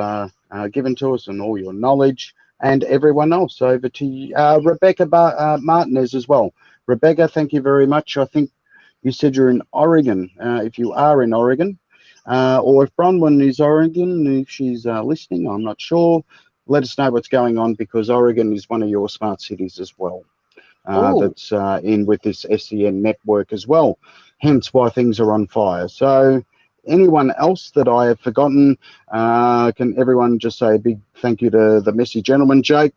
S3: given to us and all your knowledge. And everyone else, over to you. Rebecca Martinez as well. Rebecca, thank you very much. I think you said you're in Oregon. If you are in Oregon, or if Bronwyn is Oregon, if she's listening, I'm not sure. Let us know what's going on, because Oregon is one of your smart cities as well. That's in with this SEN network as well. Hence why things are on fire. So anyone else that I have forgotten, can everyone just say a big thank you to the messy gentleman, Jake,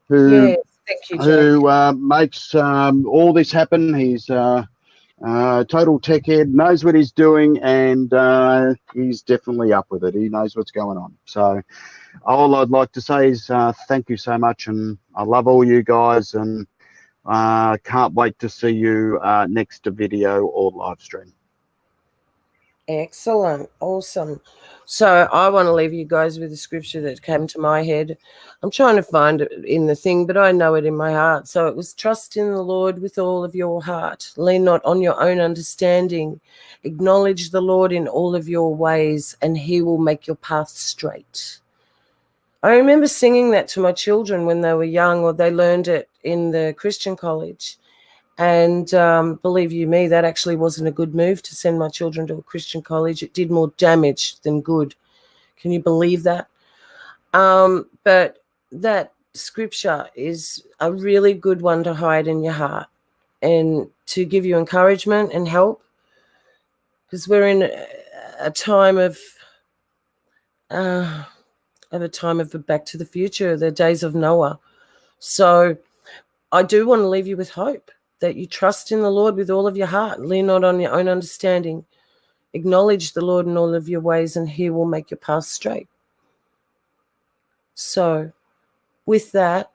S3: who
S2: thank you, Jake.
S3: Makes all this happen. He's total tech head, knows what he's doing, and he's definitely up with it. He knows what's going on. So all I'd like to say is thank you so much, and I love all you guys, and can't wait to see you next video or live stream.
S2: Excellent. Awesome. So I want to leave you guys with a scripture that came to my head. I'm trying to find it in the thing, but I know it in my heart. So it was, trust in the Lord with all of your heart. Lean not on your own understanding. Acknowledge the Lord in all of your ways, and he will make your path straight. I remember singing that to my children when they were young, or they learned it in the Christian college. And believe you me, that actually wasn't a good move to send my children to a Christian college. It did more damage than good. Can you believe that? But that scripture is a really good one to hide in your heart and to give you encouragement and help, because we're in a time of Back to the Future, the days of Noah. So I do want to leave you with hope that you trust in the Lord with all of your heart. Lean not on your own understanding. Acknowledge the Lord in all of your ways, and He will make your path straight. So with that,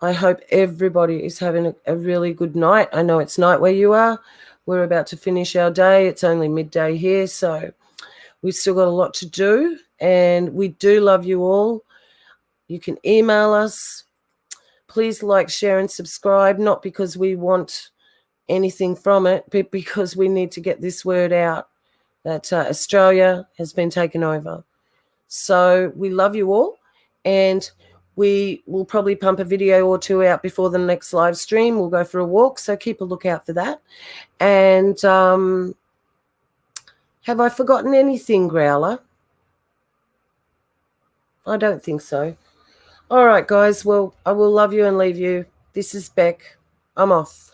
S2: I hope everybody is having a really good night. I know it's night where you are. We're about to finish our day. It's only midday here, so we've still got a lot to do, and we do love you all. You can email us. Please like, share, and subscribe, not because we want anything from it, but because we need to get this word out that Australia has been taken over. So we love you all, and we will probably pump a video or two out before the next live stream. We'll go for a walk, so keep a lookout for that. And have I forgotten anything, Growler? I don't think so. All right, guys. Well, I will love you and leave you. This is Beck. I'm off.